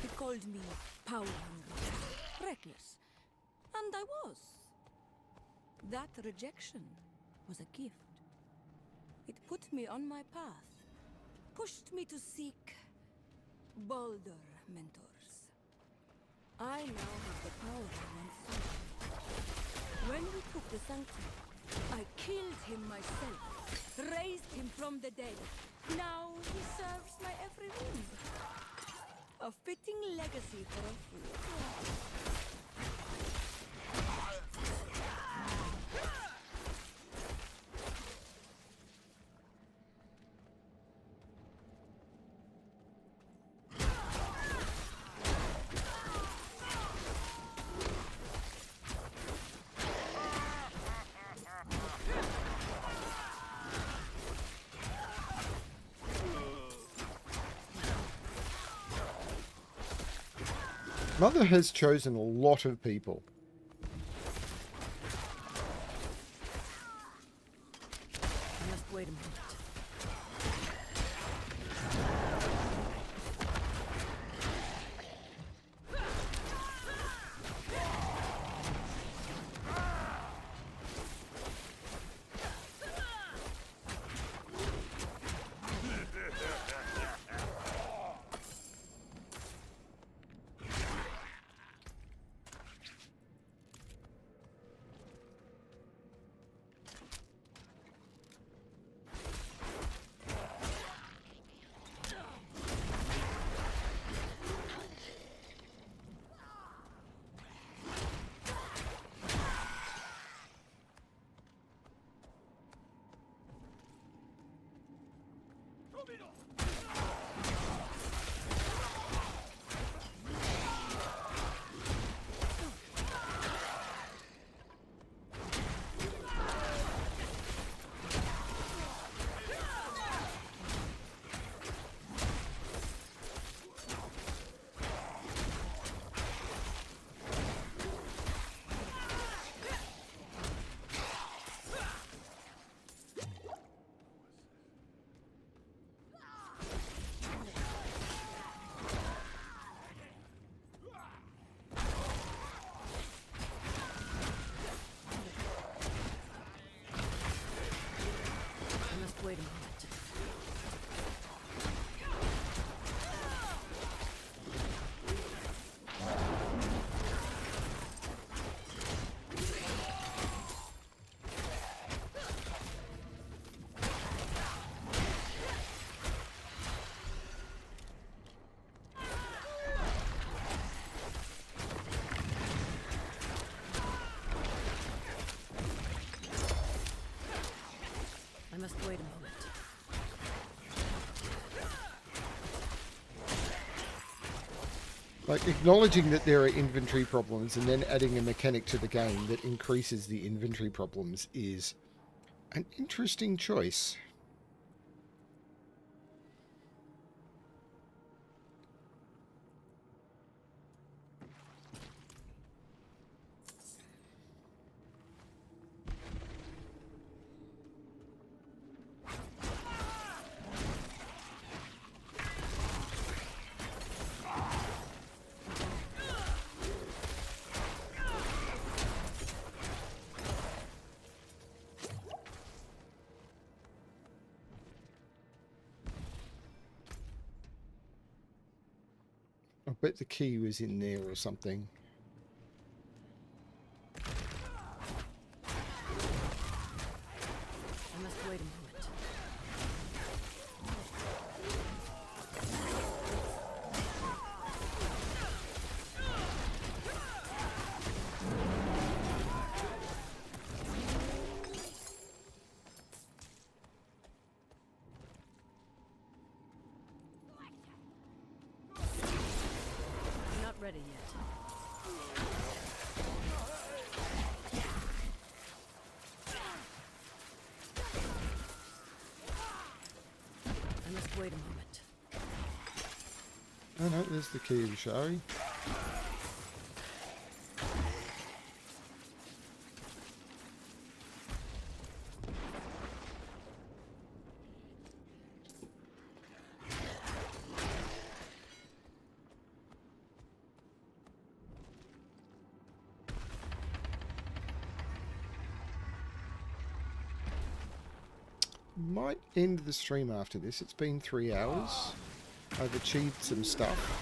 He called me power-hungry, reckless, and I was. That rejection was a gift. It put me on my path, pushed me to seek bolder mentors. I now have the power I once sought. When we took the Sanctum, I killed him myself, raised him from the dead. Now he serves my every whim. A fitting legacy for a fool. Mother has chosen a lot of people. Just wait a minute. Like, acknowledging that there are inventory problems and then adding a mechanic to the game that increases the inventory problems is an interesting choice. I bet the key was in there or something. I must wait a moment. I'm not ready yet. I must wait a moment. Oh no, there's the key of the Shari. Might end the stream after this. It's been 3 hours. I've achieved some stuff.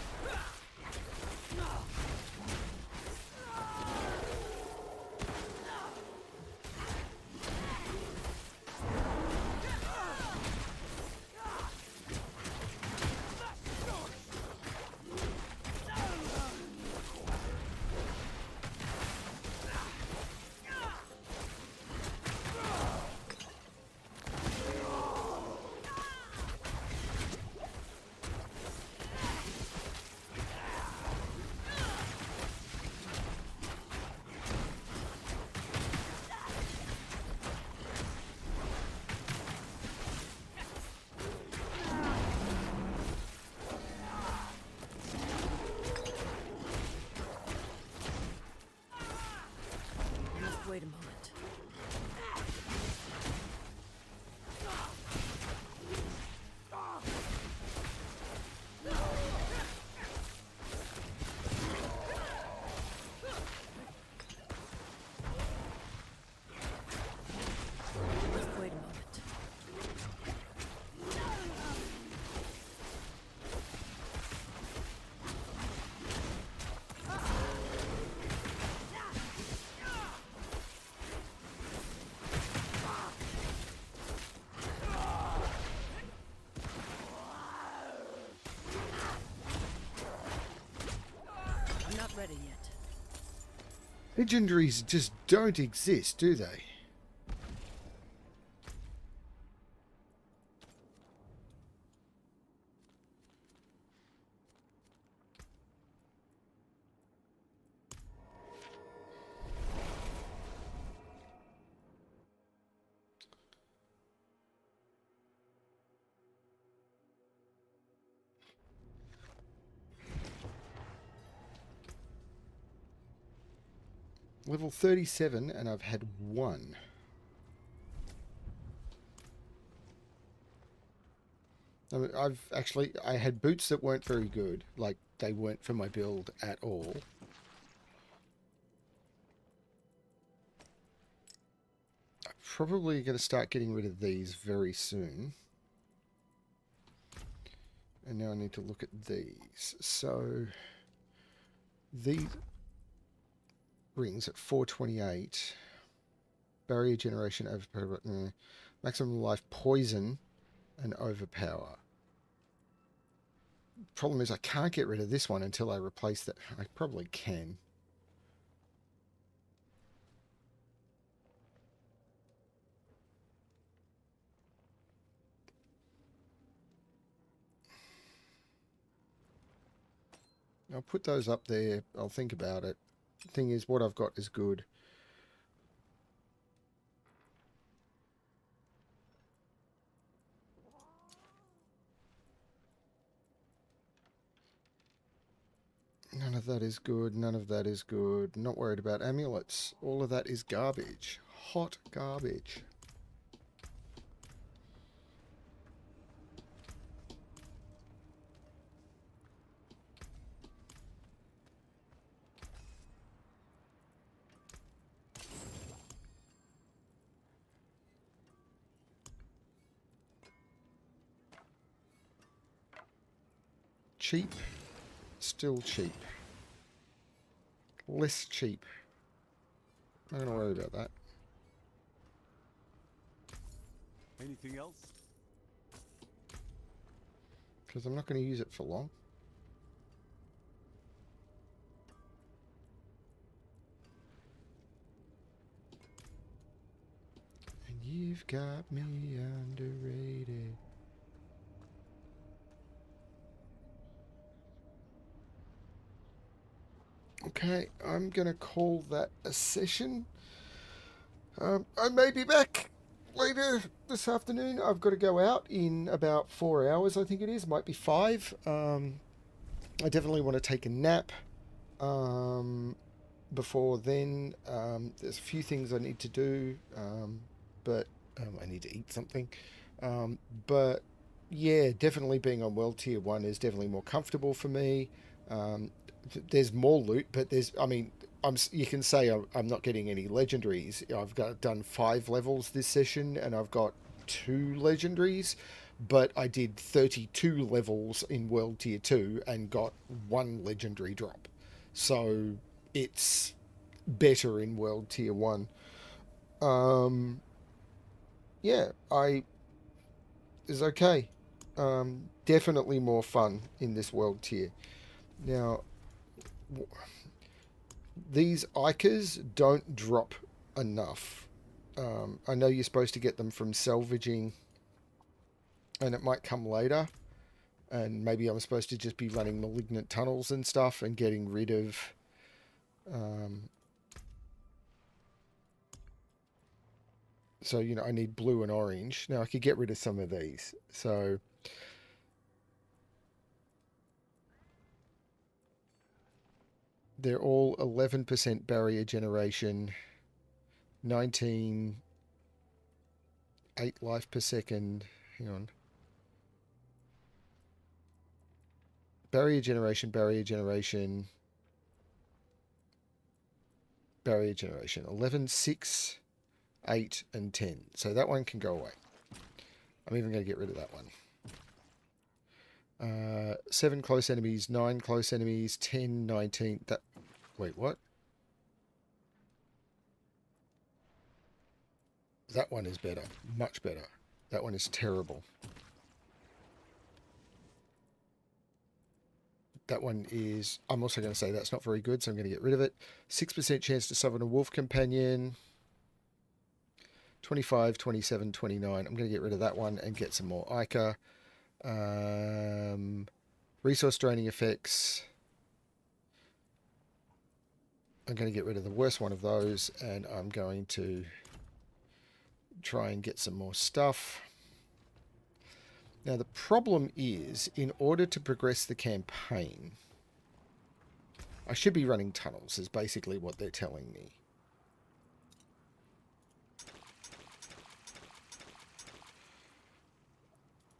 Wait a moment. Just wait a moment. I'm not ready yet. Legendaries just don't exist, do they? Level 37 and I've had one. I mean, I had boots that weren't very good. Like, they weren't for my build at all. I'm probably going to start getting rid of these very soon. And now I need to look at these. So, these rings at 428. Barrier generation, overpower, maximum life, poison, and overpower. Problem is I can't get rid of this one until I replace that. I probably can. I'll put those up there. I'll think about it. Thing is, what I've got is good. None of that is good. None of that is good. Not worried about amulets. All of that is garbage. Hot garbage. Cheap. Still cheap. Less cheap. I'm not going to worry about that. Anything else? Because I'm not going to use it for long. And you've got me underrated. Okay, I'm going to call that a session. I may be back later this afternoon. I've got to go out in about 4 hours, I think it is. Might be 5. I definitely want to take a nap. Before then, there's a few things I need to do, but I need to eat something. But yeah, definitely being on World Tier 1 is definitely more comfortable for me. There's more loot, but you can say I'm not getting any legendaries. I've done 5 levels this session, and I've got 2 legendaries, but I did 32 levels in World Tier 2 and got 1 legendary drop. So it's better in World Tier 1. Yeah, is okay. Definitely more fun in this World Tier. Now, these Ikers don't drop enough. I know you're supposed to get them from salvaging, and it might come later. And maybe I'm supposed to just be running malignant tunnels and stuff and getting rid of so, I need blue and orange. Now, I could get rid of some of these. So, they're all 11% barrier generation, 19, 8 life per second. Hang on. Barrier generation, barrier generation, barrier generation. 11, 6, 8, and 10. So that one can go away. I'm even going to get rid of that one. 7 close enemies, 9 close enemies, 10, 19. Wait, what? That one is better. Much better. That one is terrible. That one is... I'm also going to say that's not very good, so I'm going to get rid of it. 6% chance to summon a wolf companion. 25, 27, 29. I'm going to get rid of that one and get some more Ica. Resource draining effects. I'm going to get rid of the worst one of those, and I'm going to try and get some more stuff. Now, the problem is, in order to progress the campaign, I should be running tunnels, is basically what they're telling me.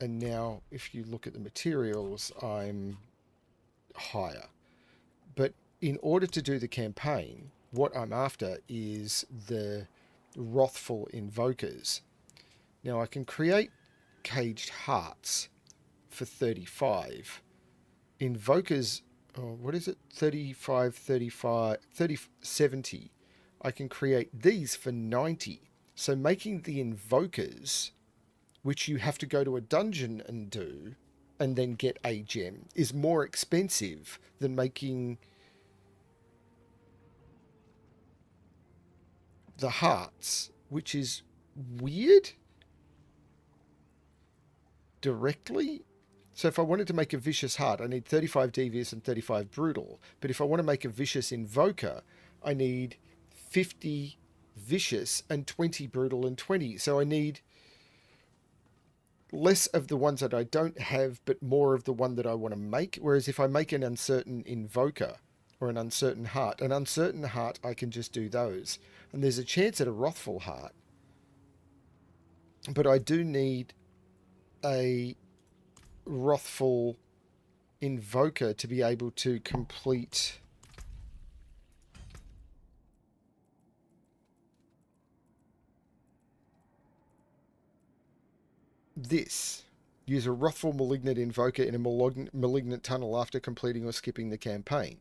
And now, if you look at the materials, I'm higher. But in order to do the campaign, what I'm after is the wrathful invokers. Now, I can create caged hearts for 35. Invokers, what is it? 35, 35, 30, 70. I can create these for 90. So making the invokers, which you have to go to a dungeon and do, and then get a gem, is more expensive than making the hearts, which is weird. Directly, So if I wanted to make a Vicious Heart, I need 35 Devious and 35 Brutal. But if I want to make a Vicious Invoker, I need 50 Vicious and 20 Brutal and 20. So I need less of the ones that I don't have, but more of the one that I want to make. Whereas if I make an Uncertain Invoker or an Uncertain Heart I can just do those. And there's a chance at a Wrathful Heart. But I do need a Wrathful Invoker to be able to complete this. Use a Wrathful Malignant Invoker in a Malignant Tunnel after completing or skipping the campaign.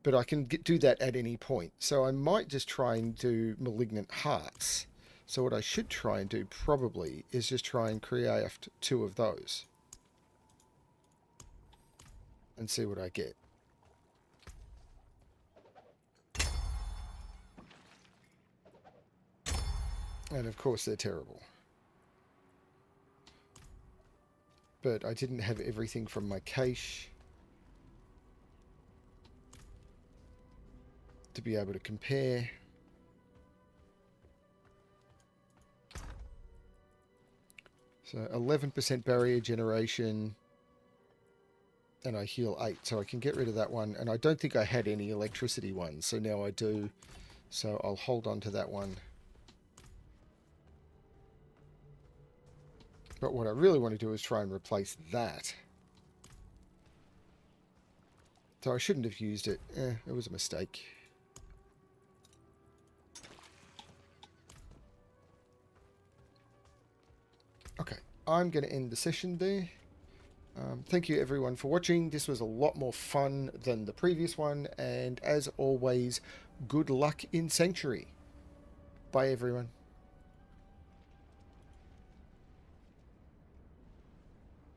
But I can do that at any point. So I might just try and do Malignant Hearts. So what I should try and do probably is just try and create 2 of those. And see what I get. And of course they're terrible. But I didn't have everything from my cache to be able to compare. So 11% barrier generation, and I heal 8, so I can get rid of that one. And I don't think I had any electricity ones, so now I do. So I'll hold on to that one. But what I really want to do is try and replace that. So I shouldn't have used it. It was a mistake. Okay, I'm going to end the session there. Thank you everyone for watching. This was a lot more fun than the previous one. And as always, good luck in Sanctuary. Bye everyone.